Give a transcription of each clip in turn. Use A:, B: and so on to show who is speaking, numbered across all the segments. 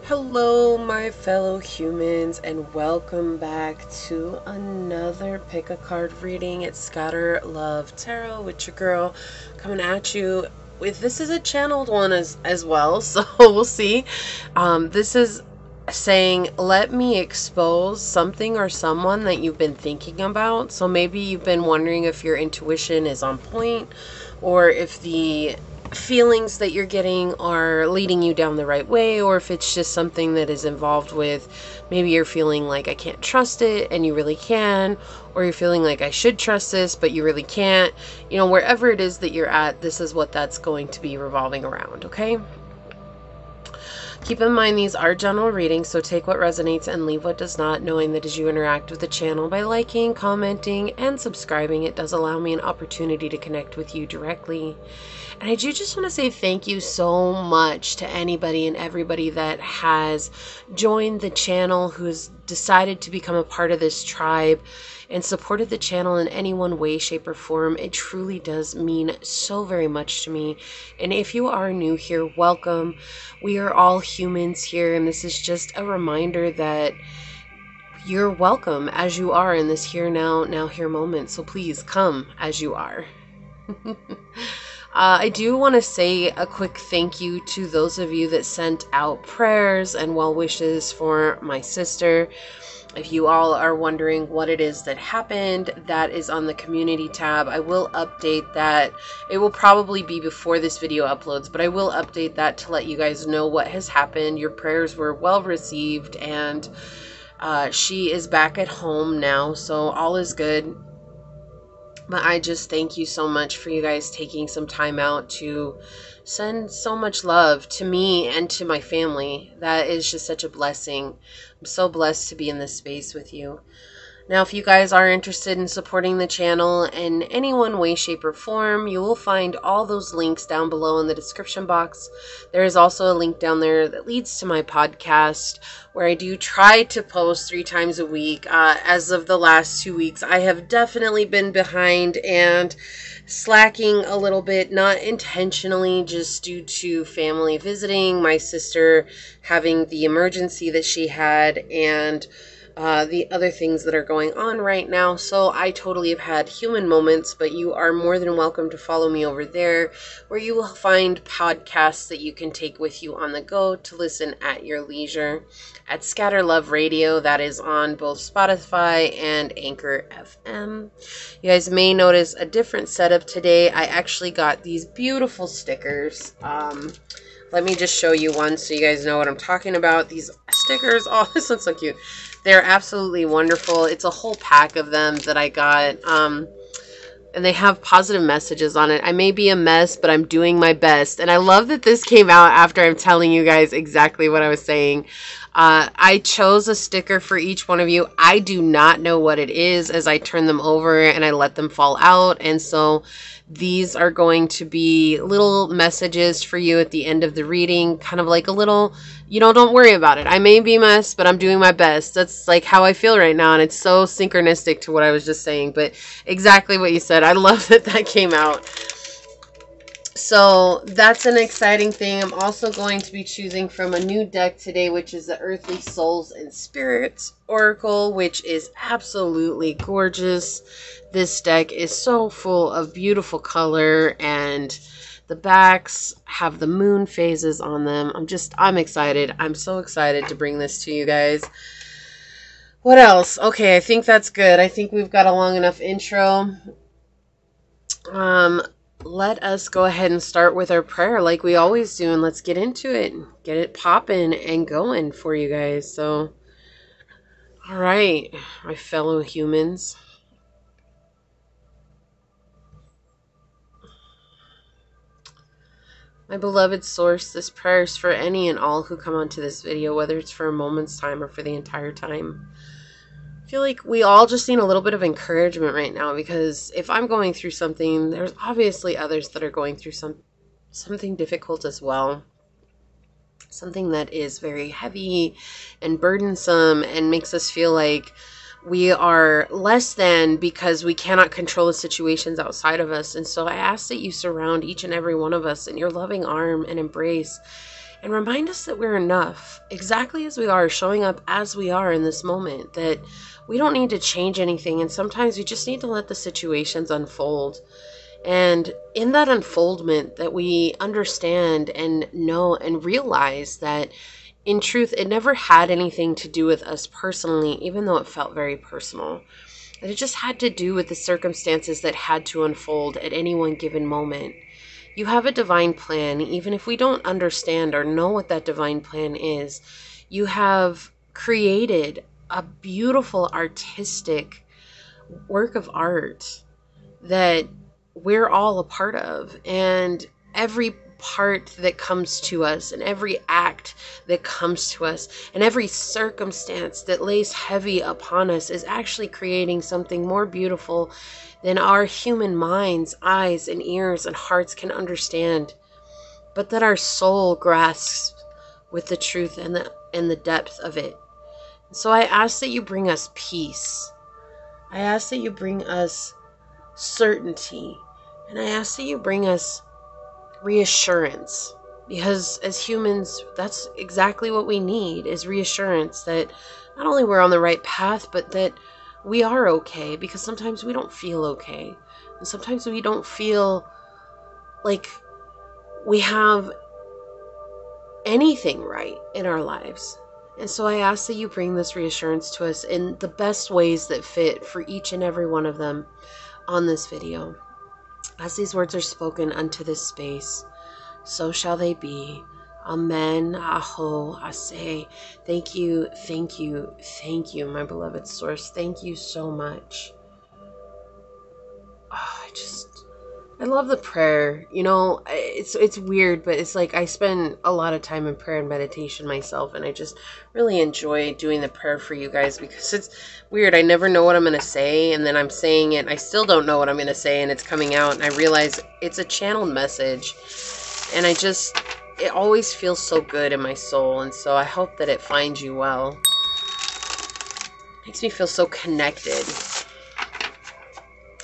A: Hello, my fellow humans, and welcome back to another pick a card reading. It's Scatter Love Tarot with your girl coming at you with this is a channeled one as well, so we'll see. This is saying, let me expose something or someone that you've been thinking about. So maybe you've been wondering if your intuition is on point or if the feelings that you're getting are leading you down the right way, or if it's just something that is involved with maybe you're feeling like I can't trust it and you really can, or you're feeling like I should trust this but you really can't. Wherever it is that you're at, this is what that's going to be revolving around. Okay, keep in mind these are general readings, so take what resonates and leave what does not, knowing that as you interact with the channel by liking, commenting, and subscribing, it does allow me an opportunity to connect with you directly. And I do just want to say thank you so much to anybody and everybody that has joined the channel, who's decided to become a part of this tribe and supported the channel in any one way, shape, or form. It truly does mean so very much to me. And if you are new here, welcome. We are all humans here, and this is just a reminder that you're welcome as you are in this here, now, here moment. So please come as you are. I do want to say a quick thank you to those of you that sent out prayers and well wishes for my sister. If you all are wondering what it is that happened, that is on the community tab. I will update that. It will probably be before this video uploads, but I will update that to let you guys know what has happened. Your prayers were well received, and she is back at home now, so all is good. But I just thank you so much for you guys taking some time out to send so much love to me and to my family. That is just such a blessing. I'm so blessed to be in this space with you. Now, if you guys are interested in supporting the channel in any one way, shape, or form, you will find all those links down below in the description box. There is also a link down there that leads to my podcast, where I do try to post 3 times a week. As of the last 2 weeks, I have definitely been behind and slacking a little bit, not intentionally, just due to family visiting, my sister having the emergency that she had, and the other things that are going on right now. So I totally have had human moments, but you are more than welcome to follow me over there, where you will find podcasts that you can take with you on the go to listen at your leisure. At Scatter Love Radio, that is on both Spotify and Anchor FM. You guys may notice a different setup today. I actually got these beautiful stickers. Let me just show you one so you guys know what I'm talking about. These stickers, oh, this looks so cute. They're absolutely wonderful. It's a whole pack of them that I got. And they have positive messages on it. I may be a mess, but I'm doing my best. And I love that this came out after I'm telling you guys exactly what I was saying. I chose a sticker for each one of you. I do not know what it is as I turn them over and I let them fall out. And so these are going to be little messages for you at the end of the reading, kind of like a little, don't worry about it. I may be a mess, but I'm doing my best. That's like how I feel right now. And it's so synchronistic to what I was just saying, but exactly what you said. I love that that came out. So that's an exciting thing. I'm also going to be choosing from a new deck today, which is the Earthly Souls and Spirits Oracle, which is absolutely gorgeous. This deck is so full of beautiful color, and the backs have the moon phases on them. I'm excited. I'm so excited to bring this to you guys. What else? Okay, I think that's good. I think we've got a long enough intro. Let us go ahead and start with our prayer like we always do, and let's get into it. Get it popping and going for you guys. So, all right, my fellow humans. My beloved source, this prayer is for any and all who come onto this video, whether it's for a moment's time or for the entire time. I feel like we all just need a little bit of encouragement right now, because if I'm going through something, there's obviously others that are going through something difficult as well. Something that is very heavy and burdensome and makes us feel like we are less than because we cannot control the situations outside of us. And so I ask that you surround each and every one of us in your loving arm and embrace, and remind us that we're enough, exactly as we are, showing up as we are in this moment, that we don't need to change anything. And sometimes we just need to let the situations unfold. And in that unfoldment, that we understand and know and realize that in truth, it never had anything to do with us personally, even though it felt very personal. It just had to do with the circumstances that had to unfold at any one given moment. You have a divine plan, even if we don't understand or know what that divine plan is. You have created a beautiful artistic work of art that we're all a part of. And every part that comes to us, and every act that comes to us, and every circumstance that lays heavy upon us is actually creating something more beautiful than our human minds, eyes, and ears and hearts can understand, but that our soul grasps with the truth and the depth of it. So I ask that you bring us peace. I ask that you bring us certainty. And I ask that you bring us reassurance, because as humans, that's exactly what we need, is reassurance that not only we're on the right path, but that we are okay, because sometimes we don't feel okay. And sometimes we don't feel like we have anything right in our lives. And so I ask that you bring this reassurance to us in the best ways that fit for each and every one of them on this video. As these words are spoken unto this space, so shall they be. Amen. Aho. Aseh. Thank you, thank you, thank you, my beloved source. Thank you so much. Oh, I love the prayer. You know, it's weird, but it's like I spend a lot of time in prayer and meditation myself, and I just really enjoy doing the prayer for you guys, because it's weird. I never know what I'm going to say, and then I'm saying it, and I still don't know what I'm going to say, and it's coming out, and I realize it's a channeled message, and it always feels so good in my soul, and so I hope that it finds you well. It makes me feel so connected.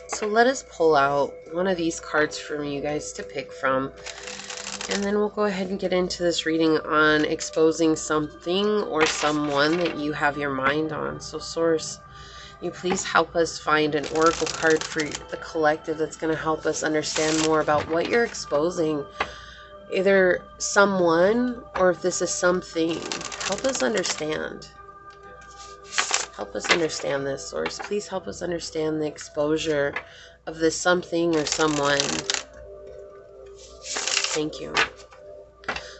A: So let us pull out one of these cards for you guys to pick from. And then we'll go ahead and get into this reading on exposing something or someone that you have your mind on. So Source, you please help us find an oracle card for the collective that's going to help us understand more about what you're exposing. Either someone, or if this is something, help us understand. Help us understand this, Source. Please help us understand the exposure of this something or someone. Thank you.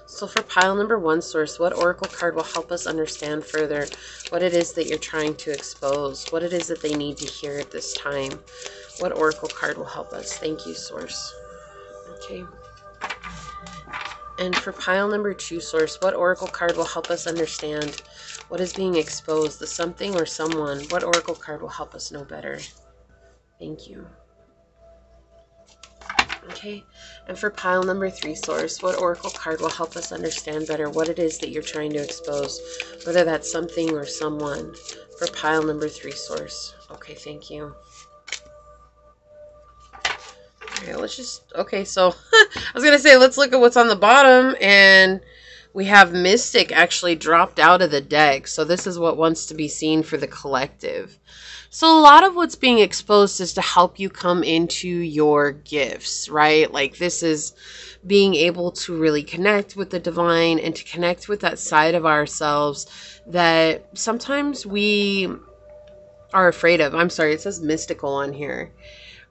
A: So for pile number 1, Source, what oracle card will help us understand further what it is that you're trying to expose, what it is that they need to hear at this time? What oracle card will help us? Thank you, Source. Okay. And for pile number 2, Source, what oracle card will help us understand what is being exposed, the something or someone? What oracle card will help us know better? Thank you. Okay, and for pile number 3, Source, what oracle card will help us understand better what it is that you're trying to expose, whether that's something or someone? For pile number 3, Source. Okay, thank you. Okay, let's just, okay, so I was going to say, let's look at what's on the bottom, and we have Mystic actually dropped out of the deck. So this is what wants to be seen for the collective. So a lot of what's being exposed is to help you come into your gifts, right? Like this is being able to really connect with the divine and to connect with that side of ourselves that sometimes we are afraid of. I'm sorry, it says mystical on here,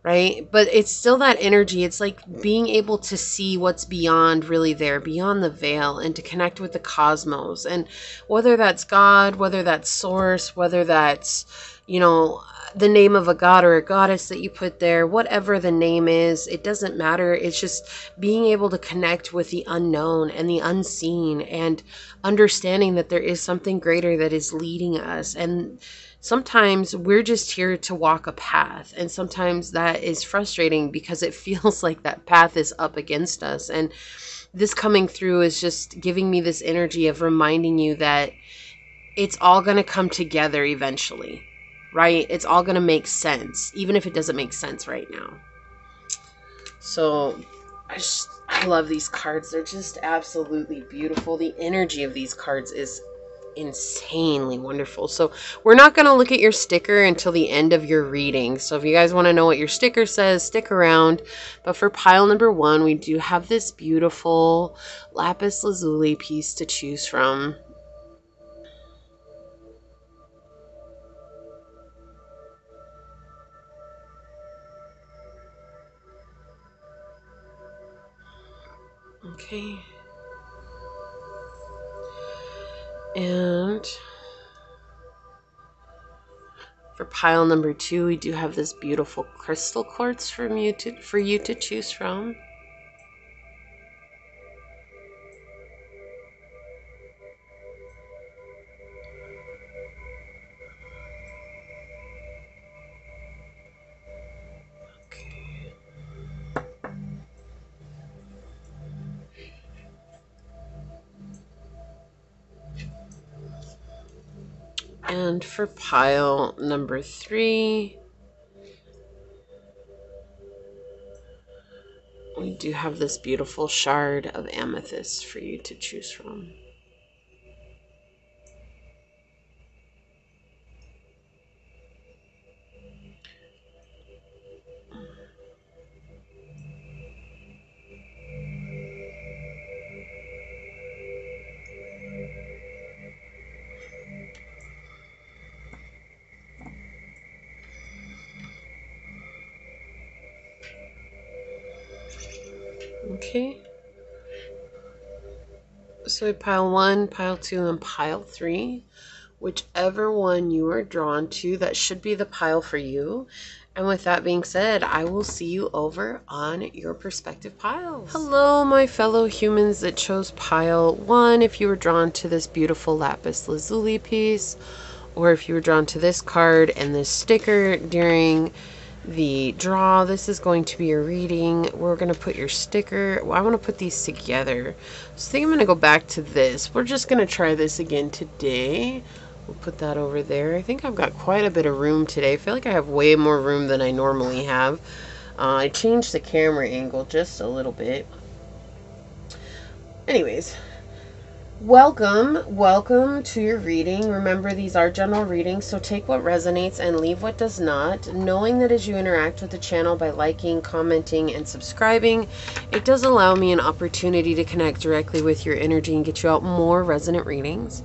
A: right? But it's still that energy. It's like being able to see what's beyond really there, beyond the veil, and to connect with the cosmos. And whether that's God, whether that's Source, whether that's, you know, the name of a god or a goddess that you put there, whatever the name is, it doesn't matter. It's just being able to connect with the unknown and the unseen, and understanding that there is something greater that is leading us. And sometimes we're just here to walk a path, and sometimes that is frustrating because it feels like that path is up against us. And this coming through is just giving me this energy of reminding you that it's all going to come together eventually, right? It's all going to make sense, even if it doesn't make sense right now. So I love these cards. They're just absolutely beautiful. The energy of these cards is insanely wonderful. So we're not going to look at your sticker until the end of your reading. So if you guys want to know what your sticker says, stick around. But for pile number 1, we do have this beautiful lapis lazuli piece to choose from. Okay. And for pile number 2, we do have this beautiful crystal quartz for you to choose from. Okay. And for pile number 3, we do have this beautiful shard of amethyst for you to choose from. Okay. So pile 1, pile 2, and pile 3. Whichever one you are drawn to, that should be the pile for you. And with that being said, I will see you over on your perspective piles. Hello, my fellow humans that chose pile 1. If you were drawn to this beautiful lapis lazuli piece, or if you were drawn to this card and this sticker during the draw, this is going to be your reading. We're going to put your sticker. Well, I want to put these together. So I think I'm going to go back to this. We're just going to try this again today. We'll put that over there. I think I've got quite a bit of room today. I feel like I have way more room than I normally have. I changed the camera angle just a little bit. Anyways, welcome to your reading. Remember, these are general readings, so take what resonates and leave what does not, knowing that as you interact with the channel by liking, commenting, and subscribing, it does allow me an opportunity to connect directly with your energy and get you out more resonant readings.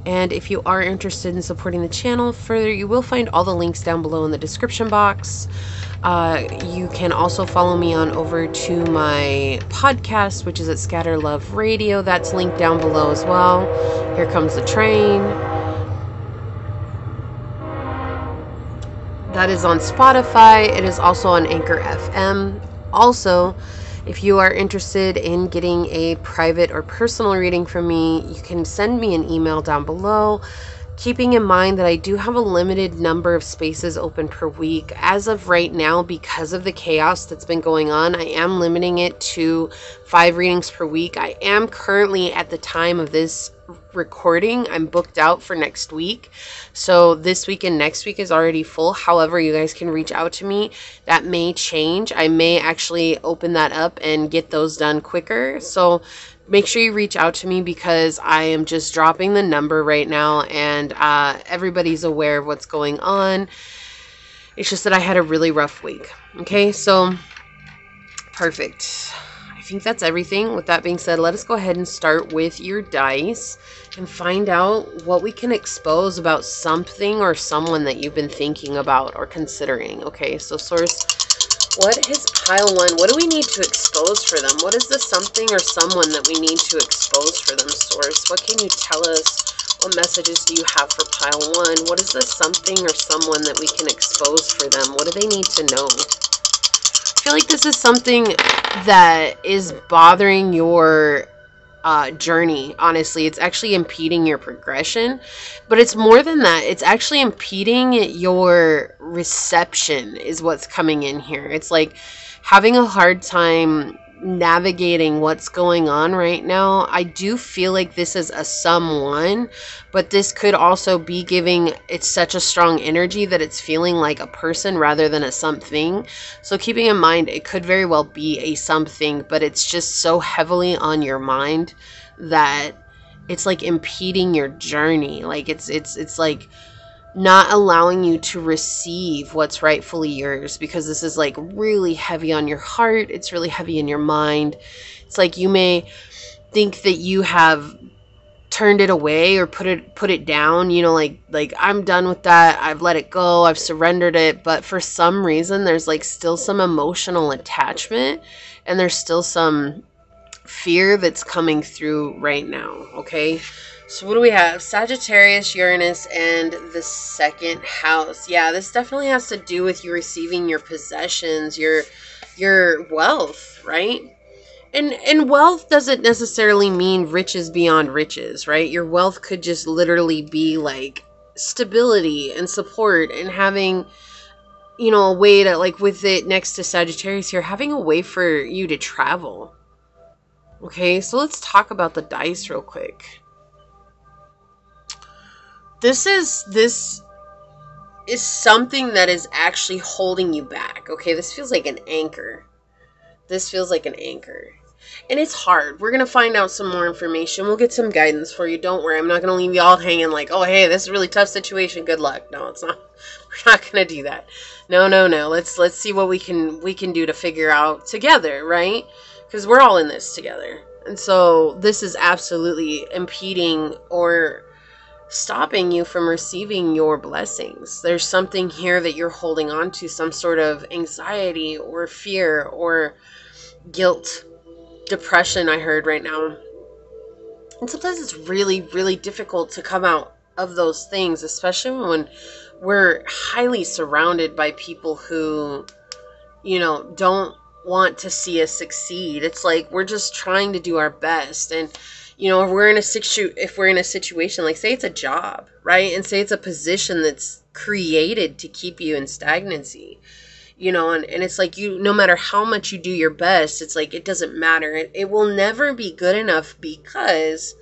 A: And if you are interested in supporting the channel further, you will find all the links down below in the description box. You can also follow me on over to my podcast, which is at Scatter Love Radio. That's linked down below as well. Here comes the train. That is on Spotify. It is also on Anchor FM. Also, if you are interested in getting a private or personal reading from me, you can send me an email down below. Keeping in mind that I do have a limited number of spaces open per week. As of right now, because of the chaos that's been going on, I am limiting it to 5 readings per week. I am currently, at the time of this recording, I'm booked out for next week. So this week and next week is already full. However, you guys can reach out to me. That may change. I may actually open that up and get those done quicker. So make sure you reach out to me, because I am just dropping the number right now, and everybody's aware of what's going on. It's just that I had a really rough week. Okay, so perfect. I think that's everything. With that being said, let us go ahead and start with your dice and find out what we can expose about something or someone that you've been thinking about or considering. Okay, so source, what is pile 1? What do we need to expose for them? What is the something or someone that we need to expose for them, source? What can you tell us? What messages do you have for pile 1? What is the something or someone that we can expose for them? What do they need to know? I feel like this is something that is bothering your journey. Honestly, it's actually impeding your progression, but it's more than that. It's actually impeding your reception is what's coming in here. It's like having a hard time navigating what's going on right now, I do feel like this is a someone, but this could also be giving it such a strong energy that it's feeling like a person rather than a something. So keeping in mind, it could very well be a something, but it's just so heavily on your mind that it's like impeding your journey. Like it's like not allowing you to receive what's rightfully yours, because this is like really heavy on your heart. It's really heavy in your mind. It's like you may think that you have turned it away or put it down, you know, like I'm done with that. I've let it go. I've surrendered it. But for some reason, there's like still some emotional attachment, and there's still some fear that's coming through right now. Okay. So what do we have? Sagittarius, Uranus, and the second house. Yeah, this definitely has to do with you receiving your possessions, your wealth, right? And wealth doesn't necessarily mean riches beyond riches, right? Your wealth could just literally be like stability and support, and having, you know, a way to, like with it next to Sagittarius here, having a way for you to travel. Okay, so let's talk about the dice real quick. This is something that is actually holding you back. Okay, this feels like an anchor. This feels like an anchor. And it's hard. We're going to find out some more information. We'll get some guidance for you. Don't worry. I'm not going to leave you all hanging like, oh, hey, this is a really tough situation. Good luck. No, it's not. We're not going to do that. No. Let's see what we can do to figure out together, right? Because we're all in this together. And so this is absolutely impeding or stopping you from receiving your blessings. There's something here that you're holding on to, some sort of anxiety or fear or guilt, depression, I heard right now. And sometimes it's really, really difficult to come out of those things, especially when we're highly surrounded by people who, you know, don't want to see us succeed. It's like we're just trying to do our best. And you know, if we're in a situation, like say it's a job, right? And say it's a position that's created to keep you in stagnancy, you know, and it's like no matter how much you do your best, it's like, it doesn't matter. It will never be good enough, because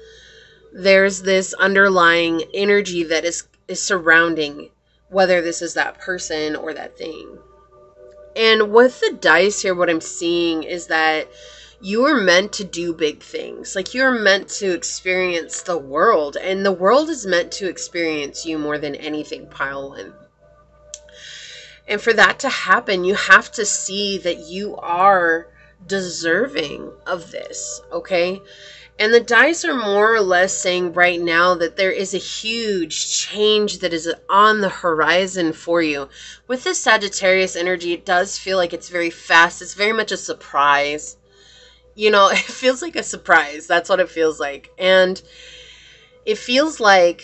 A: there's this underlying energy that is surrounding, whether this is that person or that thing. And with the dice here, what I'm seeing is that you are meant to do big things. Like you're meant to experience the world, and the world is meant to experience you more than anything, pile one. And for that to happen, you have to see that you are deserving of this, okay? And the dice are more or less saying right now that there is a huge change that is on the horizon for you. With this Sagittarius energy, it does feel like it's very fast. It's very much a surprise. You know, it feels like a surprise. That's what it feels like. And it feels like,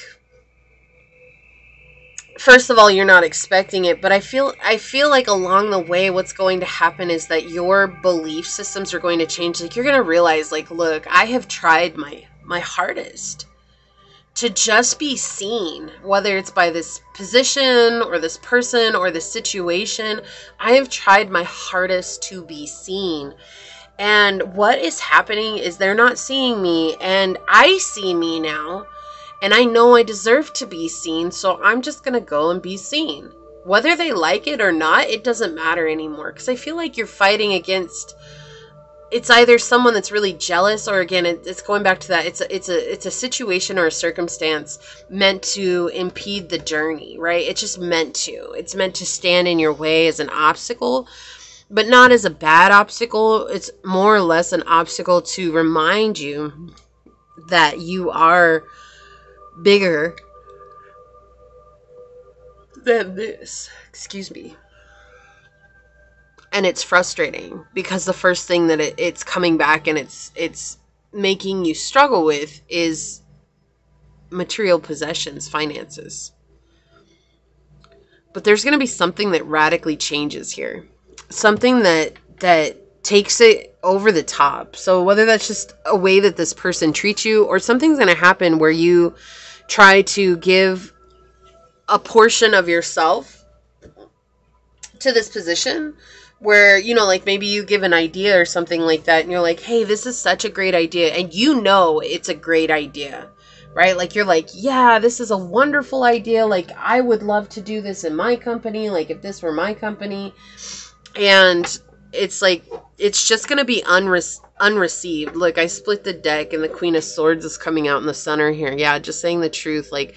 A: first of all, you're not expecting it, but I feel like along the way, what's going to happen is that your belief systems are going to change. Like you're going to realize, like, look, I have tried my hardest to just be seen, whether it's by this position or this person or this situation. I have tried my hardest to be seen. And what is happening is they're not seeing me, and I see me now, and I know I deserve to be seen, so I'm just going to go and be seen. Whether they like it or not, it doesn't matter anymore, because I feel like you're fighting against, it's either someone that's really jealous, or again, it's going back to that, it's a situation or a circumstance meant to impede the journey, right? It's just meant to. It's meant to stand in your way as an obstacle, but not as a bad obstacle. It's more or less an obstacle to remind you that you are bigger than this. Excuse me. And it's frustrating, because the first thing that it's coming back and it's making you struggle with is material possessions, finances. But there's going to be something that radically changes here. Something that takes it over the top. So whether that's just a way that this person treats you, or something's going to happen where you try to give a portion of yourself to this position, where, you know, like maybe you give an idea or something like that and you're like, hey, this is such a great idea. And you know it's a great idea, right? Like you're like, yeah, this is a wonderful idea. Like I would love to do this in my company. Like if this were my company. And it's like, it's just going to be unreceived. Look, I split the deck and the Queen of Swords is coming out in the center here. Yeah, just saying the truth. Like,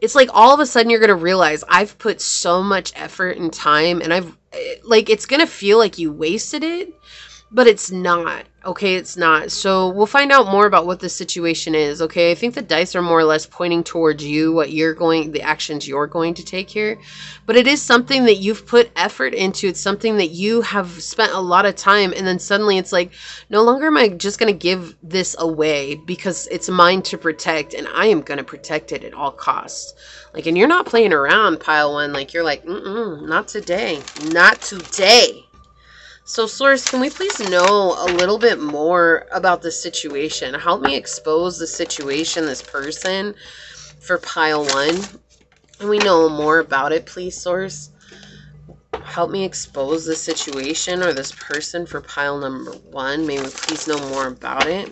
A: it's like all of a sudden you're going to realize I've put so much effort and time and it's going to feel like you wasted it, but it's not. Okay, it's not. So we'll find out more about what the situation is. Okay, I think the dice are more or less pointing towards you, the actions you're going to take here. But it is something that you've put effort into. It's something that you have spent a lot of time. And then suddenly it's like, no longer am I just going to give this away because it's mine to protect. And I am going to protect it at all costs. Like, and you're not playing around, pile one. Like, you're like, not today. Not today. So, Source, can we please know a little bit more about the situation? Help me expose the situation, this person, for pile one. And we know more about it, please, Source. Help me expose the situation or this person for pile number one. May we please know more about it?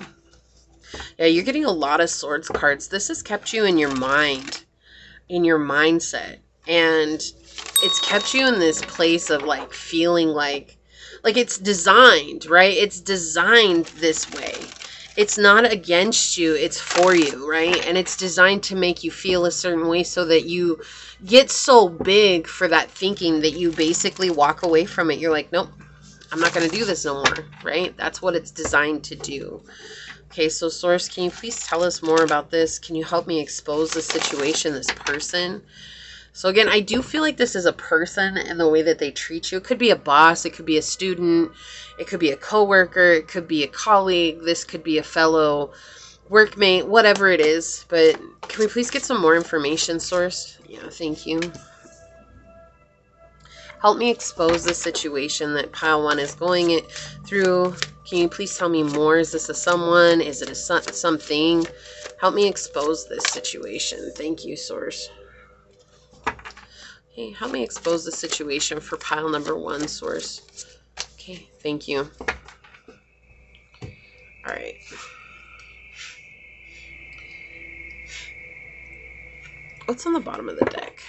A: Yeah, you're getting a lot of Swords cards. This has kept you in your mind, in your mindset. And it's kept you in this place of, like, feeling like it's designed, right? It's designed this way. It's not against you, it's for you, right? And it's designed to make you feel a certain way so that you get so big for that thinking that you basically walk away from it. You're like, nope, I'm not going to do this no more, right? That's what it's designed to do. Okay, so Source, can you please tell us more about this? Can you help me expose the situation, this person? So again, I do feel like this is a person and the way that they treat you. It could be a boss. It could be a student. It could be a coworker. It could be a colleague. This could be a fellow workmate, whatever it is. But can we please get some more information, Source? Yeah, thank you. Help me expose the situation that pile one is going through. Can you please tell me more? Is this a someone? Is it a something? Help me expose this situation. Thank you, Source. Okay, help me expose the situation for pile number one, Source. Okay, thank you. All right. What's on the bottom of the deck?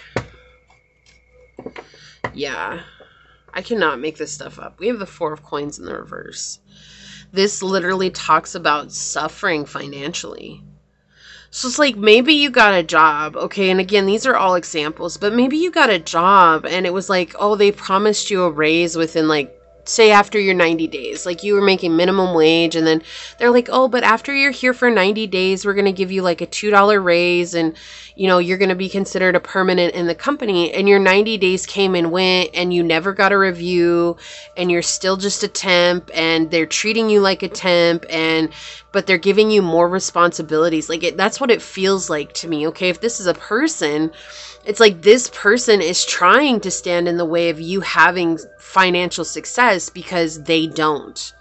A: Yeah, I cannot make this stuff up. We have the Four of Coins in the reverse. This literally talks about suffering financially. So it's like, maybe you got a job, okay? And again, these are all examples, but maybe you got a job and it was like, oh, they promised you a raise within, like, say after your 90 days, like you were making minimum wage, and then they're like, oh, but after you're here for 90 days, we're going to give you like a $2 raise, and, you know, you're going to be considered a permanent in the company. And your 90 days came and went and you never got a review, and you're still just a temp, and they're treating you like a temp, but they're giving you more responsibilities. Like, that's what it feels like to me. Okay, if this is a person, it's like this person is trying to stand in the way of you having financial success because they don't,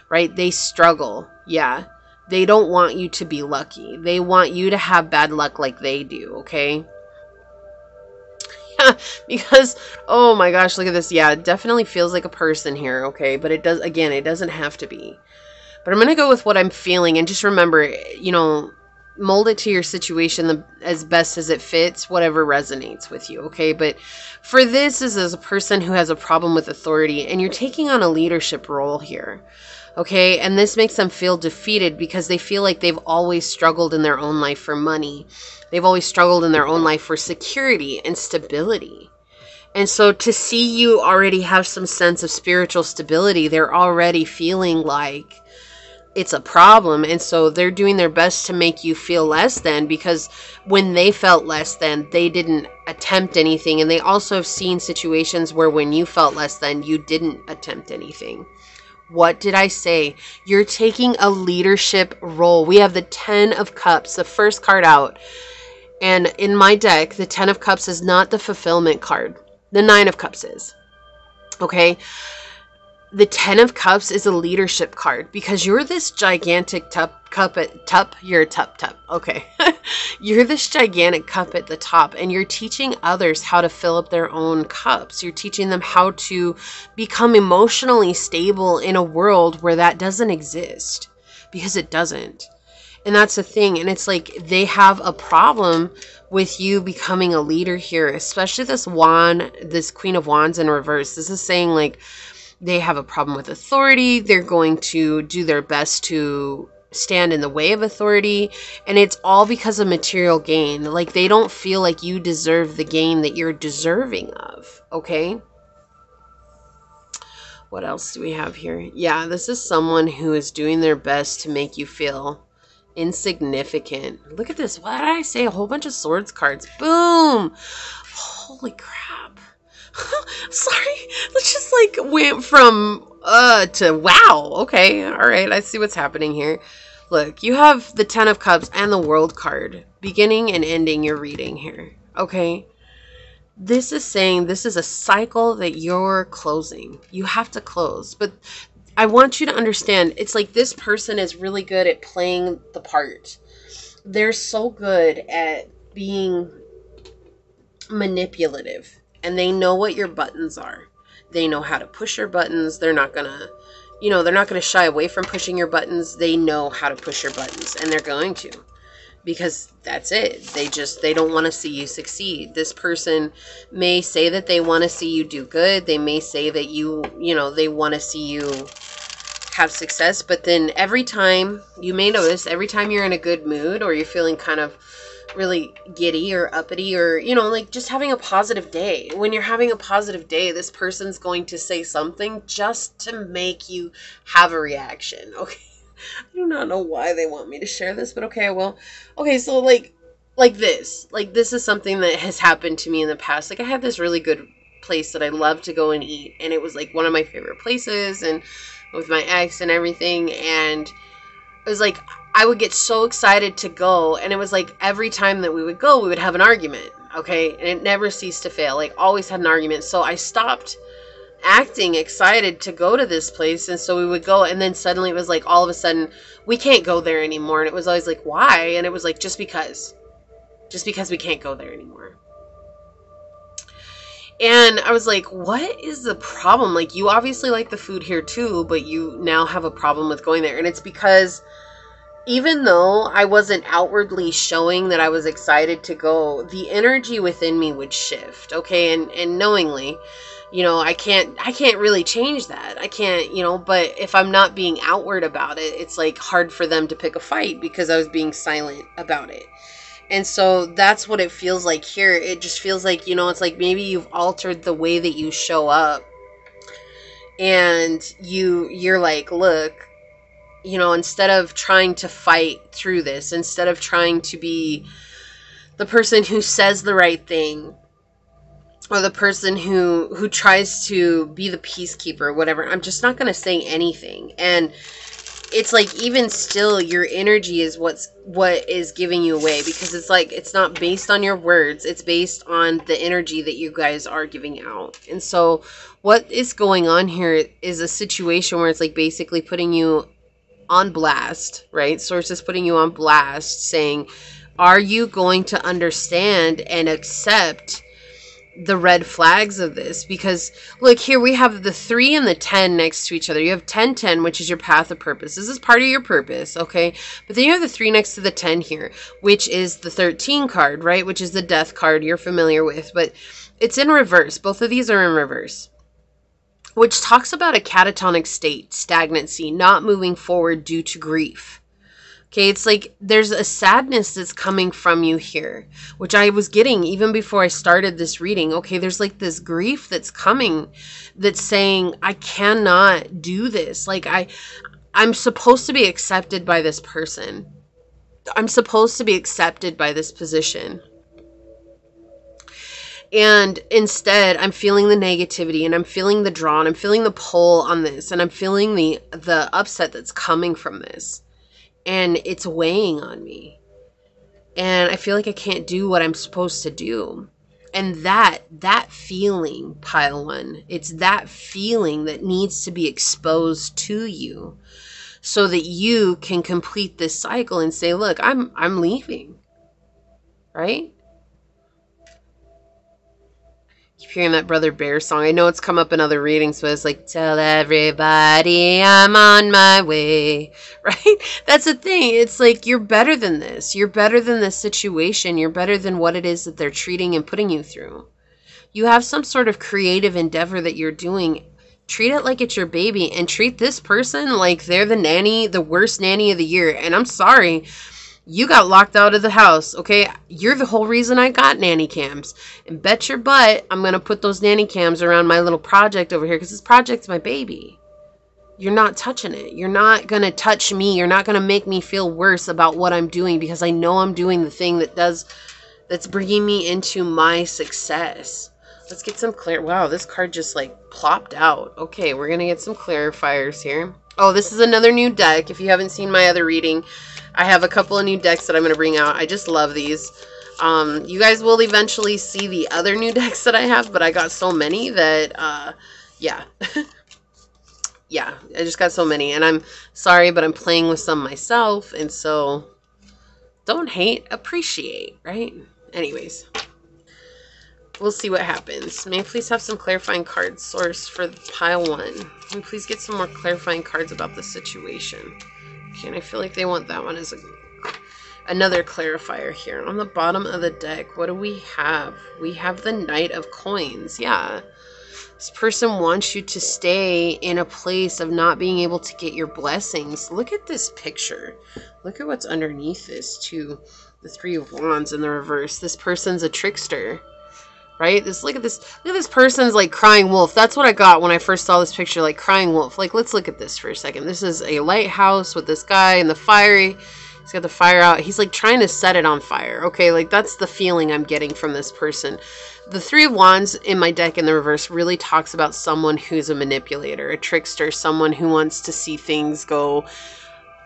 A: right? They struggle. Yeah. They don't want you to be lucky. They want you to have bad luck like they do. Okay. Yeah, because, oh my gosh, look at this. Yeah, it definitely feels like a person here. Okay. But it does, again, it doesn't have to be. But I'm going to go with what I'm feeling. And just remember, you know, mold it to your situation as best as it fits, whatever resonates with you, okay? But for this is as a person who has a problem with authority, and you're taking on a leadership role here, okay? And this makes them feel defeated because they feel like they've always struggled in their own life for money. They've always struggled in their own life for security and stability. And so to see you already have some sense of spiritual stability, they're already feeling like it's a problem. And so they're doing their best to make you feel less than, because when they felt less than, they didn't attempt anything. And they also have seen situations where when you felt less than, you didn't attempt anything. What did I say? You're taking a leadership role. We have the 10 of Cups, the first card out. And in my deck, the 10 of Cups is not the fulfillment card. The 9 of Cups is. Okay? the Ten of Cups is a leadership card because you're this gigantic you're a tup. Okay. You're this gigantic cup at the top, and you're teaching others how to fill up their own cups. You're teaching them how to become emotionally stable in a world where that doesn't exist, because it doesn't. And that's the thing. And it's like they have a problem with you becoming a leader here, especially this Queen of Wands in reverse. This is saying like they have a problem with authority. They're going to do their best to stand in the way of authority. And it's all because of material gain. Like they don't feel like you deserve the gain that you're deserving of. Okay. What else do we have here? Yeah, this is someone who is doing their best to make you feel insignificant. Look at this. What did I say? A whole bunch of swords cards. Boom. Holy crap. Sorry. Let's just like went from to wow. Okay. All right. I see what's happening here. Look, you have the Ten of Cups and the World card beginning and ending your reading here. Okay. This is saying this is a cycle that you're closing. You have to close. But I want you to understand, it's like this person is really good at playing the part. They're so good at being manipulative, and they know what your buttons are. They know how to push your buttons. They're not going to, they're not going to shy away from pushing your buttons. They know how to push your buttons, and they're going to, because that's it. They don't want to see you succeed. This person may say that they want to see you do good. They may say that they want to see you have success, but then every time, you may notice, every time you're in a good mood or you're feeling kind of really giddy or uppity or, like just having a positive day. When you're having a positive day, this person's going to say something just to make you have a reaction. Okay. I do not know why they want me to share this, but okay, I will. Okay, so like this. Like this is something that has happened to me in the past. Like I had this really good place that I love to go and eat, and it was like one of my favorite places, and with my ex and everything, and it was like I would get so excited to go, and it was like every time that we would go, we would have an argument, okay? And it never ceased to fail, like always had an argument. So I stopped acting excited to go to this place, and so we would go, and then suddenly it was like all of a sudden we can't go there anymore, and it was always like, why? And it was like just because we can't go there anymore. And I was like, what is the problem? Like, you obviously like the food here too, but you now have a problem with going there. And it's because even though I wasn't outwardly showing that I was excited to go, the energy within me would shift. Okay. And knowingly, I can't really change that. I can't, but if I'm not being outward about it, it's like hard for them to pick a fight because I was being silent about it. And so that's what it feels like here. It just feels like, it's like maybe you've altered the way that you show up. And you're like, look, instead of trying to fight through this, instead of trying to be the person who says the right thing, or the person who tries to be the peacekeeper, whatever, I'm just not going to say anything. And it's like, even still, your energy is what is giving you away, because it's like, it's not based on your words. It's based on the energy that you guys are giving out. And so what is going on here is a situation where it's like basically putting you on blast, right? Source is putting you on blast, saying, are you going to understand and accept the red flags of this? Because look, here we have the 3 and the 10 next to each other. You have 10-10, which is your path of purpose. This is part of your purpose, okay? But then you have the 3 next to the 10 here, which is the 13 card, right? Which is the death card you're familiar with, but it's in reverse. Both of these are in reverse, which talks about a catatonic state, stagnancy, not moving forward due to grief. Okay, it's like there's a sadness that's coming from you here, which I was getting even before I started this reading. Okay, there's like this grief that's coming that's saying, I cannot do this. Like I'm supposed to be accepted by this person. I'm supposed to be accepted by this position. And instead, I'm feeling the negativity, and I'm feeling the draw, and I'm feeling the pull on this, and I'm feeling the upset that's coming from this. And it's weighing on me. And I feel like I can't do what I'm supposed to do. And that feeling, pile one, it's that feeling that needs to be exposed to you so that you can complete this cycle and say, look, I'm leaving, right? Keep hearing that Brother Bear song. I know it's come up in other readings, but it's like, tell everybody I'm on my way, right? That's the thing. It's like, you're better than this. You're better than this situation. You're better than what it is that they're treating and putting you through. You have some sort of creative endeavor that you're doing. Treat it like it's your baby, and treat this person like they're the nanny, the worst nanny of the year. And I'm sorry, you got locked out of the house, okay? You're the whole reason I got nanny cams. And bet your butt I'm going to put those nanny cams around my little project over here because this project's my baby. You're not touching it. You're not going to touch me. You're not going to make me feel worse about what I'm doing because I know I'm doing the thing that's bringing me into my success. Let's get some clear. Wow, this card just like plopped out. Okay, we're going to get some clarifiers here. Oh, this is another new deck. If you haven't seen my other reading, I have a couple of new decks that I'm going to bring out. I just love these. You guys will eventually see the other new decks that I have, but I got so many that, yeah. Yeah, I just got so many. And I'm sorry, but I'm playing with some myself. And so, don't hate, appreciate, right? Anyways, we'll see what happens. May I please have some clarifying cards, source, for pile one? May I please get some more clarifying cards about the situation? Okay, and I feel like they want that one as another clarifier here. On the bottom of the deck, what do we have? We have the Knight of Coins. Yeah. This person wants you to stay in a place of not being able to get your blessings. Look at this picture. Look at what's underneath this, too. The Three of Wands in the reverse. This person's a trickster. Right? Look at this person's like crying wolf. That's what I got when I first saw this picture, like crying wolf. Like, let's look at this for a second. This is a lighthouse with this guy and the fiery. He's got the fire out. He's like trying to set it on fire. Okay, like that's the feeling I'm getting from this person. The Three of Wands in my deck in the reverse really talks about someone who's a manipulator, a trickster, someone who wants to see things go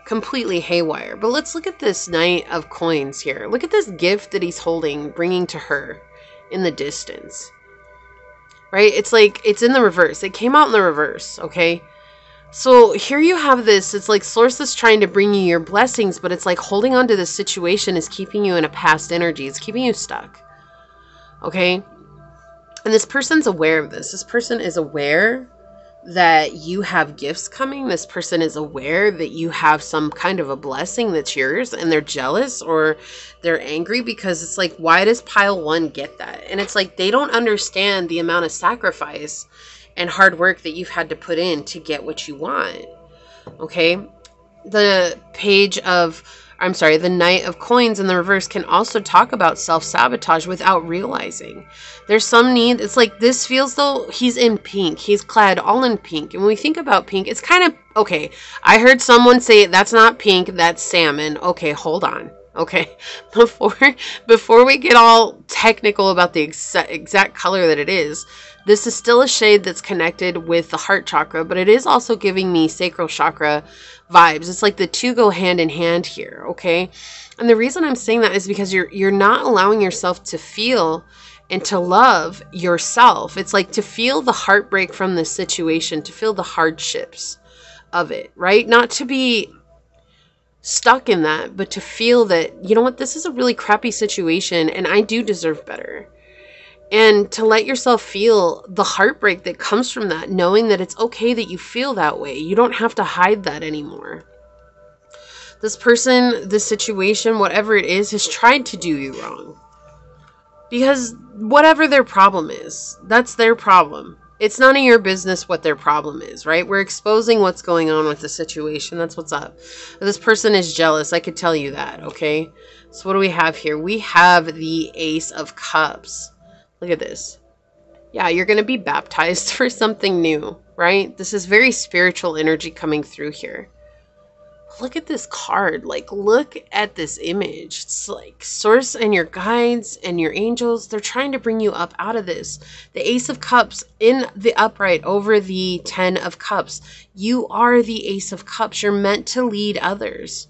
A: completely haywire. But let's look at this Knight of Coins here. Look at this gift that he's holding, bringing to her in the distance, right? It's like it's in the reverse. It came out in the reverse. Okay, so here you have this. It's like source is trying to bring you your blessings, but it's like holding on to this situation is keeping you in a past energy. It's keeping you stuck. Okay, and this person's aware of this. This person is aware that you have gifts coming. This person is aware that you have some kind of a blessing that's yours, and they're jealous or they're angry because it's like, why does pile one get that? And it's like they don't understand the amount of sacrifice and hard work that you've had to put in to get what you want. Okay, the the Knight of Coins in the reverse can also talk about self-sabotage without realizing. There's some need. It's like this feels though he's in pink. He's clad all in pink. And when we think about pink, it's kind of, okay, I heard someone say that's not pink, that's salmon. Okay, hold on. Okay, before we get all technical about the exact color that it is, this is still a shade that's connected with the heart chakra, but it is also giving me sacral chakra vibes. It's like the two go hand in hand here, okay? And the reason I'm saying that is because you're not allowing yourself to feel and to love yourself. It's like to feel the heartbreak from this situation, to feel the hardships of it, right? Not to be stuck in that, but to feel that, you know what, this is a really crappy situation and I do deserve better. And to let yourself feel the heartbreak that comes from that, knowing that it's okay that you feel that way. You don't have to hide that anymore. This person, this situation, whatever it is, has tried to do you wrong. Because whatever their problem is, that's their problem. It's none of your business what their problem is, right? We're exposing what's going on with the situation. That's what's up. This person is jealous. I could tell you that, okay? So what do we have here? We have the Ace of Cups. Look at this. Yeah, you're going to be baptized for something new, right? This is very spiritual energy coming through here. Look at this card. Like, look at this image. It's like source and your guides and your angels, they're trying to bring you up out of this. The Ace of Cups in the upright over the 10 of Cups. You are the Ace of Cups. You're meant to lead others.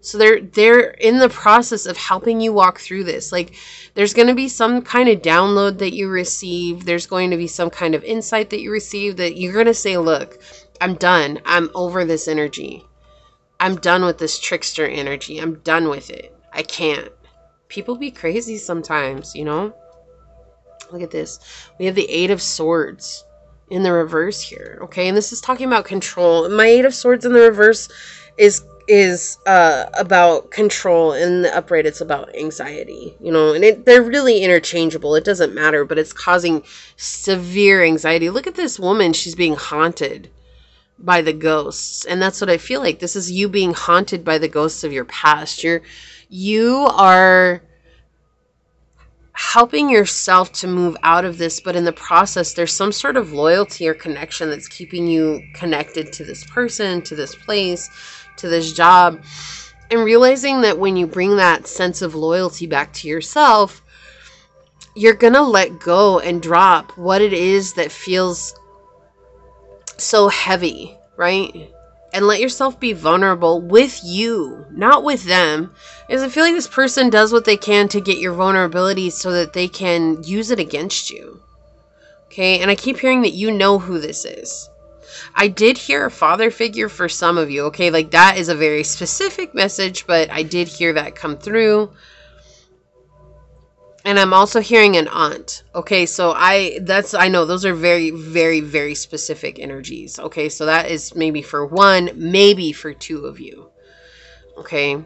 A: So they're in the process of helping you walk through this. Like, there's going to be some kind of download that you receive. There's going to be some kind of insight that you receive that you're going to say, look, I'm done. I'm over this energy. I'm done with this trickster energy. I'm done with it. I can't. People be crazy sometimes, you know? Look at this. We have the Eight of Swords in the reverse here. Okay, and this is talking about control. My Eight of Swords in the reverse is about control, and the upright it's about anxiety, you know, and they're really interchangeable. It doesn't matter, but it's causing severe anxiety. Look at this woman. She's being haunted by the ghosts, and that's what I feel like. This is you being haunted by the ghosts of your past. You are helping yourself to move out of this, but in the process there's some sort of loyalty or connection that's keeping you connected to this person, to this place, to this job, and realizing that when you bring that sense of loyalty back to yourself, you're gonna let go and drop what it is that feels so heavy, right? And let yourself be vulnerable with you, not with them. Because I feel like this person does what they can to get your vulnerability so that they can use it against you. Okay, and I keep hearing that you know who this is. I did hear a father figure for some of you, okay? Like, that is a very specific message, but I did hear that come through. And I'm also hearing an aunt. Okay, so I know those are very, very, very specific energies. Okay, so that is maybe for one, maybe for two of you. Okay.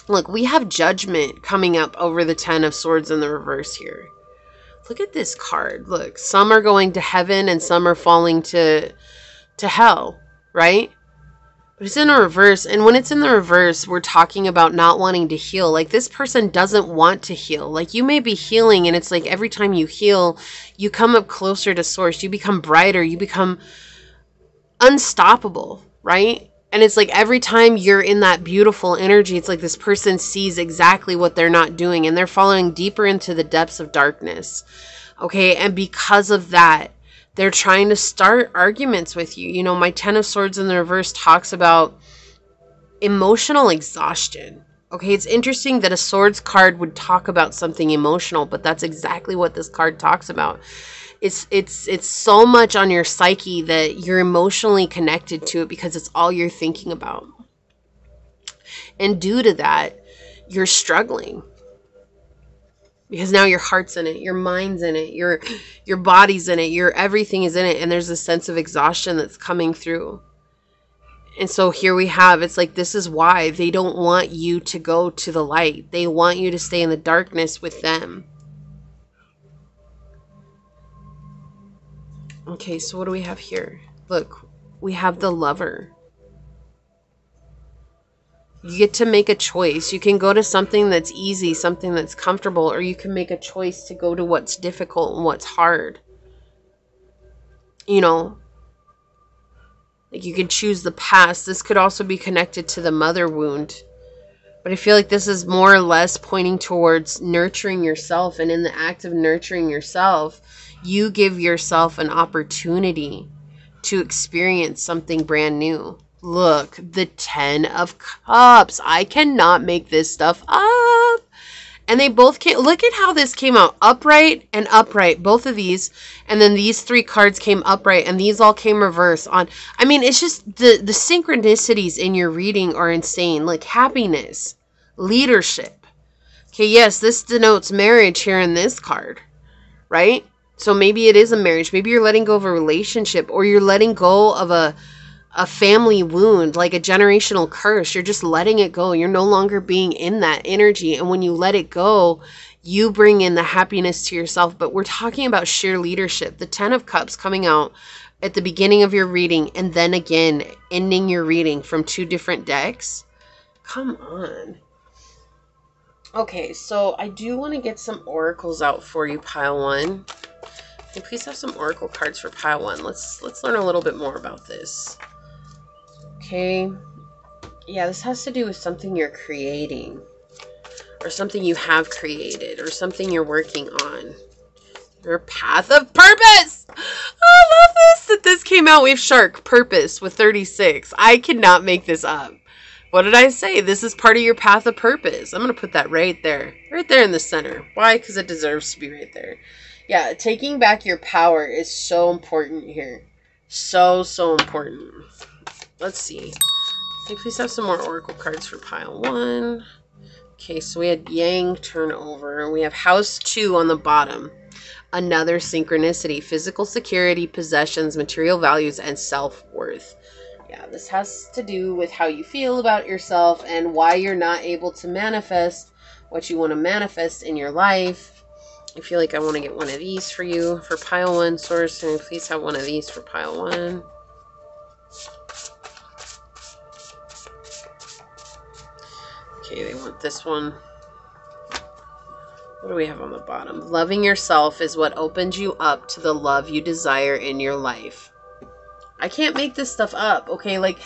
A: Look, we have Judgment coming up over the Ten of Swords in the reverse here. Look at this card. Look, some are going to heaven and some are falling to hell, right? But it's in a reverse. And when it's in the reverse, we're talking about not wanting to heal. Like, this person doesn't want to heal. Like, you may be healing, and it's like every time you heal, you come up closer to source. You become brighter. You become unstoppable, right? And it's like every time you're in that beautiful energy, it's like this person sees exactly what they're not doing, and they're falling deeper into the depths of darkness. Okay, and because of that, they're trying to start arguments with you. You know, my Ten of Swords in the reverse talks about emotional exhaustion. Okay, it's interesting that a Swords card would talk about something emotional, but that's exactly what this card talks about. It's so much on your psyche that you're emotionally connected to it because it's all you're thinking about. And due to that, you're struggling. Because now your heart's in it, your mind's in it, your body's in it, your everything is in it, and there's a sense of exhaustion that's coming through. And so here we have, it's like, this is why they don't want you to go to the light. They want you to stay in the darkness with them. Okay, so what do we have here? Look, we have the Lover. You get to make a choice. You can go to something that's easy, something that's comfortable, or you can make a choice to go to what's difficult and what's hard. You know, like, you can choose the past. This could also be connected to the mother wound. But I feel like this is more or less pointing towards nurturing yourself. And in the act of nurturing yourself, you give yourself an opportunity to experience something brand new. Look, the Ten of Cups. I cannot make this stuff up. And they both came. Look at how this came out. Upright and upright. Both of these. And then these three cards came upright. And these all came reverse on. I mean, it's just the synchronicities in your reading are insane. Like happiness. Leadership. Okay, yes, this denotes marriage here in this card. Right? So maybe it is a marriage. Maybe you're letting go of a relationship. Or you're letting go of a family wound, like a generational curse. You're just letting it go. You're no longer being in that energy. And when you let it go, you bring in the happiness to yourself. But we're talking about sheer leadership. The Ten of Cups coming out at the beginning of your reading and then again ending your reading from two different decks. Come on. Okay, so I do want to get some oracles out for you, pile one. And please have some oracle cards for pile one. Let's learn a little bit more about this. Okay, yeah, this has to do with something you're creating, or something you have created, or something you're working on. Your path of purpose! Oh, I love this, that this came out. We have Shark, Purpose, with 36. I cannot make this up. What did I say? This is part of your path of purpose. I'm going to put that right there in the center. Why? Because it deserves to be right there. Yeah, taking back your power is so important here. So important. Let's see. Can I please have some more oracle cards for pile 1? Okay, so we had Yang turn over. We have house 2 on the bottom. Another synchronicity. Physical security, possessions, material values, and self-worth. Yeah, this has to do with how you feel about yourself and why you're not able to manifest what you want to manifest in your life. I feel like I want to get one of these for you for pile 1, source. Can I please have one of these for pile 1? Okay, they want this one. What do we have on the bottom? Loving yourself is what opens you up to the love you desire in your life. I can't make this stuff up, okay? Like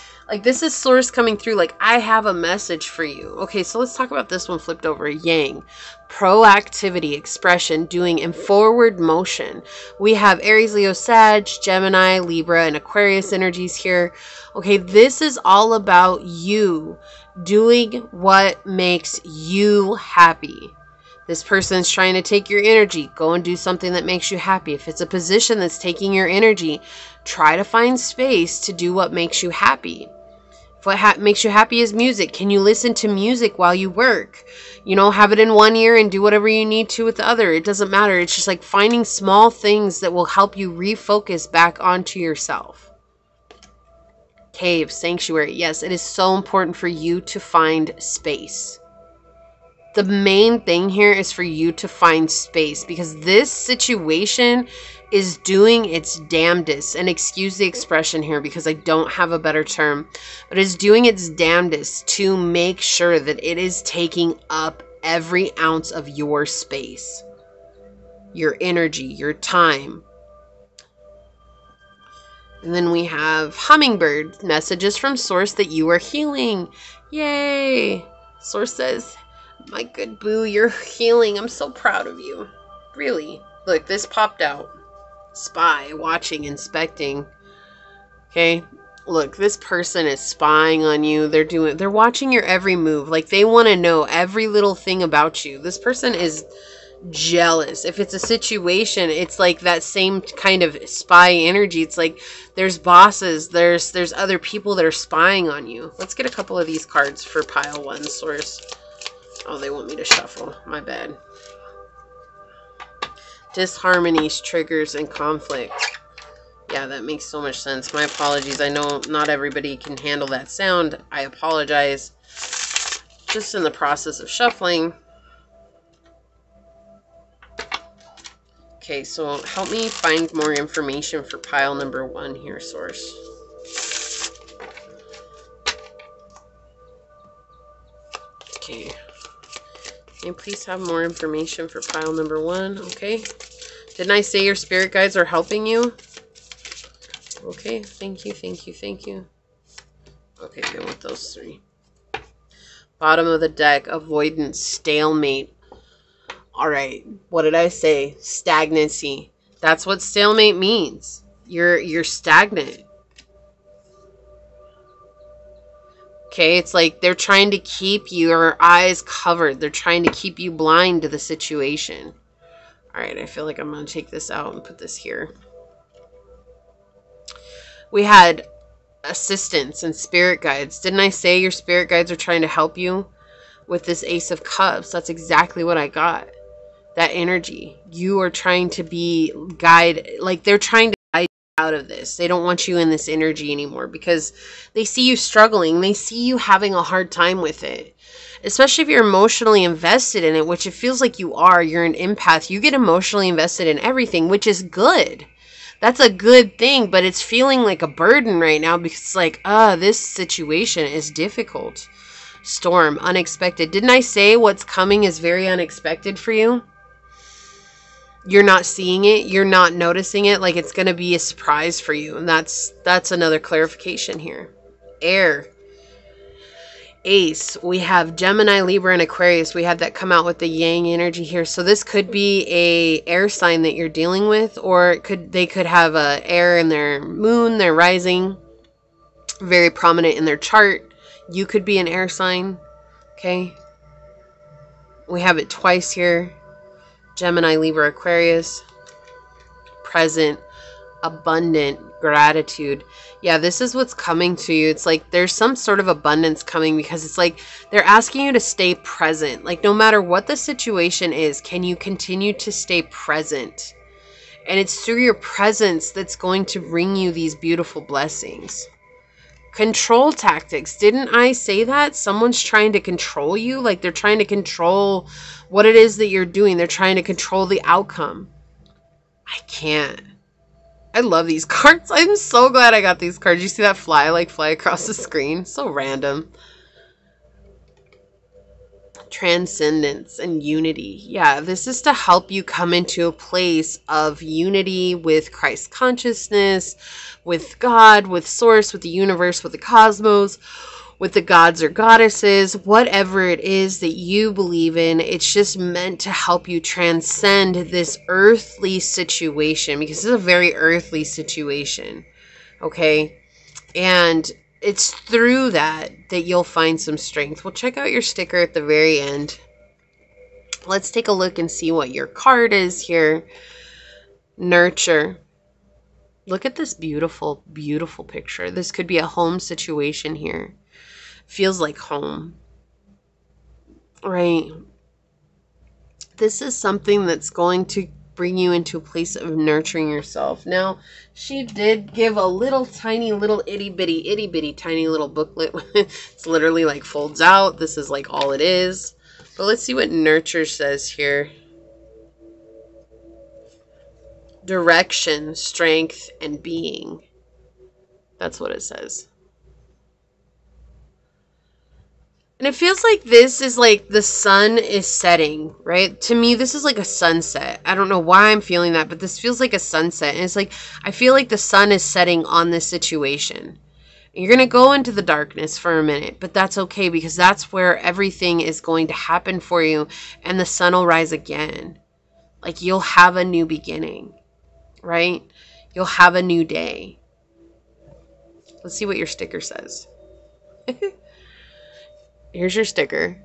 A: this is source coming through. Like, I have a message for you. Okay, so let's talk about this one flipped over. Yang. Proactivity, expression, doing, and forward motion. We have Aries, Leo, Sag, Gemini, Libra, and Aquarius energies here. Okay, this is all about you doing what makes you happy. This person's trying to take your energy. Go and do something that makes you happy. If it's a position that's taking your energy, try to find space to do what makes you happy. If what makes you happy is music, can you listen to music while you work? You know, have it in one ear and do whatever you need to with the other. It doesn't matter. It's just like finding small things that will help you refocus back onto yourself. Cave, sanctuary. Yes, it is so important for you to find space. The main thing here is for you to find space, because this situation is doing its damnedest, and excuse the expression here because I don't have a better term, but it's doing its damnedest to make sure that it is taking up every ounce of your space, your energy, your time. And then we have hummingbird, messages from source that you are healing. Yay! Source says, my good boo, you're healing. I'm so proud of you. Really. Look, this popped out. Spy, watching, inspecting. Okay. Look, this person is spying on you. They're watching your every move. Like, they want to know every little thing about you. This person is jealous. If it's a situation, it's like that same kind of spy energy. It's like there's bosses, there's other people that are spying on you. Let's get a couple of these cards for pile 1, source. Oh, they want me to shuffle. My bad. Disharmonies, triggers, and conflict. Yeah, that makes so much sense. My apologies. I know not everybody can handle that sound. I apologize. Just in the process of shuffling. Okay, so help me find more information for pile number 1 here, source. Okay. Can you please have more information for pile number 1? Okay. Didn't I say your spirit guides are helping you? Okay, thank you, thank you, thank you. Okay, go with those 3. Bottom of the deck, avoidance, stalemate. All right, what did I say? Stagnancy. That's what stalemate means. You're stagnant. Okay, it's like they're trying to keep your eyes covered. They're trying to keep you blind to the situation. All right, I feel like I'm going to take this out and put this here. We had assistants and spirit guides. Didn't I say your spirit guides are trying to help you with this Ace of Cups? That's exactly what I got. That energy. You are trying to be guided. Like, they're trying to guide you out of this. They don't want you in this energy anymore because they see you struggling. They see you having a hard time with it. Especially if you're emotionally invested in it, which it feels like you are. You're an empath. You get emotionally invested in everything, which is good. That's a good thing, but it's feeling like a burden right now because it's like, this situation is difficult. Storm, unexpected. Didn't I say what's coming is very unexpected for you? You're not seeing it. You're not noticing it. Like, it's going to be a surprise for you. And that's another clarification here. Air. Ace. We have Gemini, Libra, and Aquarius. We had that come out with the Yang energy here. So this could be a air sign that you're dealing with, or they could have a air in their moon, their rising, very prominent in their chart. You could be an air sign, okay? We have it twice here. Gemini, Libra, Aquarius. Present, abundant, gratitude. Yeah, this is what's coming to you. It's like there's some sort of abundance coming, because it's like they're asking you to stay present. Like no matter what the situation is, can you continue to stay present? And it's through your presence that's going to bring you these beautiful blessings. Control tactics. Didn't I say that? Someone's trying to control you. Like they're trying to control what it is that you're doing. They're trying to control the outcome. I can't. I love these cards. I'm so glad I got these cards. You see that fly across the screen? So random. Transcendence and unity. Yeah, this is to help you come into a place of unity with Christ consciousness, with God, with Source, with the universe, with the cosmos, with the gods or goddesses, whatever it is that you believe in. It's just meant to help you transcend this earthly situation, because this is a very earthly situation, okay? And it's through that you'll find some strength. We'll check out your sticker at the very end. Let's take a look and see what your card is here. Nurture. Look at this beautiful, beautiful picture. This could be a home situation here. Feels like home, right? This is something that's going to bring you into a place of nurturing yourself. Now, she did give a little tiny little itty bitty tiny little booklet. It's literally like folds out. This is like all it is. But let's see what nurture says here. Direction, strength, and being. That's what it says. And it feels like this is like the sun is setting, right? To me, this is like a sunset. I don't know why I'm feeling that, but this feels like a sunset. And it's like, I feel like the sun is setting on this situation. You're going to go into the darkness for a minute, but that's okay, because that's where everything is going to happen for you. And the sun will rise again. Like you'll have a new beginning, right? You'll have a new day. Let's see what your sticker says. Here's your sticker.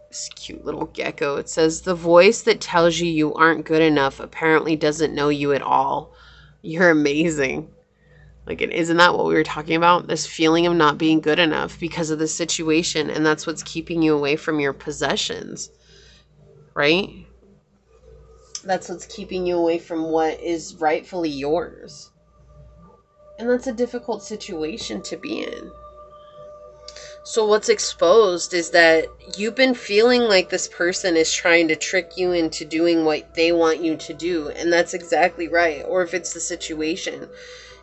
A: This cute little gecko. It says, the voice that tells you you aren't good enough apparently doesn't know you at all. You're amazing. Like, isn't that what we were talking about? This feeling of not being good enough because of the situation. And that's what's keeping you away from your possessions. Right? That's what's keeping you away from what is rightfully yours. And that's a difficult situation to be in. So what's exposed is that you've been feeling like this person is trying to trick you into doing what they want you to do. And that's exactly right. Or if it's the situation,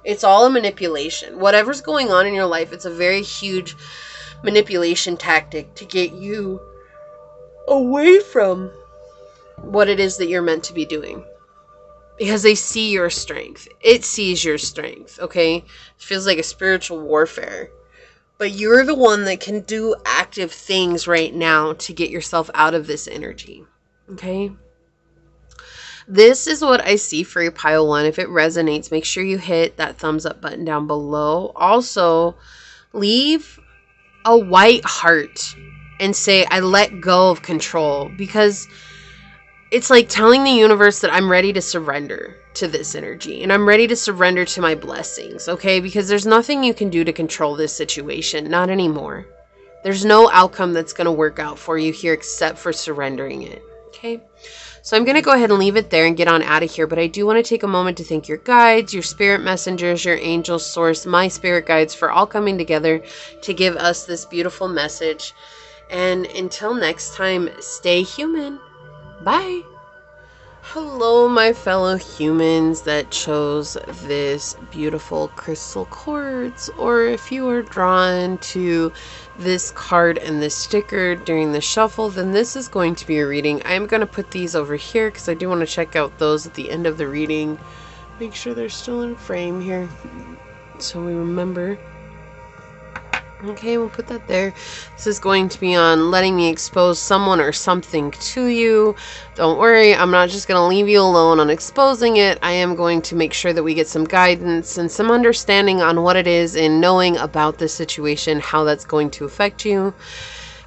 A: it's all a manipulation. Whatever's going on in your life, it's a very huge manipulation tactic to get you away from what it is that you're meant to be doing. Because they see your strength. It sees your strength, okay? It feels like a spiritual warfare. But you're the one that can do active things right now to get yourself out of this energy. Okay? This is what I see for your pile one. If it resonates, make sure you hit that thumbs up button down below. Also, leave a white heart and say, I let go of control. Because it's like telling the universe that I'm ready to surrender to this energy. And I'm ready to surrender to my blessings, okay? Because there's nothing you can do to control this situation. Not anymore. There's no outcome that's going to work out for you here except for surrendering it, okay? So I'm going to go ahead and leave it there and get on out of here. But I do want to take a moment to thank your guides, your spirit messengers, your angel source, my spirit guides for all coming together to give us this beautiful message. And until next time, stay human. Bye. Hello, my fellow humans that chose this beautiful crystal quartz, or if you are drawn to this card and this sticker during the shuffle, then this is going to be a reading. I'm going to put these over here because I do want to check out those at the end of the reading. Make sure they're still in frame here so we remember. Okay, we'll put that there. This is going to be on letting me expose someone or something to you. Don't worry, I'm not just going to leave you alone on exposing it. I am going to make sure that we get some guidance and some understanding on what it is and knowing about this situation, how that's going to affect you.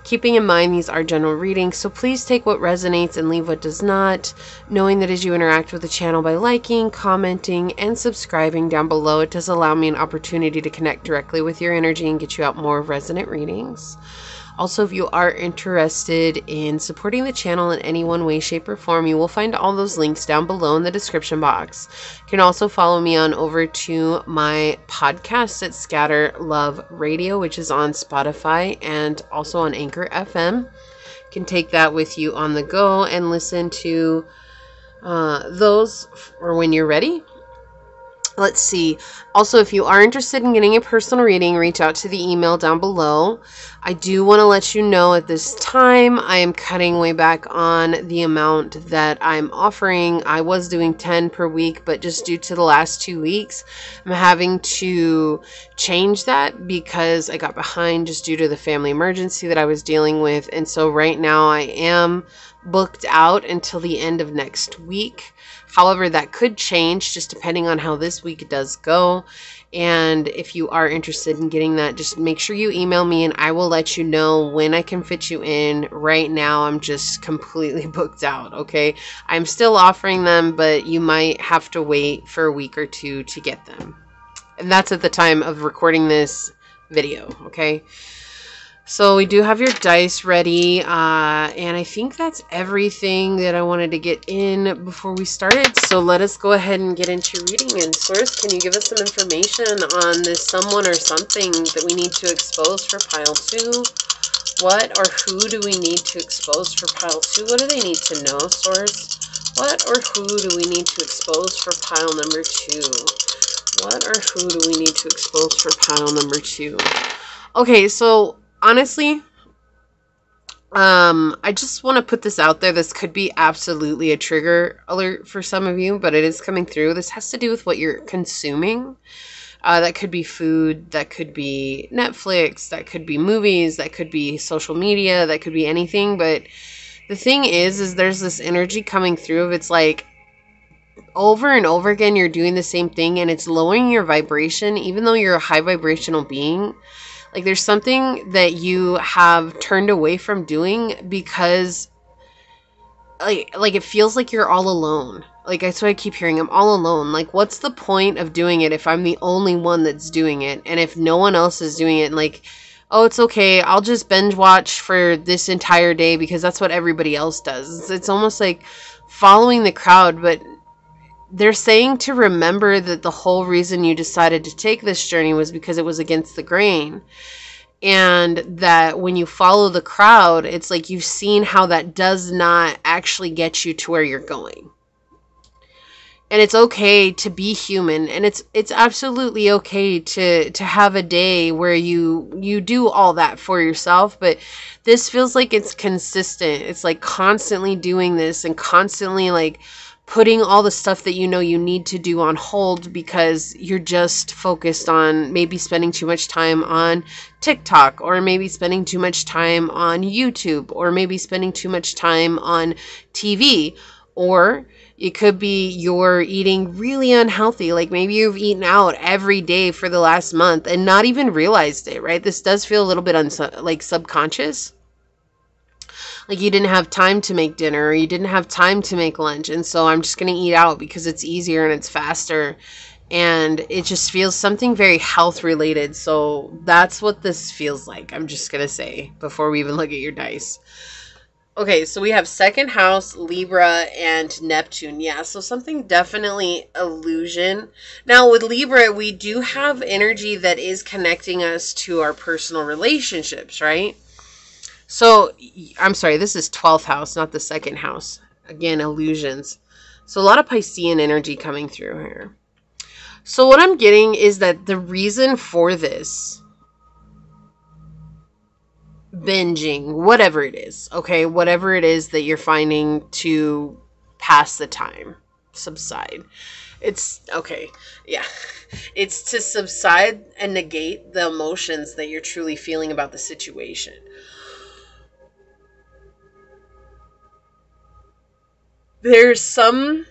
A: Keeping in mind these are general readings, so please take what resonates and leave what does not, knowing that as you interact with the channel by liking, commenting, and subscribing down below, it does allow me an opportunity to connect directly with your energy and get you out more resonant readings. Also, if you are interested in supporting the channel in any one way, shape, or form, you will find all those links down below in the description box. You can also follow me on over to my podcast at Scatter Love Radio, which is on Spotify and also on Anchor FM. You can take that with you on the go and listen to those for when you're ready. Let's see. Also, if you are interested in getting a personal reading, reach out to the email down below. I do want to let you know at this time, I am cutting way back on the amount that I'm offering. I was doing 10 per week, but just due to the last 2 weeks, I'm having to change that because I got behind just due to the family emergency that I was dealing with. And so right now I am booked out until the end of next week. However, that could change just depending on how this week does go. And if you are interested in getting that, just make sure you email me and I will let you know when I can fit you in. Right now, I'm just completely booked out, okay? I'm still offering them, but you might have to wait for a week or two to get them. And that's at the time of recording this video, okay? So we do have your dice ready, and I think that's everything that I wanted to get in before we started. So let us go ahead and get into reading. And Source, can you give us some information on this someone or something that we need to expose for pile 2? What or who do we need to expose for pile 2? What do they need to know, Source? What or who do we need to expose for pile number 2? What or who do we need to expose for pile number 2? Okay, so honestly, I just want to put this out there. This could be absolutely a trigger alert for some of you, but it is coming through. This has to do with what you're consuming. That could be food, that could be Netflix, that could be movies, that could be social media, that could be anything. But the thing is there's this energy coming through of it's like over and over again, you're doing the same thing and it's lowering your vibration, even though you're a high vibrational being. Like there's something that you have turned away from doing because like it feels like you're all alone. Like that's what I keep hearing. I'm all alone. Like what's the point of doing it if I'm the only one that's doing it? And if no one else is doing it, like, oh, it's okay. I'll just binge watch for this entire day because that's what everybody else does. It's almost like following the crowd, but they're saying to remember that the whole reason you decided to take this journey was because it was against the grain. And that when you follow the crowd, it's like you've seen how that does not actually get you to where you're going. And it's okay to be human, and it's absolutely okay to have a day where you do all that for yourself, but this feels like it's consistent. It's like constantly doing this and constantly like putting all the stuff that you know you need to do on hold because you're just focused on maybe spending too much time on TikTok, or maybe spending too much time on YouTube, or maybe spending too much time on TV. Or it could be you're eating really unhealthy. Like maybe you've eaten out every day for the last month and not even realized it, right? This does feel a little bit like subconscious. Like you didn't have time to make dinner, or you didn't have time to make lunch. And so I'm just going to eat out because it's easier and it's faster. And it just feels something very health related. So that's what this feels like. I'm just going to say before we even look at your dice. Okay, so we have second house, Libra, and Neptune. Yeah, so something definitely illusion. Now with Libra, we do have energy that is connecting us to our personal relationships, right? So, I'm sorry, this is 12th house, not the second house. Again, illusions. So a lot of Piscean energy coming through here. So what I'm getting is that the reason for this binging, whatever it is, okay, whatever it is that you're finding to pass the time, subside. It's okay. Yeah. It's to subside and negate the emotions that you're truly feeling about the situation. There's someone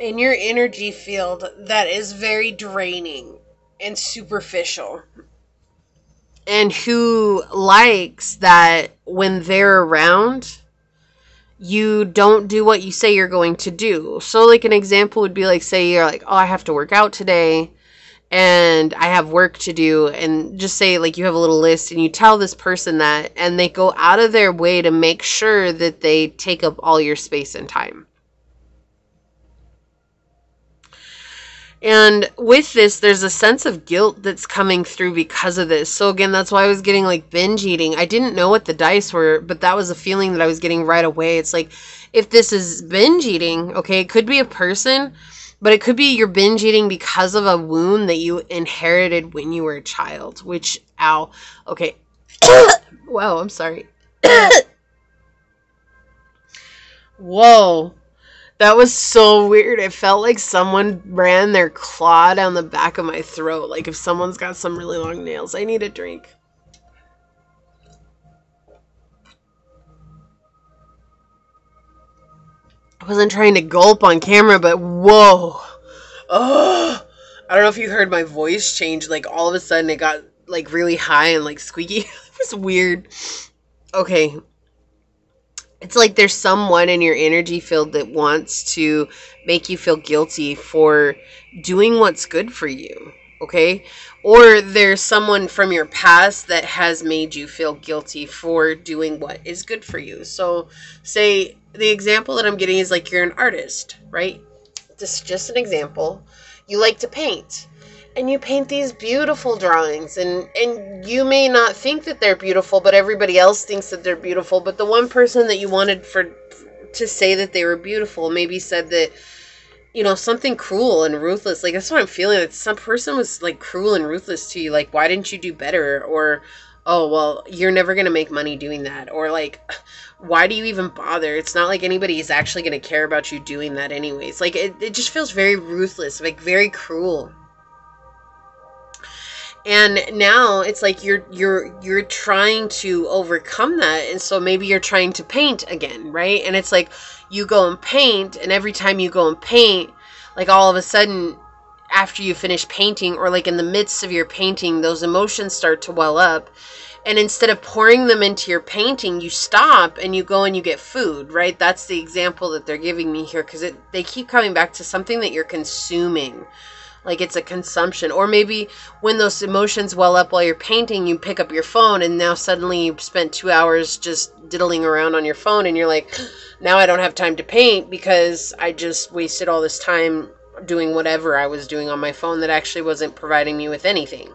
A: in your energy field that is very draining and superficial, and who likes that when they're around, you don't do what you say you're going to do. So, like, an example would be like, say you're like, oh, I have to work out today and I have work to do. And just say, like, you have a little list and you tell this person that, and they go out of their way to make sure that they take up all your space and time. And with this, there's a sense of guilt that's coming through because of this. So again, that's why I was getting like binge eating. I didn't know what the dice were, but that was a feeling that I was getting right away. It's like, if this is binge eating, okay, it could be a person, but it could be you're binge eating because of a wound that you inherited when you were a child, which, ow, okay. Whoa, I'm sorry. Whoa. That was so weird. It felt like someone ran their claw down the back of my throat. Like if someone's got some really long nails. I need a drink. I wasn't trying to gulp on camera, but whoa. Oh, I don't know if you heard my voice change. Like all of a sudden it got like really high and like squeaky. It was weird. Okay. It's like there's someone in your energy field that wants to make you feel guilty for doing what's good for you, okay? Or there's someone from your past that has made you feel guilty for doing what is good for you. So, say the example that I'm getting is like you're an artist, right? This is just an example. You like to paint. And you paint these beautiful drawings, and you may not think that they're beautiful, but everybody else thinks that they're beautiful. But the one person that you wanted to say that they were beautiful maybe said that, you know, something cruel and ruthless. Like, that's what I'm feeling. Like some person was like cruel and ruthless to you. Like, why didn't you do better? Or, oh, well, you're never going to make money doing that. Or like, why do you even bother? It's not like anybody is actually going to care about you doing that anyways. Like, it just feels very ruthless, like very cruel. And now it's like you're trying to overcome that, and so maybe you're trying to paint again, right? And it's like you go and paint, and every time you go and paint, like all of a sudden after you finish painting, or like in the midst of your painting, those emotions start to well up, and instead of pouring them into your painting, you stop and you go and you get food, right? That's the example that they're giving me here, because they keep coming back to something that you're consuming. Like it's a consumption. Or maybe when those emotions well up while you're painting, you pick up your phone and now suddenly you've spent 2 hours just diddling around on your phone, and you're like, now I don't have time to paint because I just wasted all this time doing whatever I was doing on my phone that actually wasn't providing me with anything.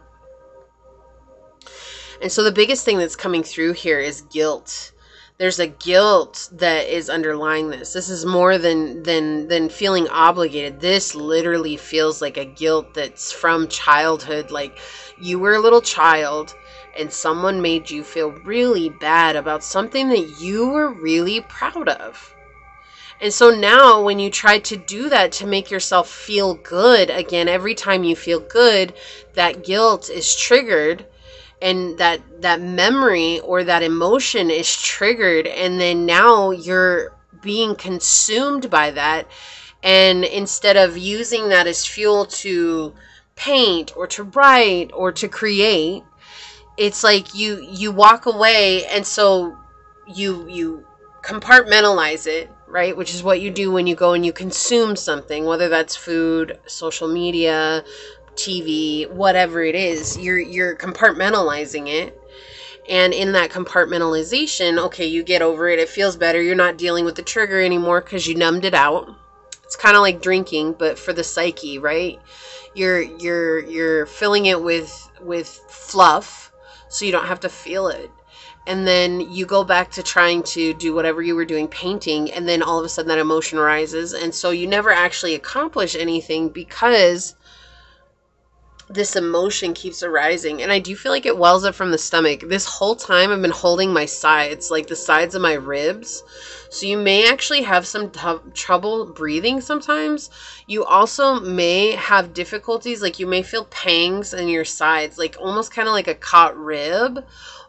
A: And so the biggest thing that's coming through here is guilt. There's a guilt that is underlying this. This is more than feeling obligated. This literally feels like a guilt that's from childhood. Like you were a little child and someone made you feel really bad about something that you were really proud of. And so now when you try to do that to make yourself feel good, again, every time you feel good, that guilt is triggered. And that memory or that emotion is triggered, and then now you're being consumed by that. And instead of using that as fuel to paint or to write or to create, it's like you walk away, and so you compartmentalize it, right? Which is what you do when you go and you consume something, whether that's food, social media, TV, whatever it is. You're compartmentalizing it. And in that compartmentalization, okay, you get over it, it feels better, you're not dealing with the trigger anymore because you numbed it out. It's kind of like drinking, but for the psyche, right? You're filling it with fluff so you don't have to feel it. And then you go back to trying to do whatever you were doing, painting, and then all of a sudden that emotion rises, and so you never actually accomplish anything because this emotion keeps arising, and I do feel like it wells up from the stomach. This whole time I've been holding my sides, like the sides of my ribs. So you may actually have some trouble breathing sometimes. You also may have difficulties, like you may feel pangs in your sides, like almost kind of like a caught rib,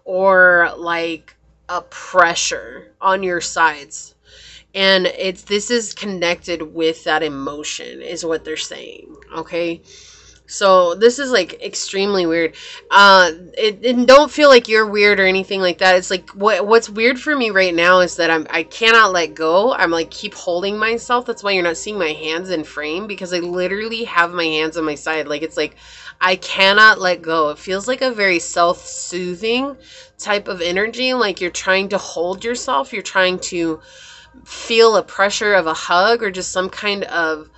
A: or like a pressure on your sides. And this is connected with that emotion, is what they're saying. Okay. So this is like extremely weird. It don't feel like you're weird or anything like that. It's like what's weird for me right now is that I cannot let go. I'm like keep holding myself. That's why you're not seeing my hands in frame, because I literally have my hands on my side. Like it's like I cannot let go. It feels like a very self-soothing type of energy. Like you're trying to hold yourself. You're trying to feel a pressure of a hug or just some kind of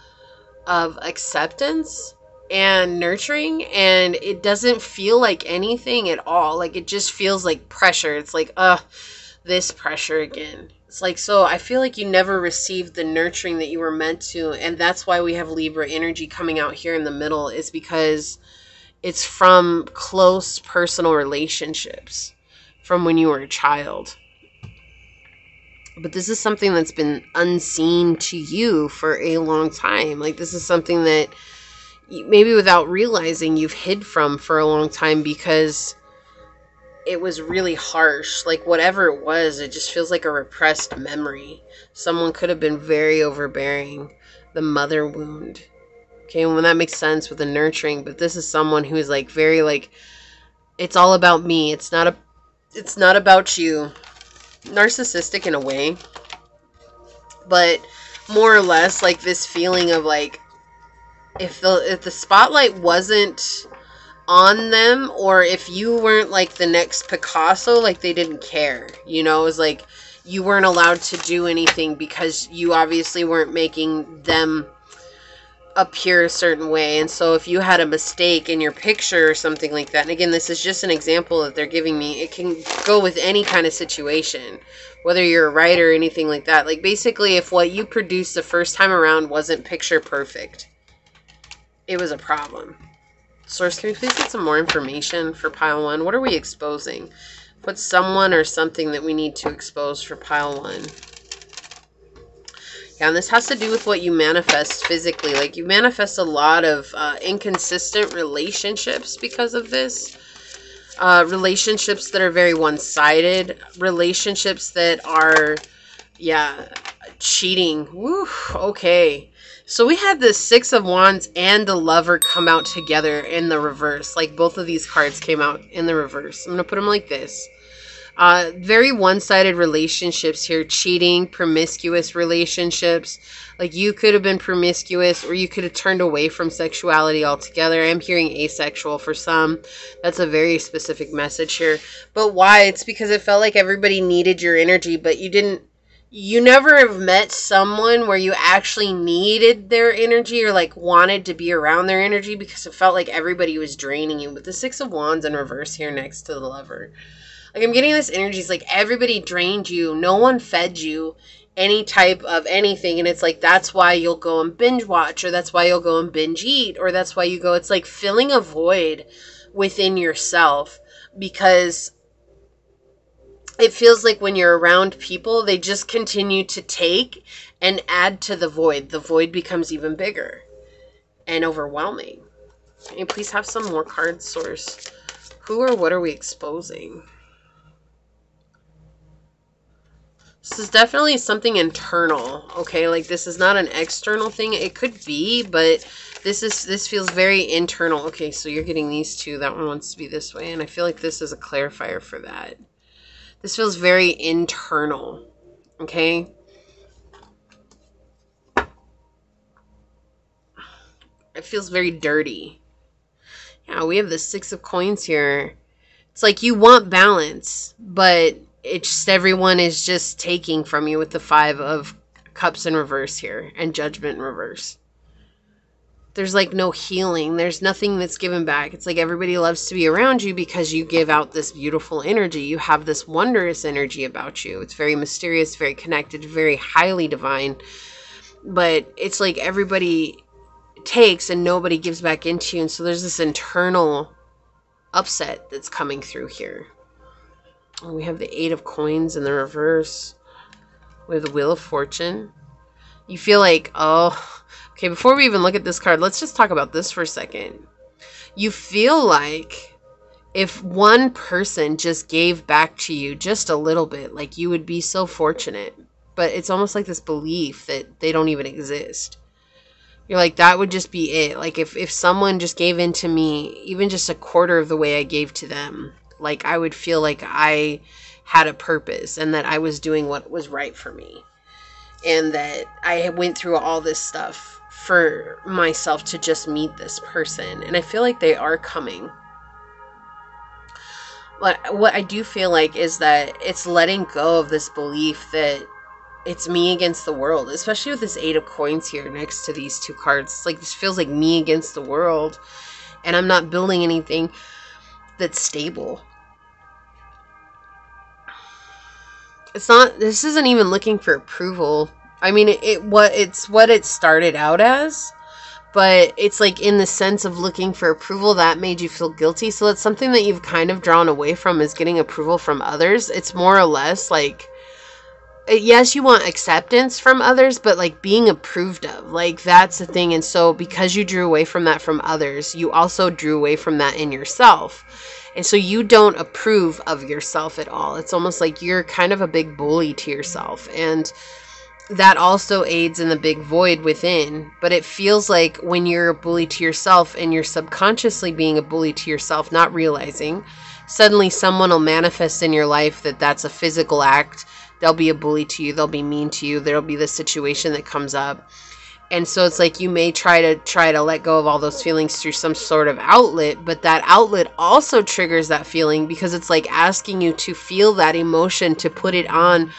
A: acceptance and nurturing, and it doesn't feel like anything at all. Like it just feels like pressure. It's like this pressure again. It's like, so I feel like you never received the nurturing that you were meant to, and that's why we have Libra energy coming out here in the middle, is because it's from close personal relationships from when you were a child. But this is something that's been unseen to you for a long time. Like this is something that maybe without realizing you've hid from for a long time, because it was really harsh. Like whatever it was, it just feels like a repressed memory. Someone could have been very overbearing. The mother wound. Okay, well that makes sense with the nurturing, but this is someone who is like very like, it's all about me. It's not about you. Narcissistic in a way, but more or less like this feeling of like, if the spotlight wasn't on them, or if you weren't like the next Picasso, like they didn't care, you know. It was like you weren't allowed to do anything because you obviously weren't making them appear a certain way. And so if you had a mistake in your picture or something like that, and again, this is just an example that they're giving me, it can go with any kind of situation, whether you're a writer or anything like that. Like basically, if what you produced the first time around wasn't picture perfect, it was a problem. Source, can we please get some more information for pile 1? What are we exposing? What's someone or something that we need to expose for pile 1? Yeah, and this has to do with what you manifest physically. Like you manifest a lot of inconsistent relationships because of this. Relationships that are very one-sided. Relationships that are, yeah, cheating. Woo, okay. So we had the Six of Wands and the Lover come out together in the reverse. Like both of these cards came out in the reverse. I'm going to put them like this. Very one-sided relationships here. Cheating, promiscuous relationships. Like you could have been promiscuous, or you could have turned away from sexuality altogether. I'm hearing asexual for some. That's a very specific message here. But why? It's because it felt like everybody needed your energy, but you never have met someone where you actually needed their energy or like wanted to be around their energy, because it felt like everybody was draining you. With the Six of Wands in reverse here next to the Lover. Like I'm getting this energy. It's like everybody drained you. No one fed you any type of anything. And it's like, that's why you'll go and binge watch, or that's why you'll go and binge eat, or that's why you go. It's like filling a void within yourself, because it feels like when you're around people, they just continue to take and add to the void. The void becomes even bigger and overwhelming. Can you please have some more cards, Source? Who or what are we exposing? This is definitely something internal, okay? Like this is not an external thing. It could be, but this feels very internal. Okay, so you're getting these two. That one wants to be this way, and I feel like this is a clarifier for that. This feels very internal, okay? It feels very dirty. Yeah, we have the Six of Coins here. It's like you want balance, but it's just everyone is just taking from you with the Five of Cups in reverse here and Judgment in reverse. There's like no healing. There's nothing that's given back. It's like everybody loves to be around you because you give out this beautiful energy. You have this wondrous energy about you. It's very mysterious, very connected, very highly divine. But it's like everybody takes and nobody gives back into you. And so there's this internal upset that's coming through here. And we have the 8 of Coins in the reverse. We have the Wheel of Fortune. You feel like, oh, okay, before we even look at this card, let's just talk about this for a second. You feel like if one person just gave back to you just a little bit, like you would be so fortunate. But it's almost like this belief that they don't even exist. You're like, that would just be it. Like if someone just gave in to me, even just a quarter of the way I gave to them, like I would feel like I had a purpose and that I was doing what was right for me. And that I went through all this stuff for myself to just meet this person. And I feel like they are coming. But what I do feel like is that it's letting go of this belief that it's me against the world, especially with this 8 of Coins here next to these 2 cards. It's like this feels like me against the world, and I'm not building anything that's stable. It's not, this isn't even looking for approval. I mean, it's what it started out as, but it's like in the sense of looking for approval that made you feel guilty. So that's something that you've kind of drawn away from, is getting approval from others. It's more or less like, yes, you want acceptance from others, but like being approved of, like that's the thing. And so because you drew away from that from others, you also drew away from that in yourself. And so you don't approve of yourself at all. It's almost like you're kind of a big bully to yourself. And that also aids in the big void within. But it feels like when you're a bully to yourself and you're subconsciously being a bully to yourself, not realizing, suddenly someone will manifest in your life that that's a physical act. They'll be a bully to you. They'll be mean to you. There'll be this situation that comes up. And so it's like you may try to let go of all those feelings through some sort of outlet, but that outlet also triggers that feeling, because it's like asking you to feel that emotion, to put it on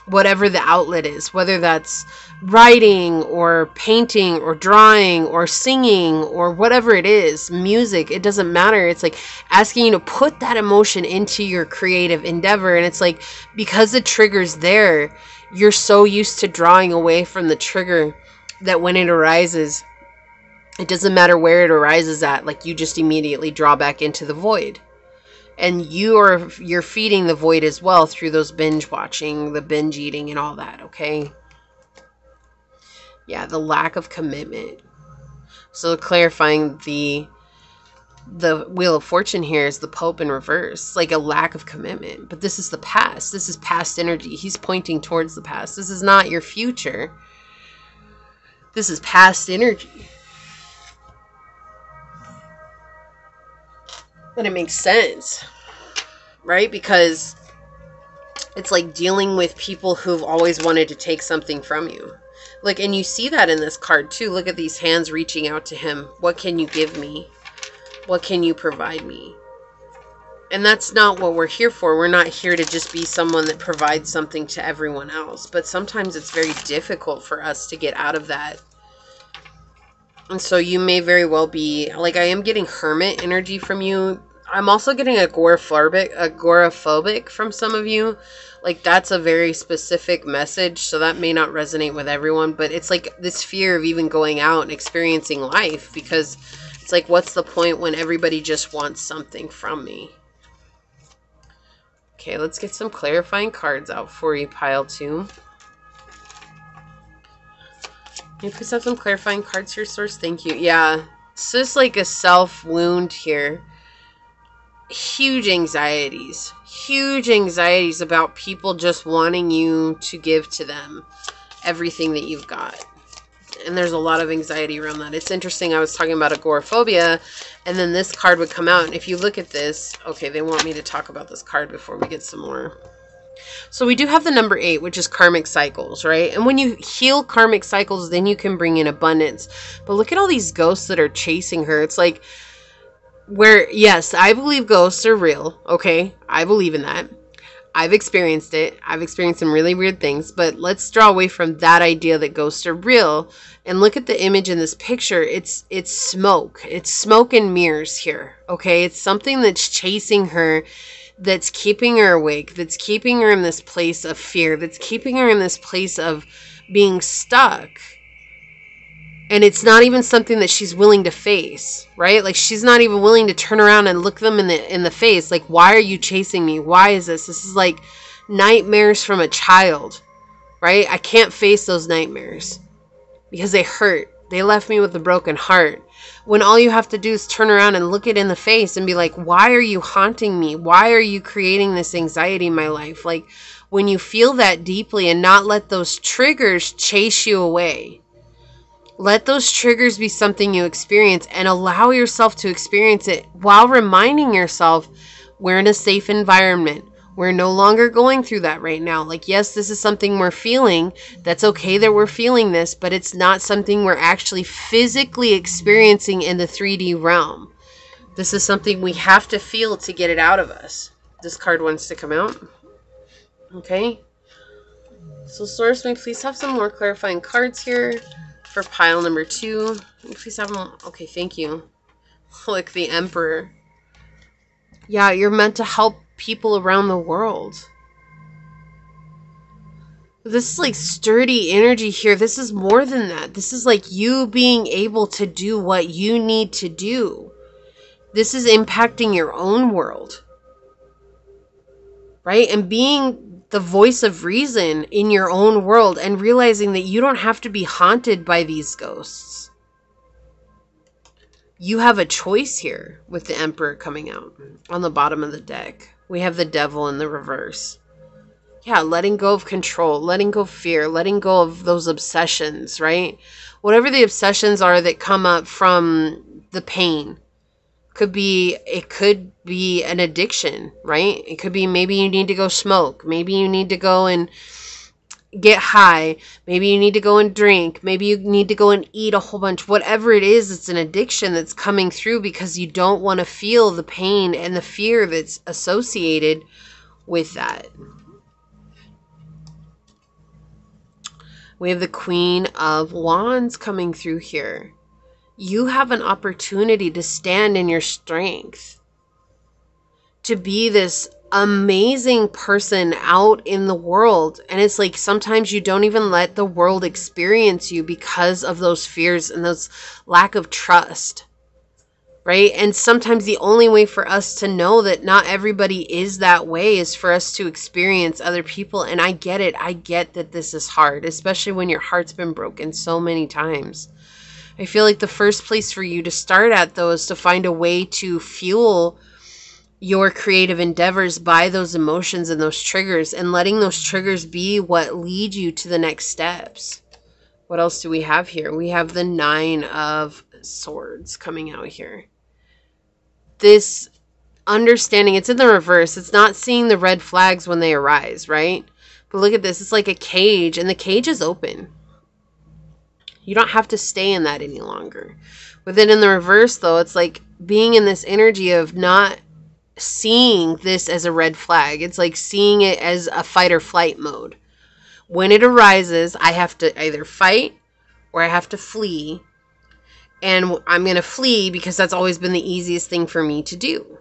A: whatever the outlet is, whether that's writing or painting or drawing or singing or whatever it is, music, it doesn't matter. It's like asking you to put that emotion into your creative endeavor. And it's like, because the trigger's there, you're so used to drawing away from the trigger that when it arises, it doesn't matter where it arises at, like you just immediately draw back into the void. And you're feeding the void as well through those binge watching, the binge eating and all that, okay? Yeah, the lack of commitment. So clarifying the Wheel of Fortune here is the Pope in reverse, like a lack of commitment. But this is the past. This is past energy. He's pointing towards the past. This is not your future. This is past energy. And it makes sense, right? Because it's like dealing with people who've always wanted to take something from you. Like, and you see that in this card too. Look at these hands reaching out to him. What can you give me? What can you provide me? And that's not what we're here for. We're not here to just be someone that provides something to everyone else. But sometimes it's very difficult for us to get out of that. And so you may very well be, like, I am getting hermit energy from you. I'm also getting agoraphobic from some of you. Like, that's a very specific message, so that may not resonate with everyone. But it's like this fear of even going out and experiencing life, because it's like, what's the point when everybody just wants something from me? Okay, let's get some clarifying cards out for you, pile 2. Can you please have some clarifying cards here, source? Thank you. Yeah, it's just like a self-wound here. Huge anxieties about people just wanting you to give to them everything that you've got. And there's a lot of anxiety around that. It's interesting. I was talking about agoraphobia, and then this card would come out. And if you look at this, okay, they want me to talk about this card before we get some more. So we do have the number 8, which is karmic cycles, right? And when you heal karmic cycles, then you can bring in abundance. But look at all these ghosts that are chasing her. It's like, where, yes, I believe ghosts are real, okay? I believe in that. I've experienced it. I've experienced some really weird things, but let's draw away from that idea that ghosts are real and look at the image in this picture. It's smoke. It's smoke and mirrors here, okay? It's something that's chasing her, that's keeping her awake, that's keeping her in this place of fear, that's keeping her in this place of being stuck. And it's not even something that she's willing to face, right? Like, she's not even willing to turn around and look them in the face. Like, why are you chasing me? Why is this? This is like nightmares from a child, right? I can't face those nightmares because they hurt. They left me with a broken heart. When all you have to do is turn around and look it in the face and be like, why are you haunting me? Why are you creating this anxiety in my life? Like, when you feel that deeply and not let those triggers chase you away. Let those triggers be something you experience and allow yourself to experience it while reminding yourself we're in a safe environment. We're no longer going through that right now. Like, yes, this is something we're feeling. That's okay that we're feeling this, but it's not something we're actually physically experiencing in the 3D realm. This is something we have to feel to get it out of us. This card wants to come out. Okay. So, Source, may please have some more clarifying cards here for pile number 2. Please have them. Okay, thank you. Like the Emperor. Yeah, you're meant to help people around the world. This is like sturdy energy here. This is more than that. This is like you being able to do what you need to do. This is impacting your own world, right? And being the voice of reason in your own world and realizing that you don't have to be haunted by these ghosts. You have a choice here with the Emperor coming out on the bottom of the deck. We have the Devil in the reverse. Yeah, letting go of control, letting go of fear, letting go of those obsessions, right? Whatever the obsessions are that come up from the pain. It could be an addiction, right? It could be maybe you need to go smoke. Maybe you need to go and get high. Maybe you need to go and drink. Maybe you need to go and eat a whole bunch. Whatever it is, it's an addiction that's coming through because you don't want to feel the pain and the fear that's associated with that. We have the Queen of Wands coming through here. You have an opportunity to stand in your strength, to be this amazing person out in the world. And it's like sometimes you don't even let the world experience you because of those fears and those lack of trust, right? And sometimes the only way for us to know that not everybody is that way is for us to experience other people. And I get it. I get that this is hard, especially when your heart's been broken so many times. I feel like the first place for you to start at, though, is to find a way to fuel your creative endeavors by those emotions and those triggers, and letting those triggers be what lead you to the next steps. What else do we have here? We have the 9 of Swords coming out here. This understanding, it's in the reverse. It's not seeing the red flags when they arise, right? But look at this. It's like a cage, and the cage is open. You don't have to stay in that any longer. With it in the reverse, though, it's like being in this energy of not seeing this as a red flag. It's like seeing it as a fight or flight mode. When it arises, I have to either fight or I have to flee. And I'm going to flee because that's always been the easiest thing for me to do.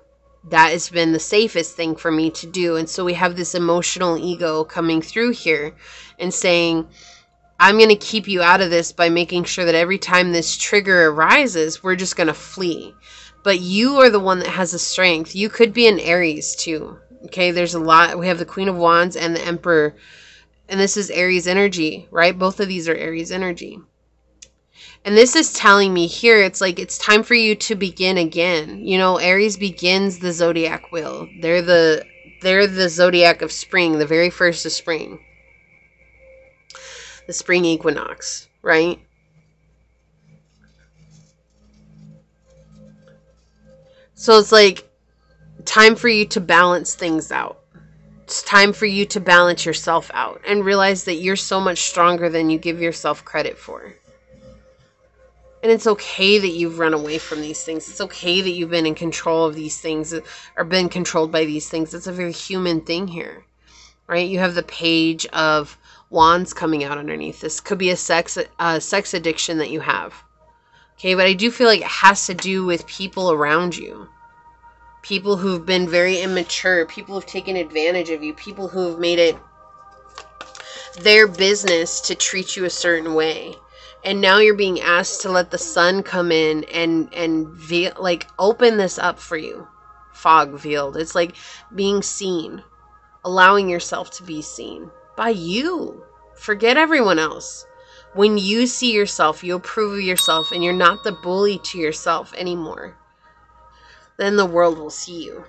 A: That has been the safest thing for me to do. And so we have this emotional ego coming through here and saying, I'm going to keep you out of this by making sure that every time this trigger arises, we're just going to flee. But you are the one that has the strength. You could be an Aries too. Okay, there's a lot. We have the Queen of Wands and the Emperor. And this is Aries energy, right? Both of these are Aries energy. And this is telling me here, it's like it's time for you to begin again. You know, Aries begins the zodiac wheel. They're the zodiac of spring, the very first of spring. The spring equinox, right? So it's like time for you to balance things out. It's time for you to balance yourself out and realize that you're so much stronger than you give yourself credit for. And it's okay that you've run away from these things. It's okay that you've been in control of these things or been controlled by these things. It's a very human thing here, right? You have the Page of Wands coming out underneath. This could be a sex addiction that you have. Okay, but I do feel like it has to do with people around you. People who've been very immature. People who've taken advantage of you. People who've made it their business to treat you a certain way. And now you're being asked to let the sun come in and like open this up for you. Fog veiled. It's like being seen, allowing yourself to be seen by you. Forget everyone else. When you see yourself, you approve of yourself, and you're not the bully to yourself anymore, then the world will see you.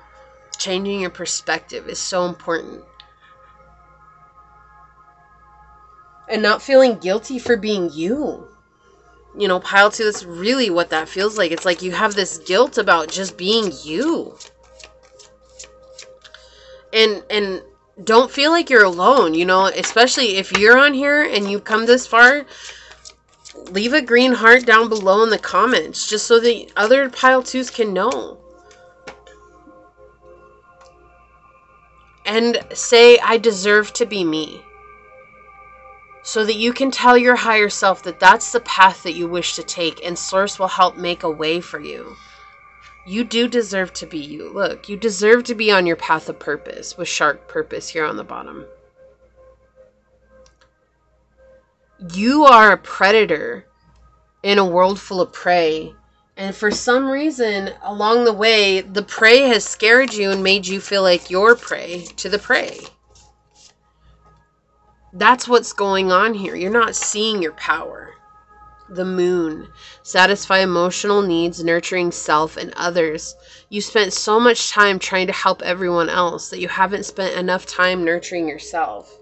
A: Changing your perspective is so important. And not feeling guilty for being you. You know, pile 2, that's really what that feels like. It's like you have this guilt about just being you. And don't feel like you're alone, you know, especially if you're on here and you've come this far. Leave a green heart down below in the comments, just so the other pile 2s can know. And say, I deserve to be me. So that you can tell your higher self that that's the path that you wish to take, and Source will help make a way for you. You do deserve to be you. Look, you deserve to be on your path of purpose, with shark purpose here on the bottom. You are a predator in a world full of prey. And for some reason, along the way, the prey has scared you and made you feel like you're prey to the prey. That's what's going on here. You're not seeing your power. The moon. Satisfy emotional needs, nurturing self and others. You spent so much time trying to help everyone else that you haven't spent enough time nurturing yourself.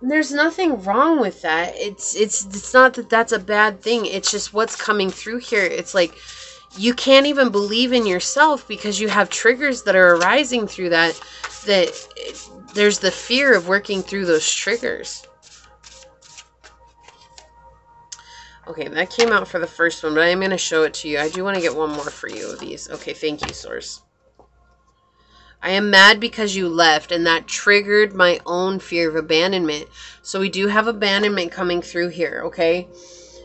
A: There's nothing wrong with that. It's not that that's a bad thing. It's just what's coming through here. It's like you can't even believe in yourself because you have triggers that are arising through that there's the fear of working through those triggers. Okay, that came out for the first one, but I'm going to show it to you. I do want to get one more for you of these. Okay, thank you, Source. I am mad because you left, and that triggered my own fear of abandonment. So we do have abandonment coming through here, okay?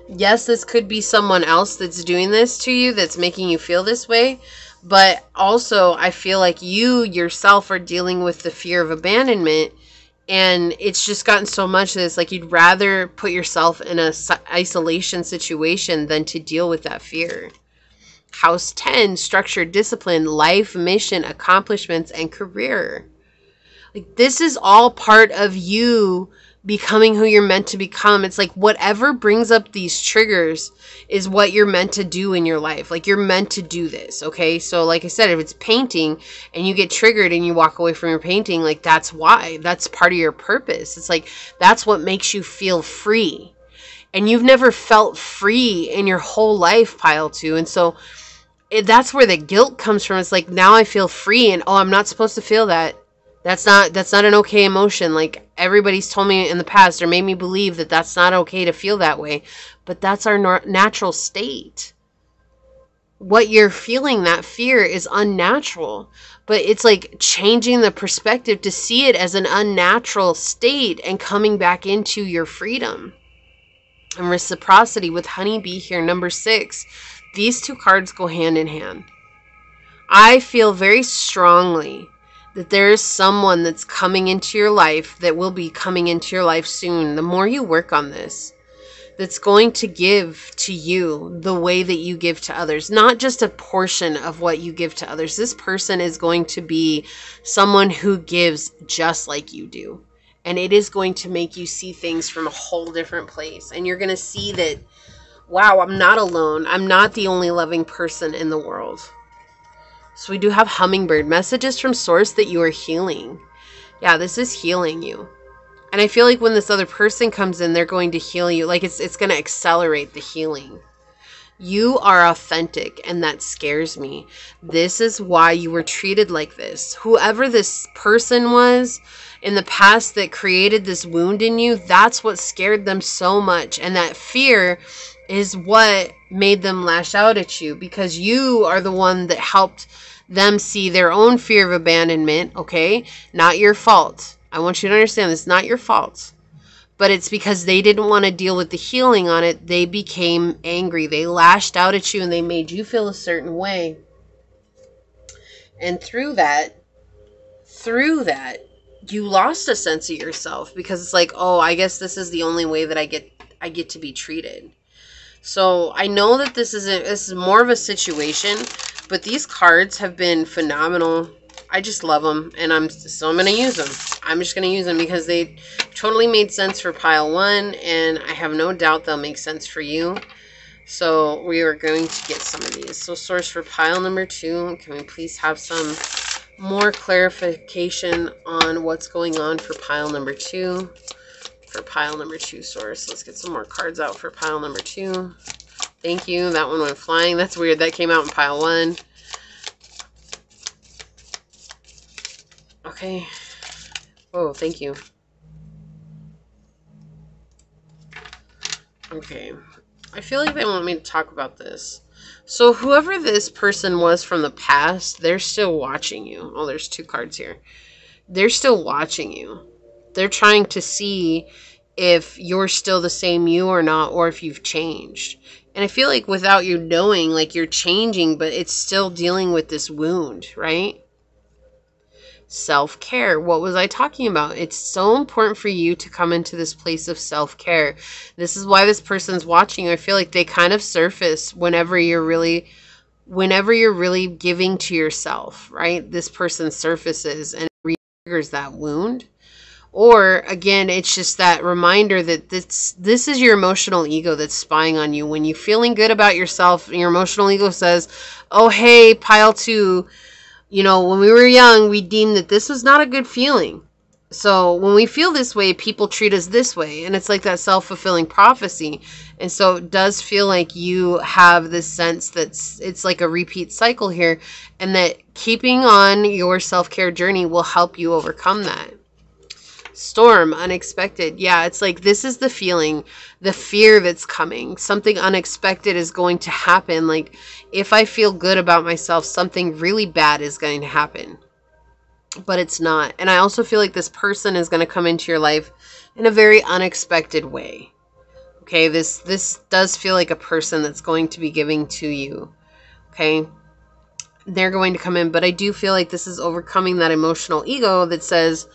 A: Yes, this could be someone else that's doing this to you, that's making you feel this way. But also, I feel like you yourself are dealing with the fear of abandonment. And it's just gotten so much that it's like you'd rather put yourself in a isolation situation than to deal with that fear. House 10, structure, discipline, life, mission, accomplishments, and career. Like, this is all part of you becoming who you're meant to become. It's like whatever brings up these triggers is what you're meant to do in your life. Like, you're meant to do this, okay? So like I said, if it's painting and you get triggered and you walk away from your painting, like, that's why. That's part of your purpose. It's like that's what makes you feel free. And you've never felt free in your whole life, pile 2. And so that's where the guilt comes from. It's like, now I feel free, and oh, I'm not supposed to feel that. That's not an okay emotion. Like, everybody's told me in the past or made me believe that that's not okay to feel that way. But that's our natural state. What you're feeling, that fear, is unnatural. But it's like changing the perspective to see it as an unnatural state and coming back into your freedom. And reciprocity with Honeybee here, number 6. These two cards go hand in hand. I feel very strongly that there is someone that's coming into your life, that will be coming into your life soon. The more you work on this, that's going to give to you the way that you give to others, not just a portion of what you give to others. This person is going to be someone who gives just like you do. And it is going to make you see things from a whole different place. And you're going to see that, wow, I'm not alone. I'm not the only loving person in the world. So we do have hummingbird messages from Source that you are healing. Yeah, this is healing you. And I feel like when this other person comes in, they're going to heal you. Like, it's going to accelerate the healing. You are authentic, and that scares me. This is why you were treated like this. Whoever this person was in the past that created this wound in you, that's what scared them so much. And that fear is what made them lash out at you, because you are the one that helped them see their own fear of abandonment, okay? Not your fault. I want you to understand this, not your fault. But it's because they didn't want to deal with the healing on it. They became angry. They lashed out at you and they made you feel a certain way. And through that, you lost a sense of yourself, because it's like, oh, I guess this is the only way that I get I get to be treated. So I know that this is more of a situation, but these cards have been phenomenal. I just love them, and I'm going to use them. I'm just going to use them because they totally made sense for pile 1, and I have no doubt they'll make sense for you. So we are going to get some of these. So source for pile number 2, can we please have some more clarification on what's going on for pile number 2? For pile number 2 source. Let's get some more cards out for pile number 2. Thank you. That one went flying. That's weird. That came out in pile 1. Okay. Oh, thank you. Okay. I feel like they want me to talk about this. So whoever this person was from the past, they're still watching you. Oh, there's 2 cards here. They're still watching you. They're trying to see if you're still the same you or not, or if you've changed. And I feel like without you knowing, like you're changing, but it's still dealing with this wound, right? Self-care. What was I talking about? It's so important for you to come into this place of self-care. This is why this person's watching you. I feel like they kind of surface whenever you're really giving to yourself, right? This person surfaces and triggers that wound. Or again, it's just that reminder that this is your emotional ego that's spying on you. When you're feeling good about yourself, your emotional ego says, oh, hey, pile 2, you know, when we were young, we deemed that this was not a good feeling. So when we feel this way, people treat us this way. And it's like that self-fulfilling prophecy. And so it does feel like you have this sense that it's like a repeat cycle here. And that keeping on your self-care journey will help you overcome that. Storm, unexpected. Yeah, it's like this is the feeling, the fear that's coming. Something unexpected is going to happen. Like if I feel good about myself, something really bad is going to happen. But it's not. And I also feel like this person is going to come into your life in a very unexpected way. Okay, this does feel like a person that's going to be giving to you. Okay, they're going to come in, but I do feel like this is overcoming that emotional ego that says,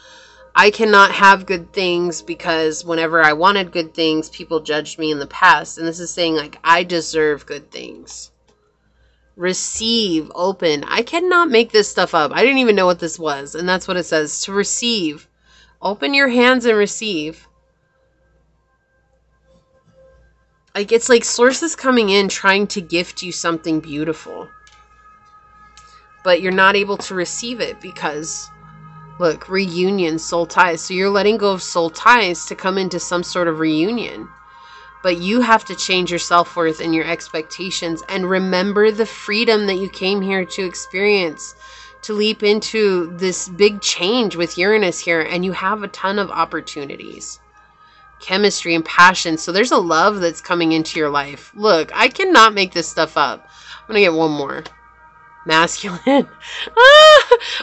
A: I cannot have good things because whenever I wanted good things, people judged me in the past. And this is saying like, I deserve good things. Receive, open. I cannot make this stuff up. I didn't even know what this was. And that's what it says, to receive. Open your hands and receive. Like it's like sources coming in trying to gift you something beautiful. But you're not able to receive it because... Look, reunion, soul ties. So you're letting go of soul ties to come into some sort of reunion. But you have to change your self-worth and your expectations. And remember the freedom that you came here to experience. To leap into this big change with Uranus here. And you have a ton of opportunities. Chemistry and passion. So there's a love that's coming into your life. Look, I cannot make this stuff up. I'm going to get one more. Masculine.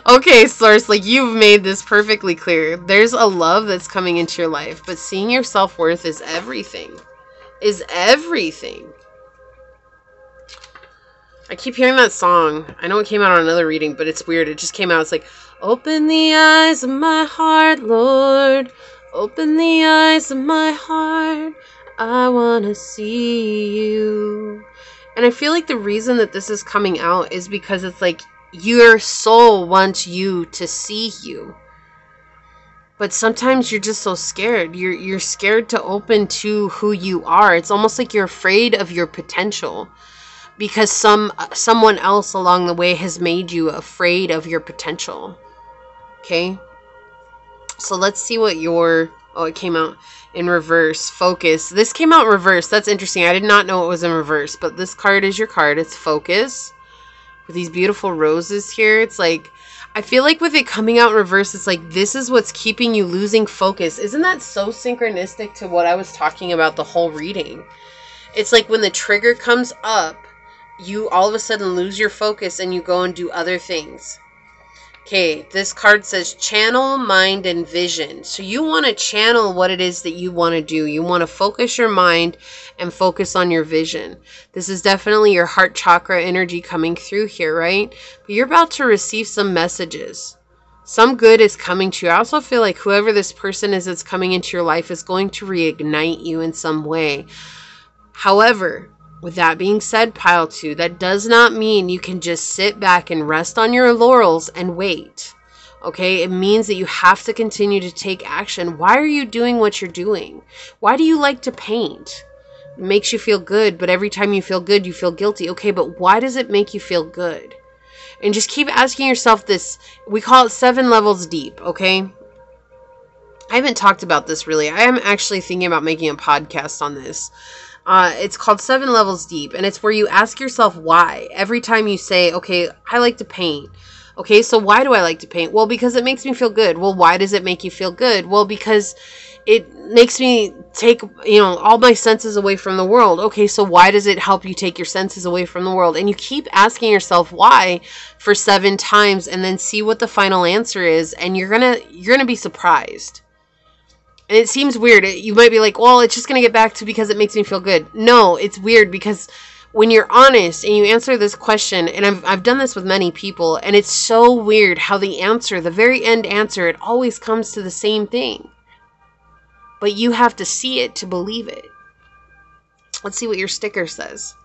A: Okay, source, like you've made this perfectly clear. There's a love that's coming into your life, but seeing your self-worth is everything. Is everything. I keep hearing that song. I know it came out on another reading, but it's weird. It just came out. It's like, open the eyes of my heart, Lord. Open the eyes of my heart. I want to see you. And I feel like the reason that this is coming out is because it's like your soul wants you to see you. But sometimes you're just so scared. You're scared to open to who you are. It's almost like you're afraid of your potential because someone else along the way has made you afraid of your potential. Okay? So let's see what your... Oh, it came out in reverse. Focus. This came out in reverse. That's interesting. I did not know it was in reverse, but this card is your card. It's focus. With these beautiful roses here. It's like, I feel like with it coming out in reverse, it's like, this is what's keeping you losing focus. Isn't that so synchronistic to what I was talking about the whole reading? It's like when the trigger comes up, you all of a sudden lose your focus and you go and do other things. Okay, this card says channel, mind, and vision. So you want to channel what it is that you want to do. You want to focus your mind and focus on your vision. This is definitely your heart chakra energy coming through here, right? But you're about to receive some messages. Some good is coming to you. I also feel like whoever this person is that's coming into your life is going to reignite you in some way. However, with that being said, pile 2, that does not mean you can just sit back and rest on your laurels and wait. Okay, it means that you have to continue to take action. Why are you doing what you're doing? Why do you like to paint? It makes you feel good, but every time you feel good, you feel guilty. Okay, but why does it make you feel good? And just keep asking yourself this. We call it 7 levels deep, okay? I haven't talked about this really. I am actually thinking about making a podcast on this. It's called 7 levels deep, and it's where you ask yourself why. Every time you say, okay, I like to paint. Okay, so why do I like to paint? Well, because it makes me feel good. Well, why does it make you feel good? Well, because it makes me take, all my senses away from the world. Okay, so why does it help you take your senses away from the world? And you keep asking yourself why for 7 times, and then see what the final answer is, and you're gonna be surprised. And it seems weird. You might be like, well, it's just gonna get back to because it makes me feel good. No, it's weird because when you're honest and you answer this question, and I've done this with many people, and it's so weird how the very end answer, it always comes to the same thing. But you have to see it to believe it. Let's see what your sticker says.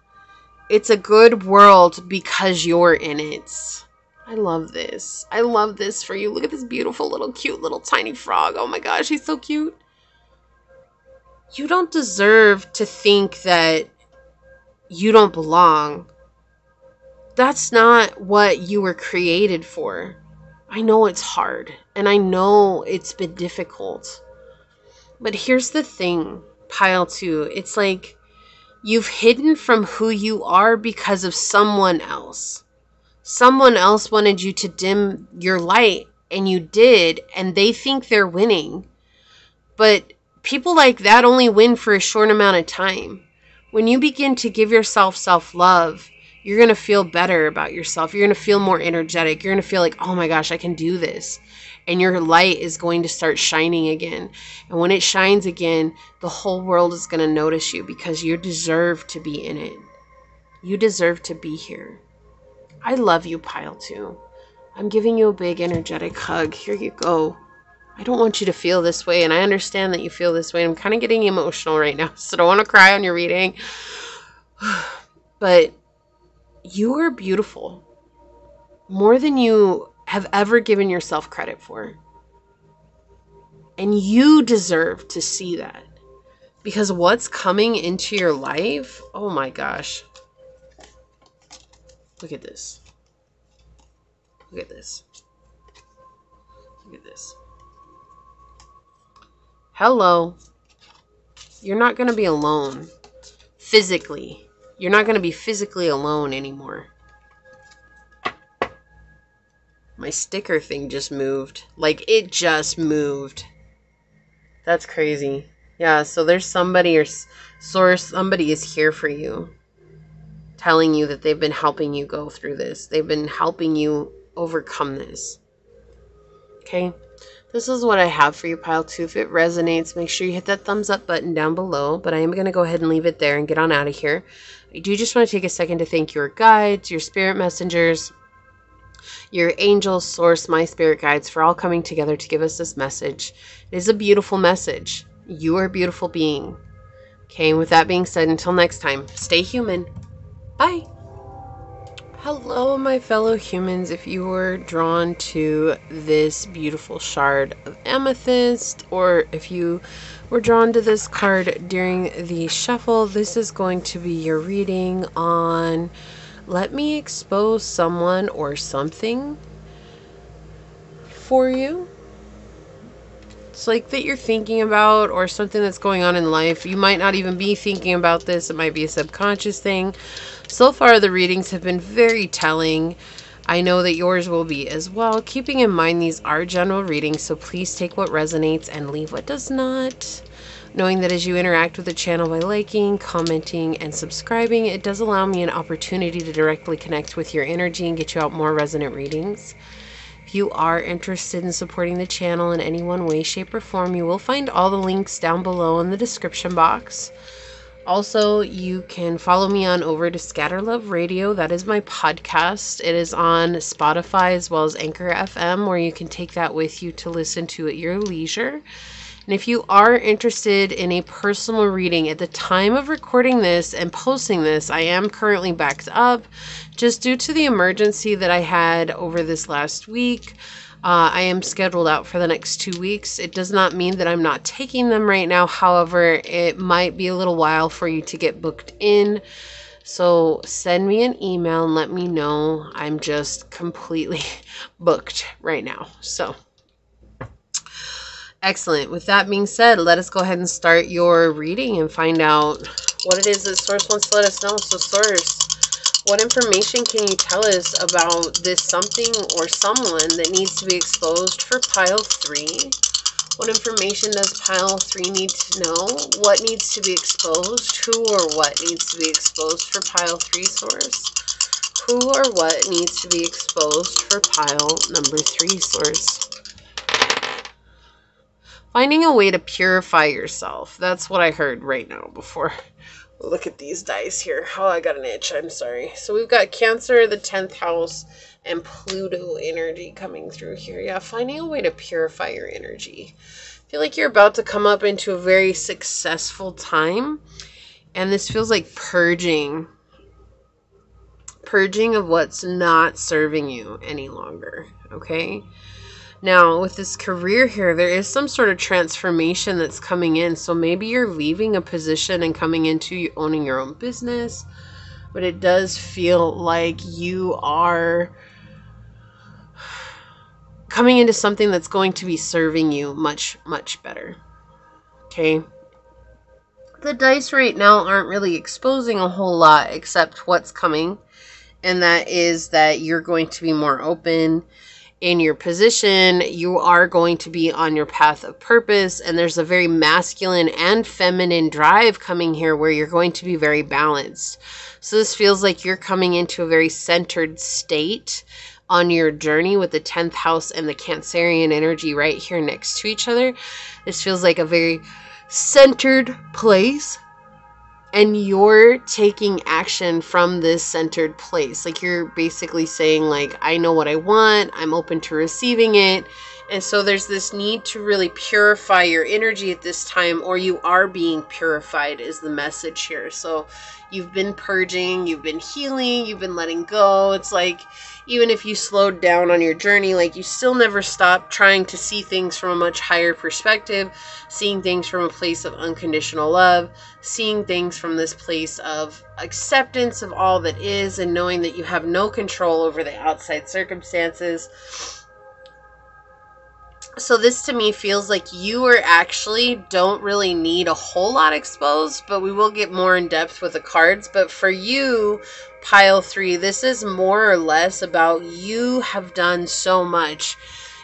A: It's a good world because you're in it. I love this. I love this for you. Look at this beautiful little cute little tiny frog. Oh my gosh, he's so cute. You don't deserve to think that you don't belong. That's not what you were created for. I know it's hard, and I know it's been difficult. But here's the thing, pile 2. It's like you've hidden from who you are because of someone else. Someone else wanted you to dim your light, and you did, and they think they're winning. But people like that only win for a short amount of time. When you begin to give yourself self-love, you're going to feel better about yourself. You're going to feel more energetic. You're going to feel like, oh my gosh, I can do this. And your light is going to start shining again. And when it shines again, the whole world is going to notice you because you deserve to be in it. You deserve to be here. I love you, pile 2. I'm giving you a big energetic hug. Here you go. I don't want you to feel this way, and I understand that you feel this way. I'm kind of getting emotional right now, so don't want to cry on your reading. But you are beautiful. More than you have ever given yourself credit for. And you deserve to see that. Because what's coming into your life, oh my gosh. Look at this. Look at this. Look at this. Hello. You're not going to be alone. Physically. You're not going to be physically alone anymore. My sticker thing just moved. Like, it just moved. That's crazy. Yeah, so there's somebody or source, somebody is here for you. Telling you that they've been helping you go through this. They've been helping you overcome this. Okay? This is what I have for you, pile 2. If it resonates, make sure you hit that thumbs up button down below. But I am going to go ahead and leave it there and get on out of here. I do just want to take a second to thank your guides, your spirit messengers, your angels, source, my spirit guides for all coming together to give us this message. It is a beautiful message. You are a beautiful being. Okay, and with that being said, until next time, stay human. Bye. Hello, my fellow humans. If you were drawn to this beautiful shard of amethyst, or if you were drawn to this card during the shuffle, this is going to be your reading on let me expose someone or something for you. It's like that you're thinking about, or something that's going on in life. You might not even be thinking about this. It might be a subconscious thing. So far, the readings have been very telling. I know that yours will be as well. Keeping in mind these are general readings, so please take what resonates and leave what does not. Knowing that as you interact with the channel by liking, commenting, and subscribing, it does allow me an opportunity to directly connect with your energy and get you out more resonant readings. If you are interested in supporting the channel in any one way, shape, or form, you will find all the links down below in the description box. Also, you can follow me on over to Scatter Love Radio. That is my podcast. It is on Spotify as well as Anchor FM, where you can take that with you to listen to at your leisure. And if you are interested in a personal reading, at the time of recording this and posting this, I am currently backed up just due to the emergency that I had over this last week. I am scheduled out for the next 2 weeks. It does not mean that I'm not taking them right now. However, it might be a little while for you to get booked in. So send me an email and let me know. I'm just completely booked right now. So excellent. With that being said, let us go ahead and start your reading and find out what it is that Source wants to let us know. So Source, what information can you tell us about this something or someone that needs to be exposed for pile 3? What information does pile 3 need to know? What needs to be exposed? Who or what needs to be exposed for pile 3, Source? Who or what needs to be exposed for pile number 3, Source? Finding a way to purify yourself. That's what I heard right now before. Look at these dice here. Oh, I got an itch. I'm sorry. So we've got Cancer, the 10th house, and Pluto energy coming through here. Yeah, finding a way to purify your energy. I feel like you're about to come up into a very successful time. And this feels like purging. Purging of what's not serving you any longer. Okay? Now, with this career here, there is some sort of transformation that's coming in. So maybe you're leaving a position and coming into owning your own business. But it does feel like you are coming into something that's going to be serving you much, much better. Okay? The dice right now aren't really exposing a whole lot except what's coming. And that is that you're going to be more open in your position. You are going to be on your path of purpose, and there's a very masculine and feminine drive coming here where you're going to be very balanced. So this feels like you're coming into a very centered state on your journey with the 10th house and the Cancerian energy right here next to each other. This feels like a very centered place. And you're taking action from this centered place. Like you're basically saying like, I know what I want. I'm open to receiving it. And so there's this need to really purify your energy at this time, or you are being purified is the message here. So you've been purging, you've been healing, you've been letting go. It's like, even if you slowed down on your journey, like you still never stop trying to see things from a much higher perspective, seeing things from a place of unconditional love, seeing things from this place of acceptance of all that is, and knowing that you have no control over the outside circumstances. So this to me feels like you are actually don't really need a whole lot exposed, but we will get more in depth with the cards. But for you, pile 3, this is more or less about you have done so much.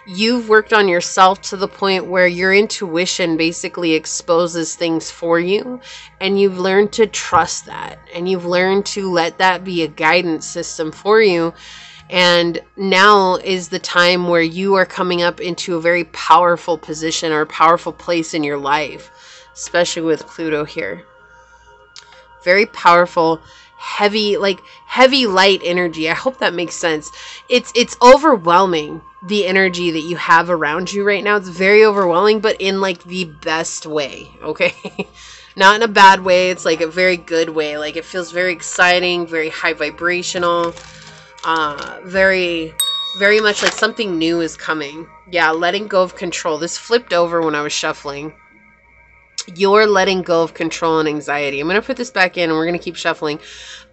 A: You've worked on yourself to the point where your intuition basically exposes things for you, and you've learned to trust that, and you've learned to let that be a guidance system for you. And now is the time where you are coming up into a very powerful position or a powerful place in your life, especially with Pluto here. Very powerful, heavy light energy. I hope that makes sense. It's overwhelming, the energy that you have around you right now. It's very overwhelming, but in like the best way, okay? Not in a bad way. It's like a very good way. Like it feels very exciting, very high vibrational. Very, very much like something new is coming. Yeah, letting go of control. This flipped over when I was shuffling. You're letting go of control and anxiety. I'm going to put this back in and we're going to keep shuffling.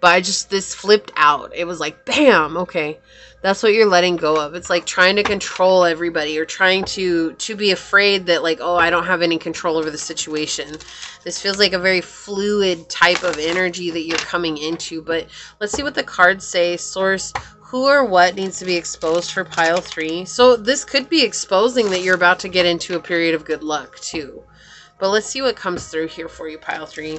A: But this flipped out. It was like, bam, okay. That's what you're letting go of. It's like trying to control everybody, or trying to be afraid that like, oh, I don't have any control over the situation. This feels like a very fluid type of energy that you're coming into. But let's see what the cards say. Source, who or what needs to be exposed for pile 3? So this could be exposing that you're about to get into a period of good luck too. But let's see what comes through here for you, pile 3.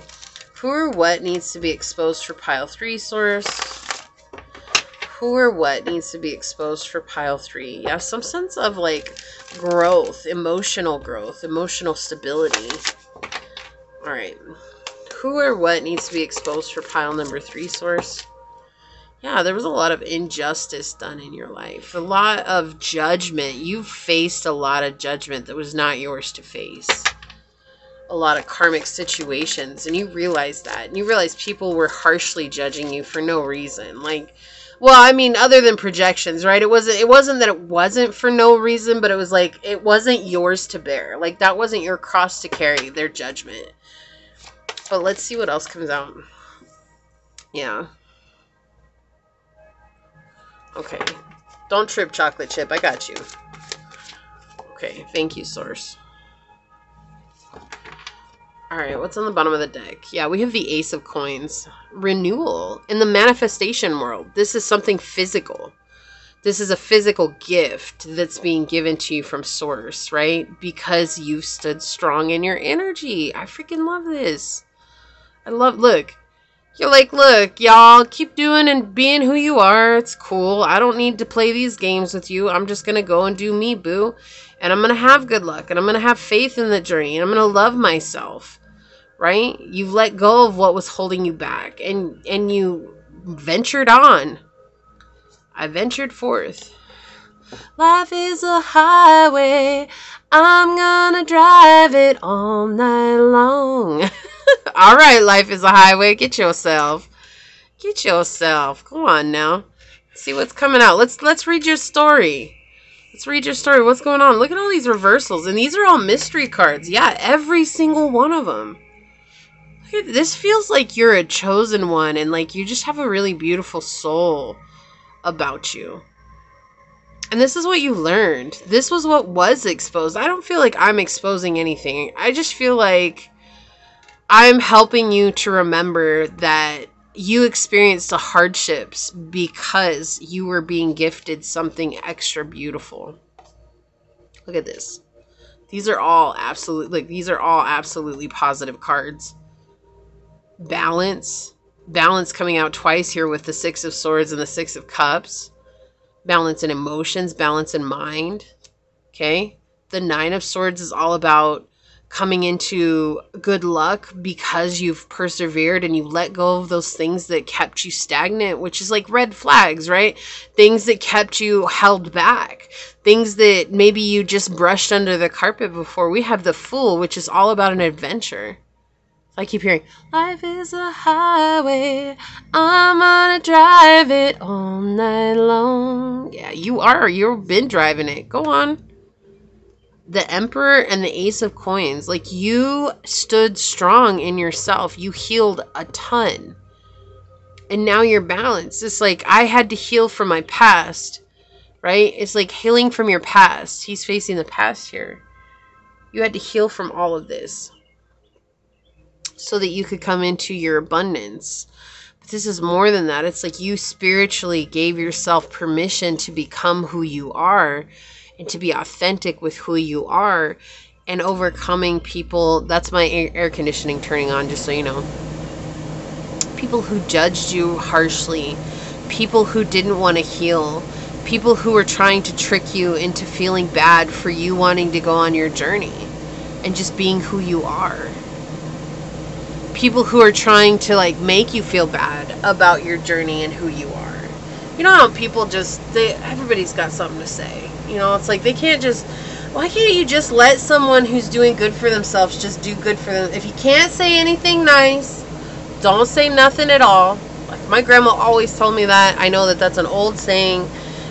A: Who or what needs to be exposed for pile 3, Source? Who or what needs to be exposed for pile 3? Yeah, some sense of like growth, emotional stability. All right. Who or what needs to be exposed for pile number 3, Source? Yeah, there was a lot of injustice done in your life. A lot of judgment. You faced a lot of judgment that was not yours to face. A lot of karmic situations. And you realized that. And you realized people were harshly judging you for no reason. Like, well, I mean, other than projections, right? It wasn't that it wasn't for no reason, but it was like, it wasn't yours to bear. Like, that wasn't your cross to carry, their judgment. But let's see what else comes out. Yeah. Okay. Don't trip, chocolate chip. I got you. Okay. Thank you, Source. Alright, what's on the bottom of the deck? Yeah, we have the Ace of Coins. Renewal. In the manifestation world, this is something physical. This is a physical gift that's being given to you from Source, right? Because you stood strong in your energy. I freaking love this. Look. You're like, look, y'all, keep doing and being who you are. It's cool. I don't need to play these games with you. I'm just going to go and do me, boo. And I'm going to have good luck. And I'm going to have faith in the journey. And I'm going to love myself. Right? You've let go of what was holding you back. And you ventured on. I ventured forth. Life is a highway. I'm gonna drive it all night long. All right, life is a highway. Get yourself. Get yourself. Come on now. See what's coming out. Let's read your story. Let's read your story. What's going on? Look at all these reversals. And these are all mystery cards. Yeah, every single one of them. This feels like you're a chosen one. And like you just have a really beautiful soul about you. And this is what you learned. This was what was exposed. I don't feel like I'm exposing anything. I just feel like I'm helping you to remember that you experienced the hardships because you were being gifted something extra beautiful. Look at this. These are all absolutely positive cards. Balance. Balance coming out twice here with the Six of Swords and the Six of Cups. Balance in emotions, balance in mind. Okay? The Nine of Swords is all about coming into good luck because you've persevered and you let go of those things that kept you stagnant, which is like red flags, right? Things that kept you held back. Things that maybe you just brushed under the carpet before. We have the Fool, which is all about an adventure. I keep hearing, life is a highway, I'm gonna drive it all night long. Yeah, you are. You've been driving it. Go on. The Emperor and the Ace of Coins. Like, you stood strong in yourself. You healed a ton. And now you're balanced. It's like, I had to heal from my past, right? It's like healing from your past. He's facing the past here. You had to heal from all of this, so that you could come into your abundance. But this is more than that. It's like you spiritually gave yourself permission to become who you are and to be authentic with who you are and overcoming people. That's my air conditioning turning on, just so you know. People who judged you harshly. People who didn't want to heal. People who were trying to trick you into feeling bad for you wanting to go on your journey and just being who you are. People who are trying to like make you feel bad about your journey and who you are. You know how people just, everybody's got something to say. You know, it's like they can't just, why can't you just let someone who's doing good for themselves just do good for them? If you can't say anything nice, don't say nothing at all. Like my grandma always told me that. I know that that's an old saying.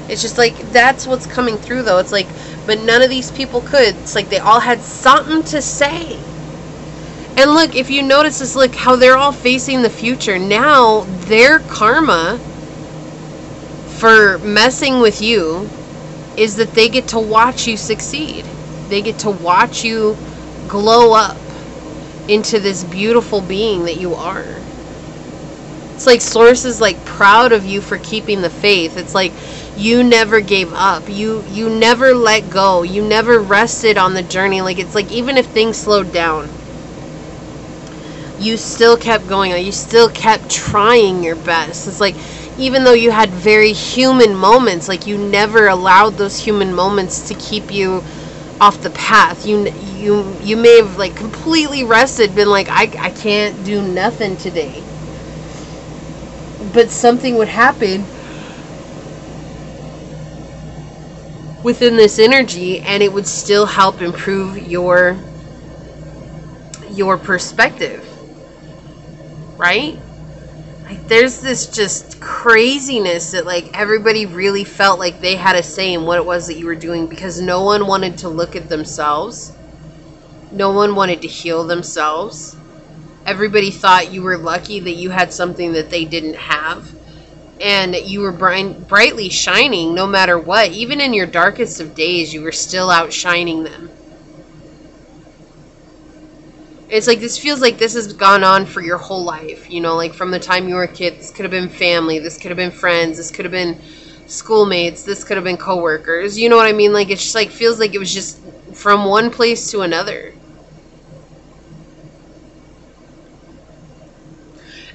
A: It's just like, that's what's coming through though. It's like, but none of these people could. It's like they all had something to say. And look, if you notice this, look how they're all facing the future. Now, their karma for messing with you is that they get to watch you succeed. They get to watch you glow up into this beautiful being that you are. It's like Source is like proud of you for keeping the faith. It's like you never gave up. You never let go. You never rested on the journey. Like it's like even if things slowed down, you still kept going. You still kept trying your best. It's like, even though you had very human moments, like you never allowed those human moments to keep you off the path. You may have like completely rested, been like, I can't do nothing today. But something would happen within this energy, and it would still help improve your perspective, right? Like, there's this just craziness that like everybody really felt like they had a say in what it was that you were doing, because no one wanted to look at themselves. No one wanted to heal themselves. Everybody thought you were lucky that you had something that they didn't have. And you were brightly shining no matter what. Even in your darkest of days, you were still outshining them. It's like, this feels like this has gone on for your whole life. You know, like from the time you were a kid, this could have been family, this could have been friends, this could have been schoolmates, this could have been coworkers. You know what I mean? Like, it's just like, feels like it was just from one place to another.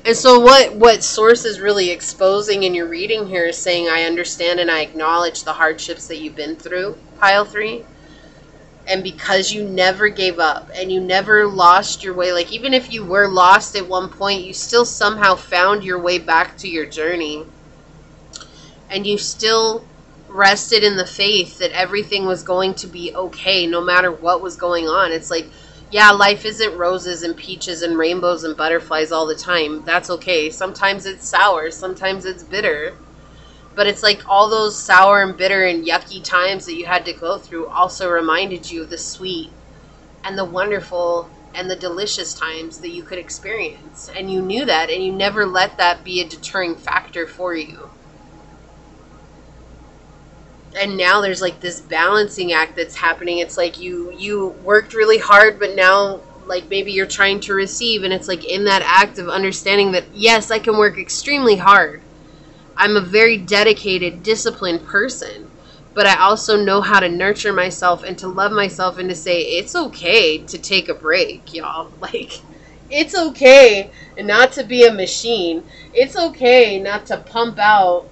A: And so what Source is really exposing in your reading here is saying, I understand and I acknowledge the hardships that you've been through, Pile 3. And because you never gave up and you never lost your way, like even if you were lost at one point, you still somehow found your way back to your journey. And you still rested in the faith that everything was going to be okay no matter what was going on. It's like, yeah, life isn't roses and peaches and rainbows and butterflies all the time. That's okay. Sometimes it's sour, sometimes it's bitter. But it's like all those sour and bitter and yucky times that you had to go through also reminded you of the sweet and the wonderful and the delicious times that you could experience. And you knew that, and you never let that be a deterring factor for you. And now there's like this balancing act that's happening. It's like you worked really hard, but now like maybe you're trying to receive. And it's like in that act of understanding that, yes, I can work extremely hard. I'm a very dedicated, disciplined person, but I also know how to nurture myself and to love myself and to say, it's okay to take a break, y'all. Like, it's okay not to be a machine. It's okay not to pump out,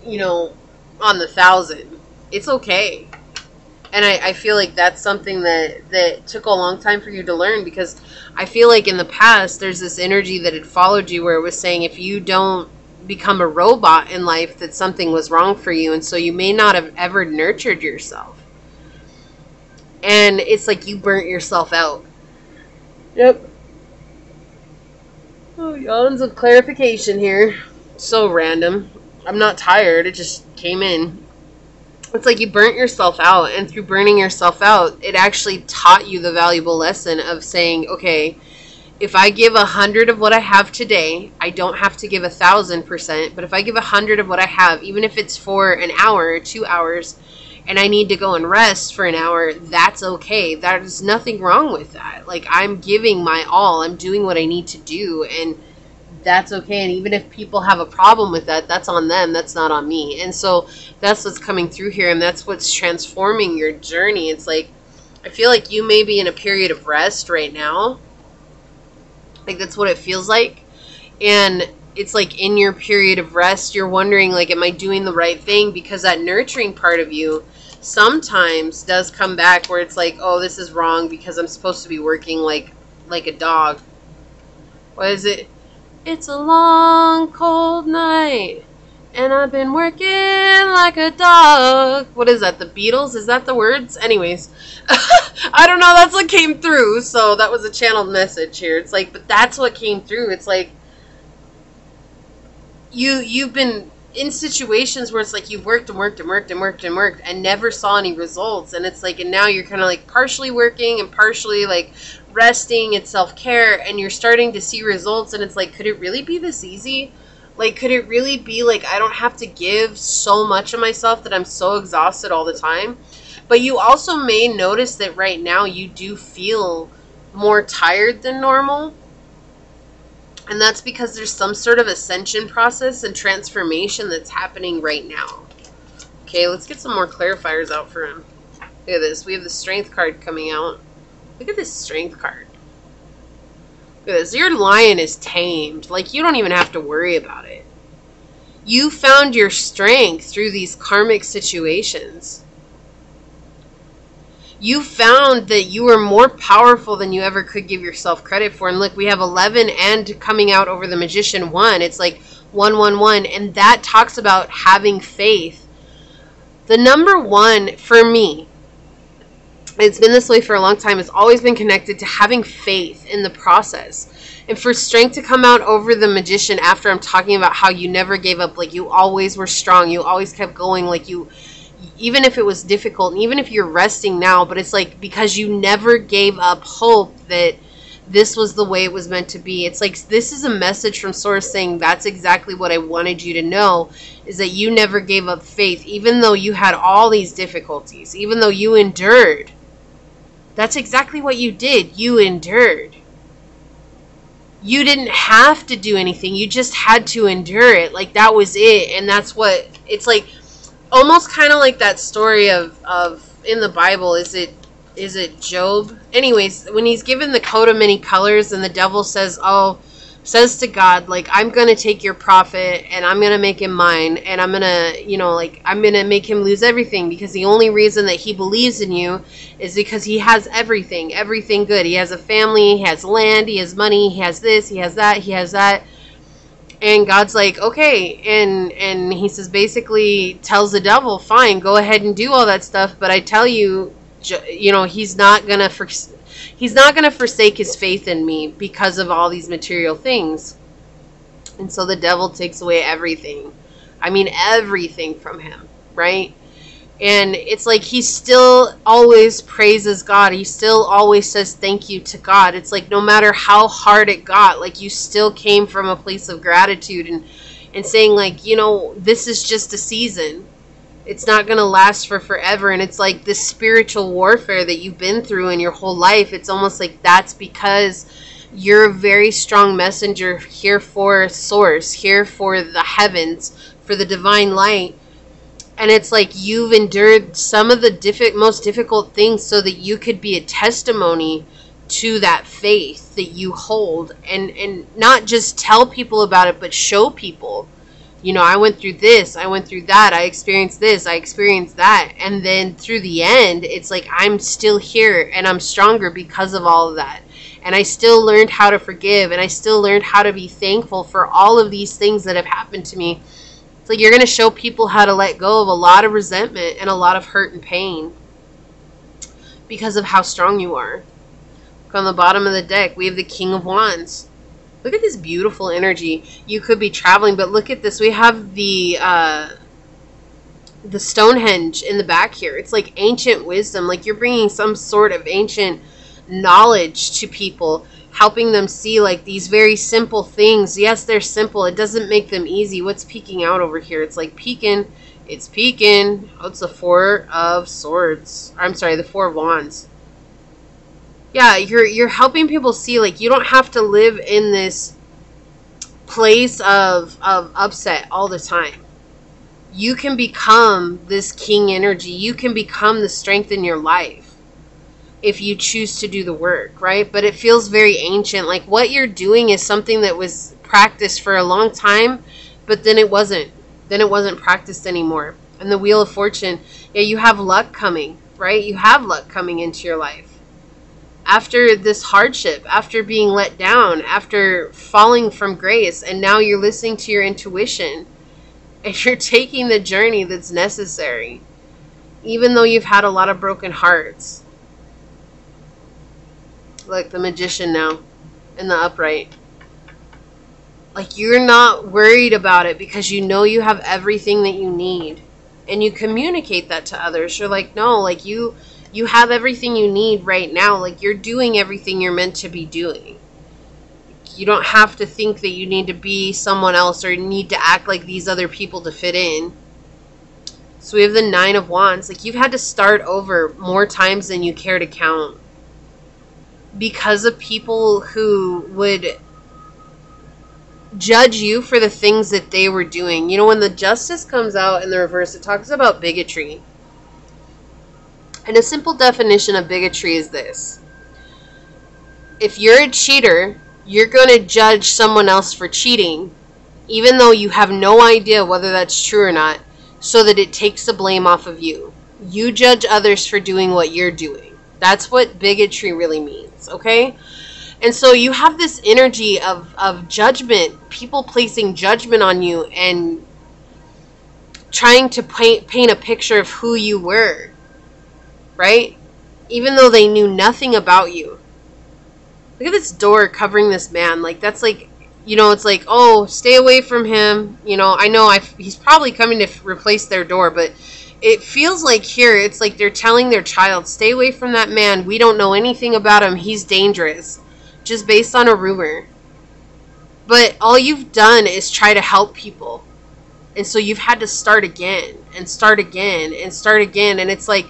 A: you know, on the 1,000. It's okay. And I feel like that's something that took a long time for you to learn, because I feel like in the past, there's this energy that had followed you where it was saying, if you don't become a robot in life, that something was wrong for you. And so you may not have ever nurtured yourself. And it's like you burnt yourself out. Yep. Oh, yawns of clarification here. So random. I'm not tired. It just came in. It's like you burnt yourself out. And through burning yourself out, it actually taught you the valuable lesson of saying, okay, if I give 100 of what I have today, I don't have to give 1,000%. But if I give 100 of what I have, even if it's for an hour or 2 hours, and I need to go and rest for an hour, that's okay. There's nothing wrong with that. Like, I'm giving my all. I'm doing what I need to do, and that's okay. And even if people have a problem with that, that's on them. That's not on me. And so that's what's coming through here, and that's what's transforming your journey. It's like, I feel like you may be in a period of rest right now. Like, that's what it feels like. And it's like in your period of rest, you're wondering, like, am I doing the right thing? Because that nurturing part of you sometimes does come back where it's like, oh, this is wrong because I'm supposed to be working like a dog. What is it? It's a long, cold night, and I've been working like a dog. What is that? The Beatles? Is that the words? Anyways, I don't know. That's what came through. So that was a channeled message here. It's like, but that's what came through. It's like you've been in situations where it's like you've worked and worked and worked and worked and worked and never saw any results. And it's like, and now you're kind of like partially working and partially like resting and self-care, and you're starting to see results. And it's like, could it really be this easy? Like, could it really be like I don't have to give so much of myself that I'm so exhausted all the time? But you also may notice that right now you do feel more tired than normal. And that's because there's some sort of ascension process and transformation that's happening right now. Okay, let's get some more clarifiers out for him. Look at this. We have the Strength card coming out. Look at this Strength card. Look at this. Your lion is tamed. Like, you don't even have to worry about it. You found your strength through these karmic situations. You found that you were more powerful than you ever could give yourself credit for. And look, we have 11 and coming out over the Magician 1. It's like 111. And that talks about having faith. The number one for me, it's been this way for a long time, it's always been connected to having faith in the process. And for strength to come out over the Magician after I'm talking about how you never gave up, like you always were strong, you always kept going, like you, even if it was difficult, and even if you're resting now, but it's like because you never gave up hope that this was the way it was meant to be. It's like this is a message from Source saying that's exactly what I wanted you to know, is that you never gave up faith, even though you had all these difficulties, even though you endured. That's exactly what you did. You endured. You didn't have to do anything. You just had to endure it. Like that was it. And that's what it's like, almost kind of like that story of in the Bible. Is it Job? Anyways, when he's given the coat of many colors and the devil says to God, like, I'm going to take your prophet and I'm going to make him mine. And I'm going to, like, I'm going to make him lose everything because the only reason that he believes in you is because he has everything good. He has a family, he has land, he has money, he has this, he has that, he has that. And God's like, okay. And he says, basically tells the devil, fine, go ahead and do all that stuff. But I tell you, he's not going to forsake his faith in me because of all these material things. And so the devil takes away everything. I mean, everything from him, right? And it's like he still always praises God. He still always says thank you to God. It's like no matter how hard it got, like you still came from a place of gratitude and saying like, this is just a season. It's not going to last for forever. And it's like this spiritual warfare that you've been through in your whole life. It's almost like that's because you're a very strong messenger here for Source, here for the heavens, for the divine light. And it's like you've endured some of the most difficult things so that you could be a testimony to that faith that you hold. And not just tell people about it, but show people. I went through this, I went through that, I experienced this, I experienced that. And then through the end, it's like I'm still here and I'm stronger because of all of that. And I still learned how to forgive, and I still learned how to be thankful for all of these things that have happened to me. It's like you're going to show people how to let go of a lot of resentment and a lot of hurt and pain because of how strong you are. Look on the bottom of the deck, we have the King of Wands. Look at this beautiful energy. You could be traveling, but look at this. We have the Stonehenge in the back here. It's like ancient wisdom. Like you're bringing some sort of ancient knowledge to people, helping them see like these very simple things. Yes, they're simple. It doesn't make them easy. What's peeking out over here? It's like peeking. It's peeking. Oh, it's the Four of Swords. I'm sorry, the Four of Wands. Yeah, you're helping people see like you don't have to live in this place of upset all the time. You can become this king energy. You can become the strength in your life if you choose to do the work, right? But it feels very ancient. Like what you're doing is something that was practiced for a long time, but then it wasn't. Then it wasn't practiced anymore. And the Wheel of Fortune, yeah, you have luck coming, right? You have luck coming into your life. After this hardship, after being let down, after falling from grace, and now you're listening to your intuition, and you're taking the journey that's necessary, even though you've had a lot of broken hearts. Like the Magician now, in the upright. Like you're not worried about it because you know you have everything that you need. And you communicate that to others. You're like, no, like you have everything you need right now. Like you're doing everything you're meant to be doing. You don't have to think that you need to be someone else or need to act like these other people to fit in. So we have the Nine of Wands. Like you've had to start over more times than you care to count because of people who would judge you for the things that they were doing. When the Justice comes out in the reverse, it talks about bigotry. And a simple definition of bigotry is this. If you're a cheater, you're going to judge someone else for cheating, even though you have no idea whether that's true or not, so that it takes the blame off of you. You judge others for doing what you're doing. That's what bigotry really means, okay? And so you have this energy of judgment, people placing judgment on you and trying to paint a picture of who you were, right? Even though they knew nothing about you. Look at this door covering this man. Like, that's like, it's like, oh, stay away from him. I know he's probably coming to replace their door, but it feels like here, it's like they're telling their child, stay away from that man. We don't know anything about him. He's dangerous. Just based on a rumor. But all you've done is try to help people. And so you've had to start again and start again and start again. And it's like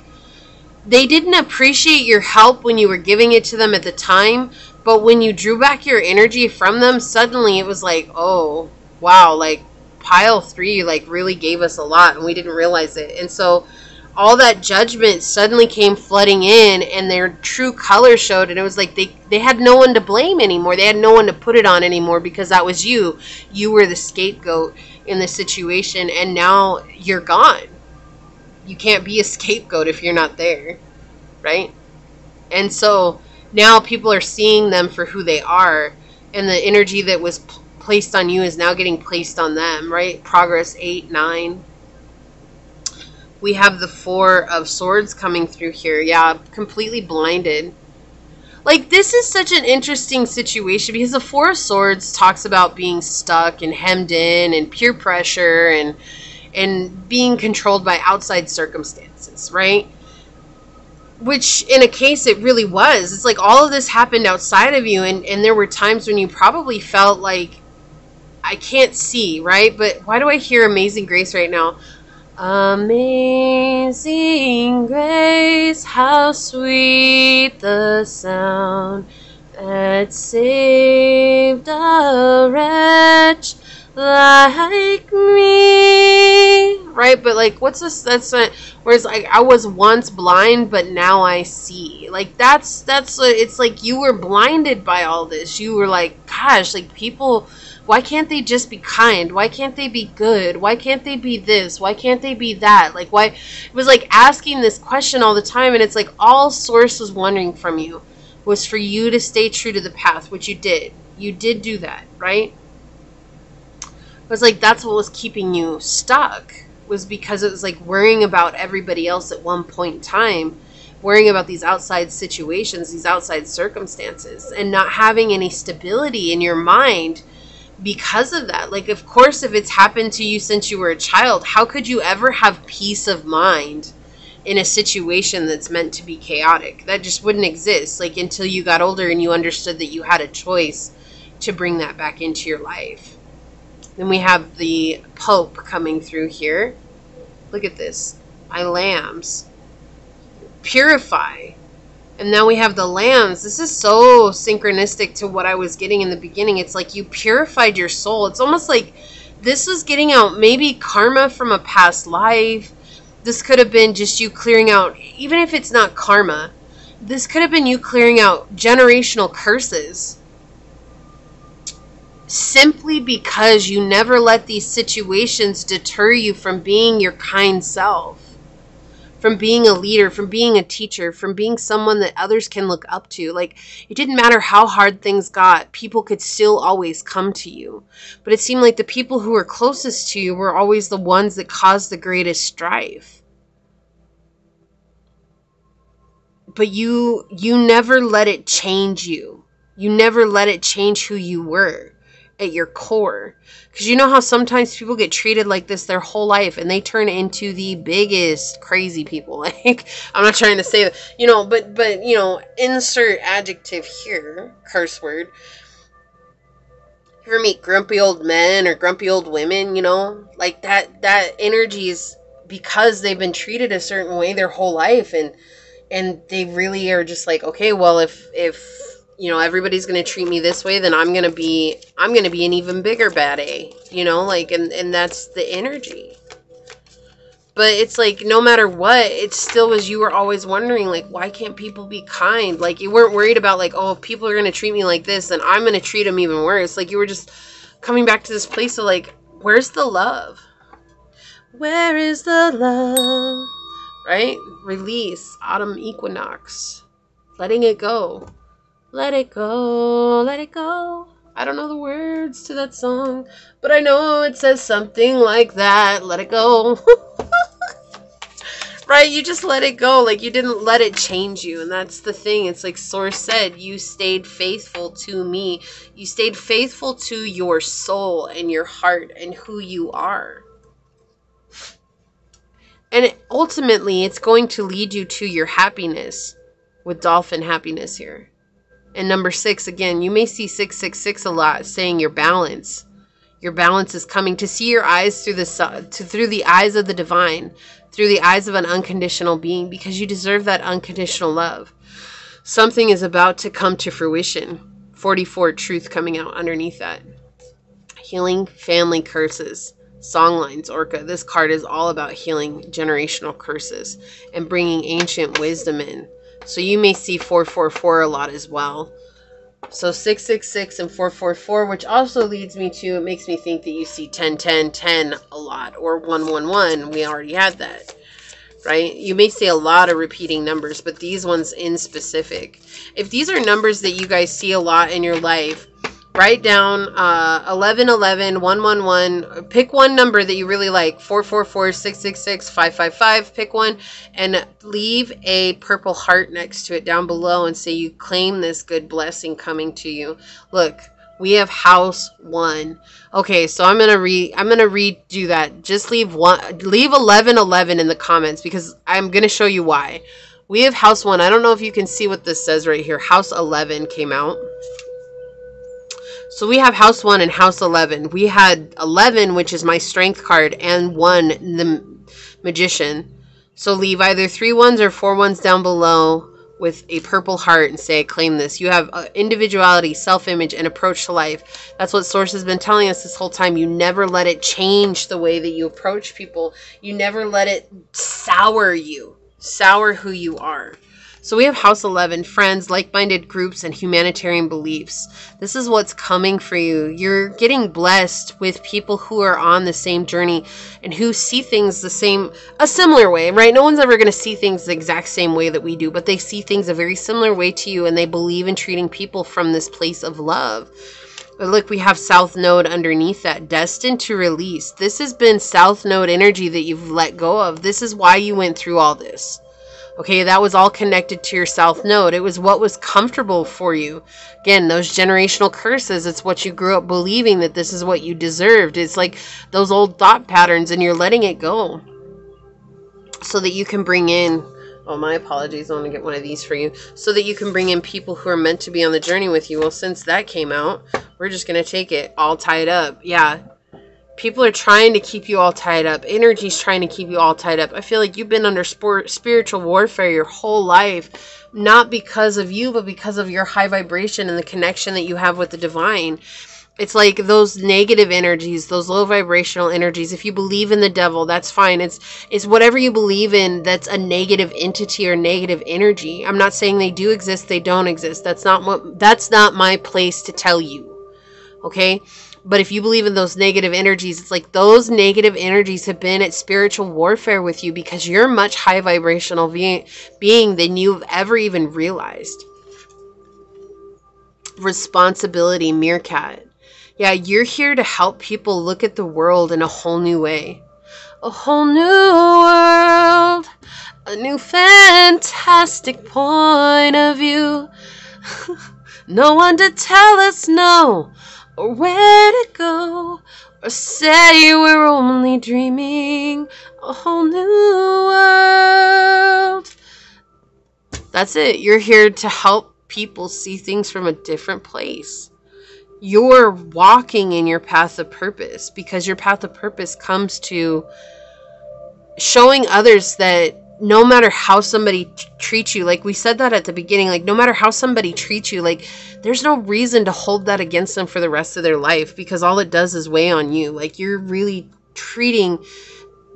A: they didn't appreciate your help when you were giving it to them at the time. But when you drew back your energy from them, suddenly it was like, oh, wow, like pile 3 like really gave us a lot and we didn't realize it. And so all that judgment suddenly came flooding in and their true color showed, and it was like they had no one to blame anymore. They had no one to put it on anymore because that was you. You were the scapegoat in the situation, and now you're gone. You can't be a scapegoat if you're not there, right? And so now people are seeing them for who they are, and the energy that was placed on you is now getting placed on them, right? Progress 8, 9. We have the 4 of Swords coming through here. Yeah, completely blinded. Like, this is such an interesting situation because the 4 of Swords talks about being stuck and hemmed in and peer pressure and being controlled by outside circumstances, right? Which, in a case, it really was. It's like all of this happened outside of you, and there were times when you probably felt like, I can't see, right? But why do I hear Amazing Grace right now? Amazing grace, how sweet the sound that saved a wretch like me. Right? But like, what's this? That's not, whereas like I was once blind, but now I see. Like that's it's like you were blinded by all this. You were like, gosh, like people. Why can't they just be kind? Why can't they be good? Why can't they be this? Why can't they be that? Like, why? It was like asking this question all the time, and it's like all Source was wondering from you was for you to stay true to the path, which you did. You did do that, right? It was like that's what was keeping you stuck, was because it was like worrying about everybody else at one point in time, worrying about these outside situations, these outside circumstances, and not having any stability in your mind because of that. Like, of course, if it's happened to you since you were a child, how could you ever have peace of mind in a situation that's meant to be chaotic? That just wouldn't exist, like, until you got older and you understood that you had a choice to bring that back into your life. Then we have the Pope coming through here. Look at this. My lambs. Purify. And now we have the lambs. This is so synchronistic to what I was getting in the beginning. It's like you purified your soul. It's almost like this was getting out maybe karma from a past life. This could have been just you clearing out, even if it's not karma, this could have been you clearing out generational curses. Simply because you never let these situations deter you from being your kind self. From being a leader, from being a teacher, from being someone that others can look up to. Like, it didn't matter how hard things got, people could still always come to you. But it seemed like the people who were closest to you were always the ones that caused the greatest strife. But you never let it change you. You never let it change who you were at your core. Because you know how sometimes people get treated like this their whole life and they turn into the biggest crazy people. Like, I'm not trying to say that, but insert adjective here, curse word. You ever meet grumpy old men or grumpy old women, like that energy is because they've been treated a certain way their whole life, and they really are just like, okay, well, if everybody's going to treat me this way, then I'm going to be an even bigger bad A, and that's the energy. But it's like, no matter what, it still was, you were always wondering, like, why can't people be kind? Like, you weren't worried about, like, oh, if people are going to treat me like this, then I'm going to treat them even worse. Like, you were just coming back to this place of, like, where's the love? Where is the love? Right? Release. Autumn equinox. letting it go. Let it go, let it go. I don't know the words to that song, but I know it says something like that. Let it go. Right? You just let it go. Like, you didn't let it change you. And that's the thing. It's like Source said, you stayed faithful to me. You stayed faithful to your soul and your heart and who you are. And ultimately, it's going to lead you to your happiness, with dolphin happiness here. And number 6, again, you may see 666 a lot, saying your balance. Your balance is coming. To see your eyes through the eyes of the divine, through the eyes of an unconditional being, because you deserve that unconditional love. Something is about to come to fruition. 44, truth coming out underneath that. Healing family curses. Songlines, Orca. This card is all about healing generational curses and bringing ancient wisdom in. So you may see 444 a lot as well. So 666 and 444, which also leads me to, it makes me think that you see 10, 10, 10 a lot, or 111. We already had that, right? You may see a lot of repeating numbers, but these ones in specific. If these are numbers that you guys see a lot in your life, write down 1111, 111. Pick one number that you really like. 444, 666, 555. Pick one and leave a purple heart next to it down below and say you claim this good blessing coming to you. Look, we have house 1. Okay, so I'm gonna redo that. Just leave 1111 in the comments because I'm gonna show you why. We have house 1. I don't know if you can see what this says right here. House 11 came out. So we have house 1 and house 11. We had 11, which is my strength card, and 1, the magician. So leave either 3 1s or 4 1s down below with a purple heart and say, I claim this. You have individuality, self-image, and approach to life. That's what Source has been telling us this whole time. You never let it change the way that you approach people. You never let it sour you, sour who you are. So we have house 11, friends, like-minded groups, and humanitarian beliefs. This is what's coming for you. You're getting blessed with people who are on the same journey and who see things a similar way, right? No one's ever going to see things the exact same way that we do, but they see things a very similar way to you, and they believe in treating people from this place of love. But look, we have South Node underneath that, destined to release. This has been South Node energy that you've let go of. This is why you went through all this. Okay, that was all connected to your South Node. It was what was comfortable for you. Again, those generational curses, it's what you grew up believing that this is what you deserved. It's like those old thought patterns, and you're letting it go so that you can bring in, oh, my apologies, I'm going to get one of these for you, so that you can bring in people who are meant to be on the journey with you. Well, since that came out, we're just going to take it all tied up. Yeah. People are trying to keep you all tied up. Energy's trying to keep you all tied up. I feel like you've been under spiritual warfare your whole life. Not because of you, but because of your high vibration and the connection that you have with the divine. It's like those negative energies, those low vibrational energies. If you believe in the devil, that's fine. It's whatever you believe in that's a negative entity or negative energy. I'm not saying they do exist, they don't exist. That's not my place to tell you. Okay? But if you believe in those negative energies, it's like those negative energies have been at spiritual warfare with you because you're a much high vibrational being than you've ever even realized. Responsibility, Meerkat. Yeah, you're here to help people look at the world in a whole new way. A whole new world. A new fantastic point of view. No one to tell us no. Or where to go, or say we're only dreaming a whole new world. That's it. You're here to help people see things from a different place. You're walking in your path of purpose because your path of purpose comes to showing others that no matter how somebody treats you, like we said that at the beginning, like no matter how somebody treats you, like there's no reason to hold that against them for the rest of their life because all it does is weigh on you. Like you're really treating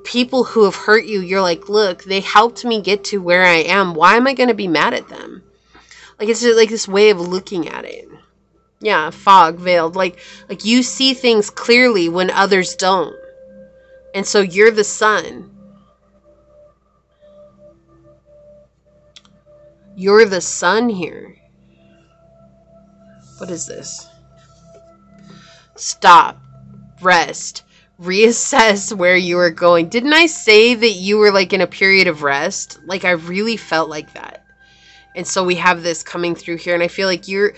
A: people who have hurt you. You're like, look, they helped me get to where I am. Why am I going to be mad at them? Like it's just like this way of looking at it. Yeah, fog, veiled. Like you see things clearly when others don't. And so you're the sun. You're the sun here. What is this? Stop. Rest. Reassess where you are going. Didn't I say that you were like in a period of rest? Like, I really felt like that. And so we have this coming through here, and I feel like you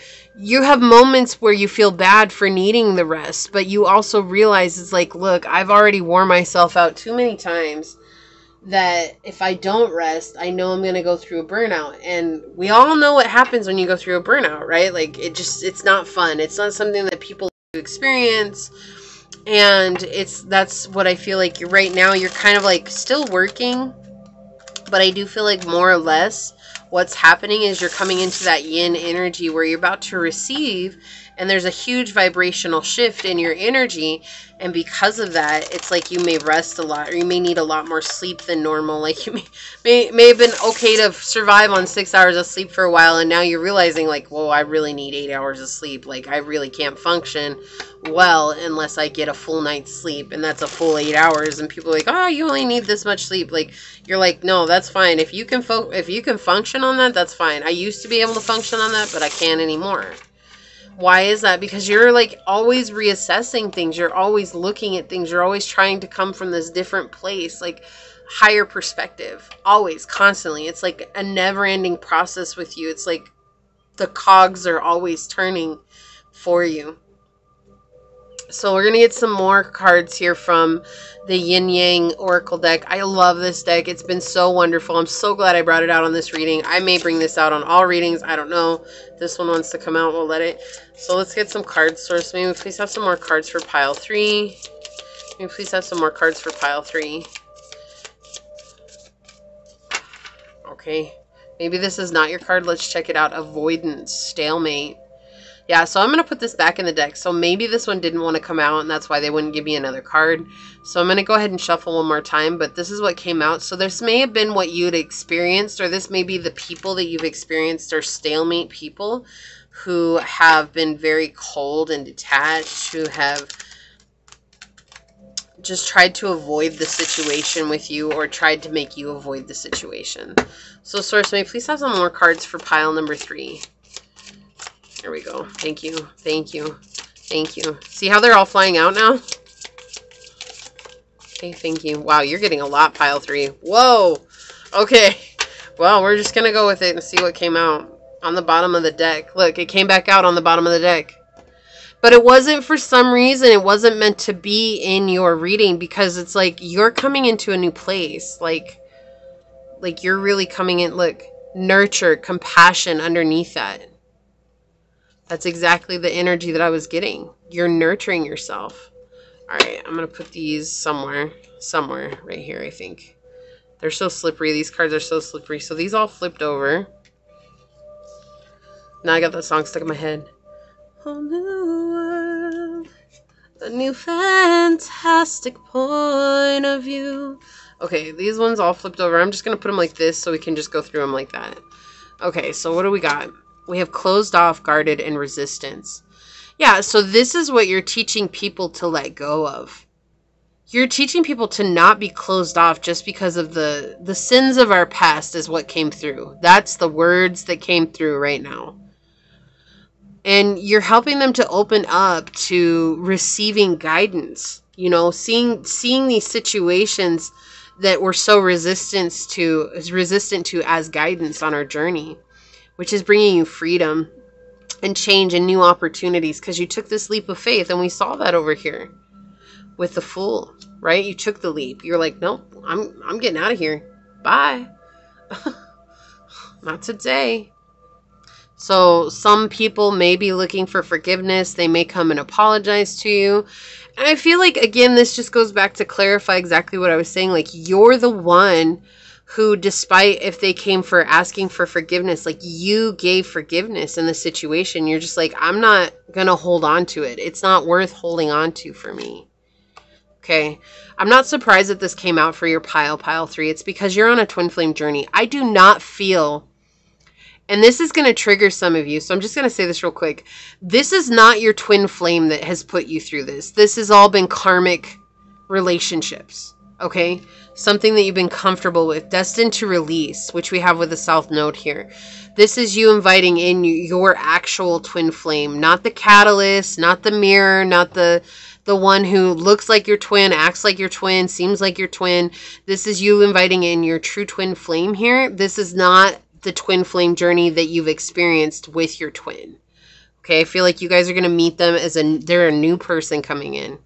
A: have moments where you feel bad for needing the rest, but you also realize it's like, look, I've already worn myself out too many times that if I don't rest, I know I'm going to go through a burnout. And we all know what happens when you go through a burnout, right? Like, it's not fun. It's not something that people experience. And that's what I feel like right now. You're kind of like still working, but I do feel like more or less what's happening is you're coming into that yin energy where you're about to receive, and there's a huge vibrational shift in your energy. And because of that, it's like you may rest a lot, or you may need a lot more sleep than normal. Like you may have been okay to survive on 6 hours of sleep for a while, and now you're realizing like, whoa, I really need 8 hours of sleep. Like I really can't function well unless I get a full night's sleep, and that's a full 8 hours. And people are like, oh, you only need this much sleep. Like you're like, no, that's fine. If you can function on that, that's fine. I used to be able to function on that, but I can't anymore. Why is that? Because you're like always reassessing things. You're always looking at things. You're always trying to come from this different place, like higher perspective, always, constantly. It's like a never ending process with you. It's like the cogs are always turning for you. So we're going to get some more cards here from the Yin Yang Oracle deck. I love this deck. It's been so wonderful. I'm so glad I brought it out on this reading. I may bring this out on all readings. I don't know. If this one wants to come out, we'll let it. So let's get some card source. May we please have some more cards for pile 3? May we please have some more cards for pile 3? Okay. Maybe this is not your card. Let's check it out. Avoidance. Stalemate. Yeah, so I'm going to put this back in the deck. So maybe this one didn't want to come out, and that's why they wouldn't give me another card. So I'm going to go ahead and shuffle one more time, but this is what came out. So this may have been what you'd experienced, or this may be the people that you've experienced are stalemate people who have been very cold and detached, who have just tried to avoid the situation with you or tried to make you avoid the situation. So Source, may please have some more cards for pile number 3. There we go. Thank you. Thank you. Thank you. See how they're all flying out now? Okay, thank you. Wow, you're getting a lot, pile 3. Whoa! Okay. Well, we're just going to go with it and see what came out on the bottom of the deck. Look, it came back out on the bottom of the deck. But it wasn't, for some reason, it wasn't meant to be in your reading, because it's like you're coming into a new place. Like you're really coming in. Look, nurture, compassion underneath that. That's exactly the energy that I was getting. You're nurturing yourself. All right, I'm going to put these somewhere right here, I think. They're so slippery. These cards are so slippery. So these all flipped over. Now I got that song stuck in my head. Whole new world, a new fantastic point of view. Okay, these ones all flipped over. I'm just going to put them like this so we can just go through them like that. Okay, so what do we got? We have closed off, guarded, and resistance. Yeah, so this is what you're teaching people to let go of. You're teaching people to not be closed off just because of the sins of our past is what came through. That's the words that came through right now. And you're helping them to open up to receiving guidance. You know, seeing these situations that we're so resistant to as guidance on our journey, which is bringing you freedom and change and new opportunities, because you took this leap of faith, and we saw that over here with the Fool, right? You took the leap. You're like, nope, I'm getting out of here. Bye. Not today. So some people may be looking for forgiveness. They may come and apologize to you. And I feel like, again, this just goes back to clarify exactly what I was saying. Like, you're the one who, despite if they came for asking for forgiveness, like, you gave forgiveness in the situation. You're just like, I'm not going to hold on to it. It's not worth holding on to for me. Okay. I'm not surprised that this came out for your pile 3. It's because you're on a twin flame journey. I do not feel, and this is going to trigger some of you, so I'm just going to say this real quick. This is not your twin flame that has put you through this. This has all been karmic relationships. Okay, something that you've been comfortable with, destined to release, which we have with the South Node here. This is you inviting in your actual twin flame, not the catalyst, not the mirror, not the one who looks like your twin, acts like your twin, seems like your twin. This is you inviting in your true twin flame here. This is not the twin flame journey that you've experienced with your twin. Okay, I feel like you guys are going to meet them as they're a new person coming in.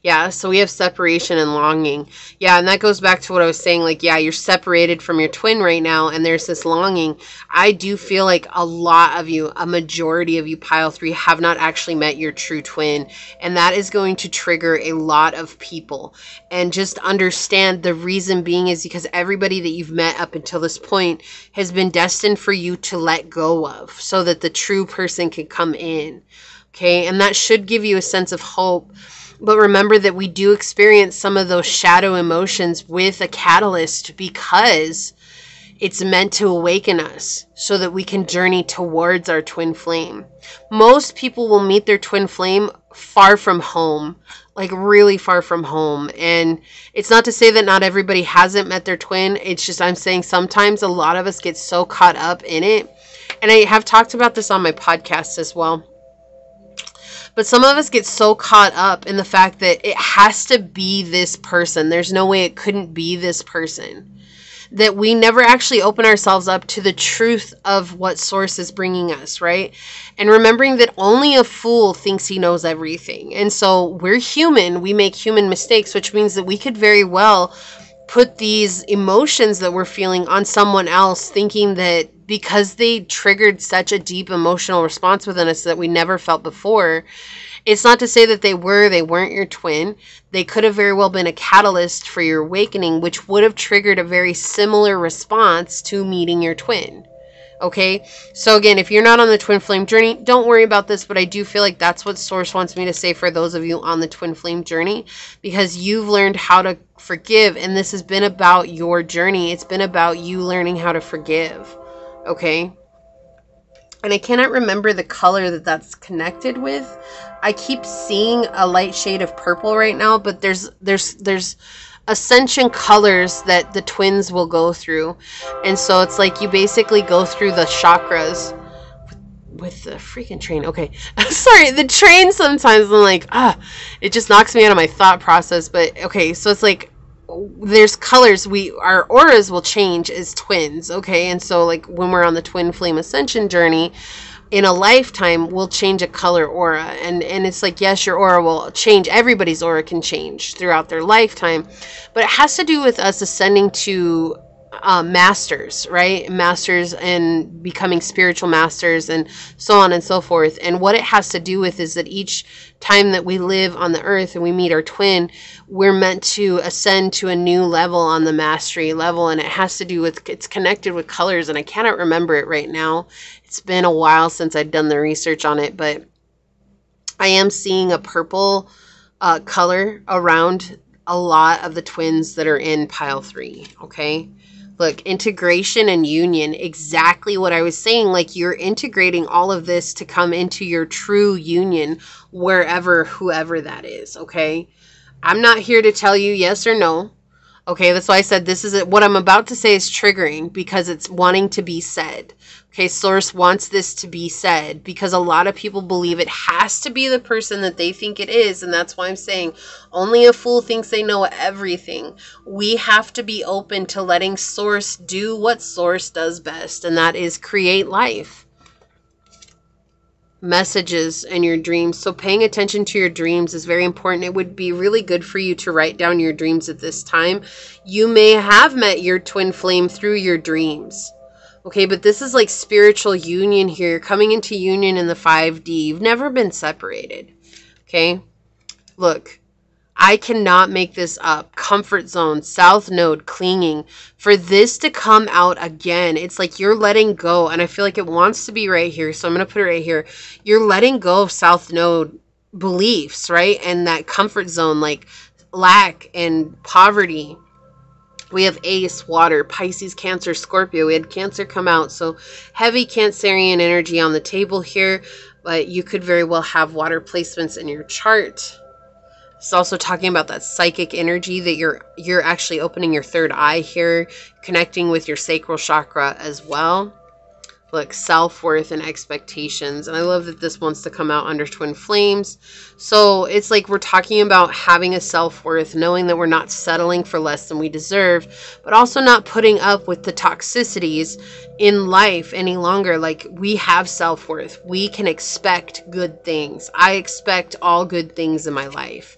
A: Yeah, so we have separation and longing. Yeah, and that goes back to what I was saying. Like, yeah, you're separated from your twin right now, and there's this longing. I do feel like a lot of you, a majority of you, Pile 3, have not actually met your true twin. And that is going to trigger a lot of people. And just understand the reason being is because everybody that you've met up until this point has been destined for you to let go of, so that the true person can come in. Okay, and that should give you a sense of hope. But remember that we do experience some of those shadow emotions with a catalyst because it's meant to awaken us so that we can journey towards our twin flame. Most people will meet their twin flame far from home, like really far from home. And it's not to say that not everybody hasn't met their twin. It's just I'm saying sometimes a lot of us get so caught up in it. And I have talked about this on my podcast as well. But some of us get so caught up in the fact that it has to be this person. There's no way it couldn't be this person. That we never actually open ourselves up to the truth of what Source is bringing us, right? And remembering that only a fool thinks he knows everything. And so we're human. We make human mistakes, which means that we could very well put these emotions that we're feeling on someone else, thinking that because they triggered such a deep emotional response within us that we never felt before. It's not to say that they weren't your twin. They could have very well been a catalyst for your awakening, which would have triggered a very similar response to meeting your twin. Okay, so again, if you're not on the twin flame journey, don't worry about this, but I do feel like that's what Source wants me to say for those of you on the twin flame journey, because you've learned how to forgive, and this has been about your journey. It's been about you learning how to forgive. Okay, and I cannot remember the color that that's connected with. I keep seeing a light shade of purple right now, but there's ascension colors that the twins will go through. And so it's like you basically go through the chakras with the freaking train. Okay, sorry, the train sometimes I'm like, it just knocks me out of my thought process. But okay, so it's like there's colors. Our auras will change as twins. Okay, and so like when we're on the twin flame ascension journey, in a lifetime, we'll change a color aura. And it's like, yes, your aura will change. Everybody's aura can change throughout their lifetime. But it has to do with us ascending to masters, right? Masters and becoming spiritual masters and so on and so forth. And what it has to do with is that each time that we live on the earth and we meet our twin, we're meant to ascend to a new level on the mastery level. And it has to do with, it's connected with colors. And I cannot remember it right now. It's been a while since I've done the research on it, but I am seeing a purple color around a lot of the twins that are in pile 3. Okay. Look, integration and union, exactly what I was saying. Like you're integrating all of this to come into your true union, wherever, whoever that is. Okay. I'm not here to tell you yes or no. Okay. That's why I said this is it. What I'm about to say is triggering because it's wanting to be said. Okay, Source wants this to be said because a lot of people believe it has to be the person that they think it is. And that's why I'm saying only a fool thinks they know everything. We have to be open to letting Source do what Source does best, and that is create life. Messages in your dreams. So paying attention to your dreams is very important. It would be really good for you to write down your dreams at this time. You may have met your twin flame through your dreams. Okay, but this is like spiritual union here. You're coming into union in the 5D. You've never been separated. Okay, look, I cannot make this up. Comfort zone, South Node, clinging. For this to come out again, it's like you're letting go. And I feel like it wants to be right here. So I'm going to put it right here. You're letting go of South Node beliefs, right? And that comfort zone, like lack and poverty. We have Ace, Water, Pisces, Cancer, Scorpio. We had Cancer come out. So heavy Cancerian energy on the table here. But you could very well have water placements in your chart. It's also talking about that psychic energy that you're actually opening your third eye here, connecting with your sacral chakra as well. Look, self-worth and expectations. And I love that this wants to come out under twin flames. So it's like we're talking about having a self-worth, knowing that we're not settling for less than we deserve, but also not putting up with the toxicities in life any longer. Like, we have self-worth. We can expect good things. I expect all good things in my life.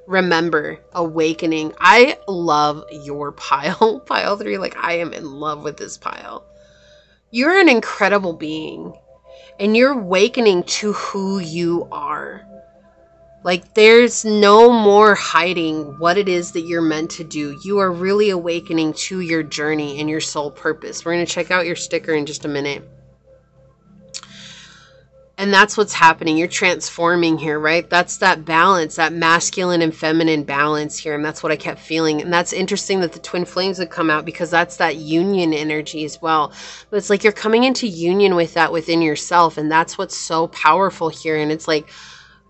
A: Remember, awakening. I love your pile. Pile 3. Like, I am in love with this pile. You're an incredible being, and you're awakening to who you are. Like, there's no more hiding what it is that you're meant to do. You are really awakening to your journey and your soul purpose. We're going to check out your sticker in just a minute. And that's what's happening. You're transforming here, right? That's that balance, that masculine and feminine balance here. And that's what I kept feeling. And that's interesting that the twin flames would come out, because that's that union energy as well. But it's like you're coming into union with that within yourself. And that's what's so powerful here. And it's like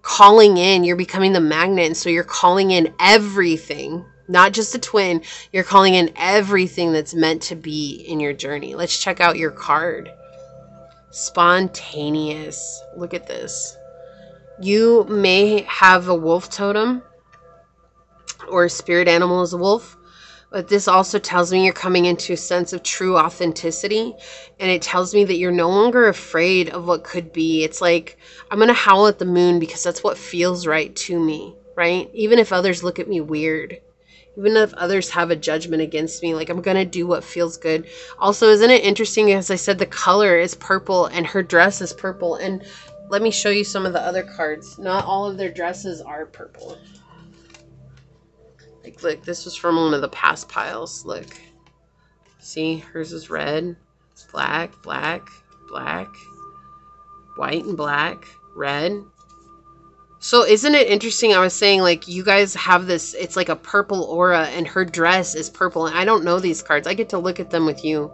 A: calling in, you're becoming the magnet. And so you're calling in everything, not just a twin. You're calling in everything that's meant to be in your journey. Let's check out your card. Spontaneous. Look at this. You may have a wolf totem or a spirit animal as a wolf, but this also tells me you're coming into a sense of true authenticity, and it tells me that you're no longer afraid of what could be. It's like, I'm gonna howl at the moon because that's what feels right to me, right? Even if others look at me weird. Even if others have a judgment against me, like, I'm going to do what feels good. Also, isn't it interesting, as I said, the color is purple and her dress is purple. And let me show you some of the other cards. Not all of their dresses are purple. Like, look, this was from one of the past piles. Look. See, hers is red, black, black, black, white and black, red. So isn't it interesting? I was saying, like, you guys have this, it's like a purple aura, and her dress is purple. And I don't know these cards. I get to look at them with you.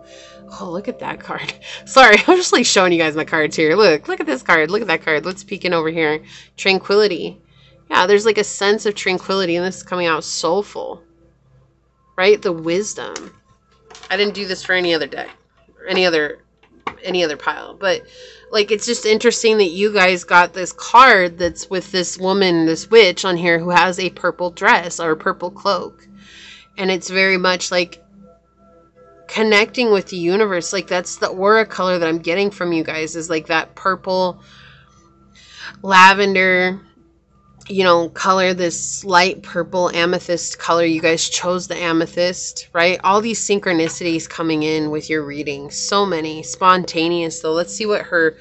A: Oh, look at that card. Sorry, I'm just like showing you guys my cards here. Look at this card. Look at that card. Let's peek in over here. Tranquility. Yeah, there's like a sense of tranquility, and this is coming out soulful. Right? The wisdom. I didn't do this for any other deck. Or any other pile. But like, it's just interesting that you guys got this card that's with this woman, this witch on here, who has a purple dress or a purple cloak. And it's very much like connecting with the universe. Like, that's the aura color that I'm getting from you guys, is like that purple, lavender, you know, color, this light purple amethyst color. You guys chose the amethyst, right? All these synchronicities coming in with your reading. So many. Spontaneous, though. Let's see what her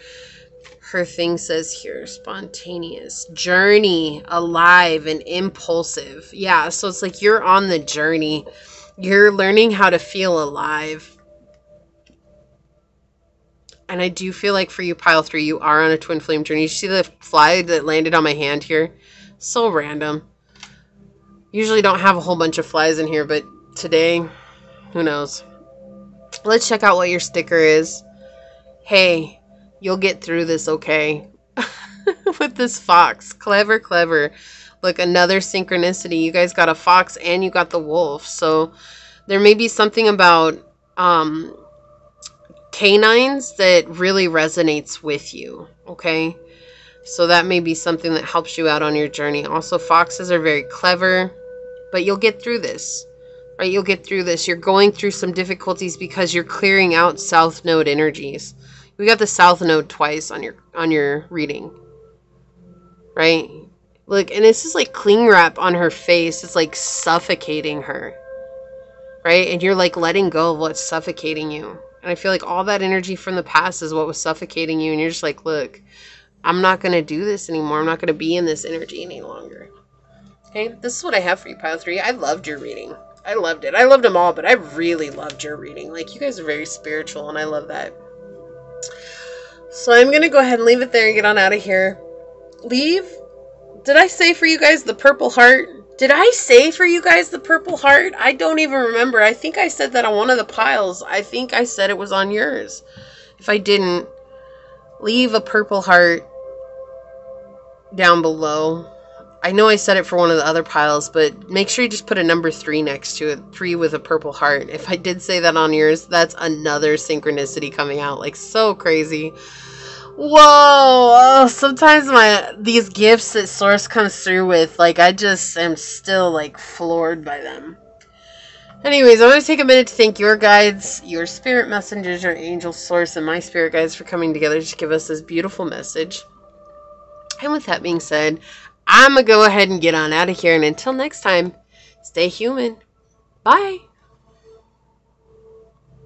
A: thing says here. Spontaneous. Journey. Alive and impulsive. Yeah, so it's like you're on the journey. You're learning how to feel alive. And I do feel like for you, pile 3, you are on a twin flame journey. You see the fly that landed on my hand here? So random. Usually don't have a whole bunch of flies in here, but today, who knows? Let's check out what your sticker is. Hey, you'll get through this, okay? With this fox. Clever, clever. Look, another synchronicity. You guys got a fox and you got the wolf. So there may be something about canines that really resonates with you, okay? So that may be something that helps you out on your journey. Also, foxes are very clever, but you'll get through this, right? You'll get through this. You're going through some difficulties because you're clearing out South Node energies. We got the South Node twice on your reading, right? Look, and this is like cling wrap on her face. It's like suffocating her, right? And you're like letting go of what's suffocating you. And I feel like all that energy from the past is what was suffocating you. And you're just like, look, I'm not going to do this anymore. I'm not going to be in this energy any longer. Okay, this is what I have for you, pile 3. I loved your reading. I loved it. I loved them all, but I really loved your reading. Like, you guys are very spiritual, and I love that. So I'm going to go ahead and leave it there and get on out of here. Leave. Did I say for you guys the purple heart? Did I say for you guys the purple heart? I don't even remember. I think I said that on one of the piles. I think I said it was on yours. If I didn't, leave a purple heart down below. I know I said it for one of the other piles, but make sure you just put a number 3 next to it. 3 with a purple heart. If I did say that on yours, that's another synchronicity coming out. Like, so crazy. Whoa! Oh, sometimes these gifts that Source comes through with, like, I just am still, like, floored by them. Anyways, I want to take a minute to thank your guides, your spirit messengers, your angel Source, and my spirit guides for coming together to give us this beautiful message. And with that being said, I'm going to go ahead and get on out of here. And until next time, stay human. Bye.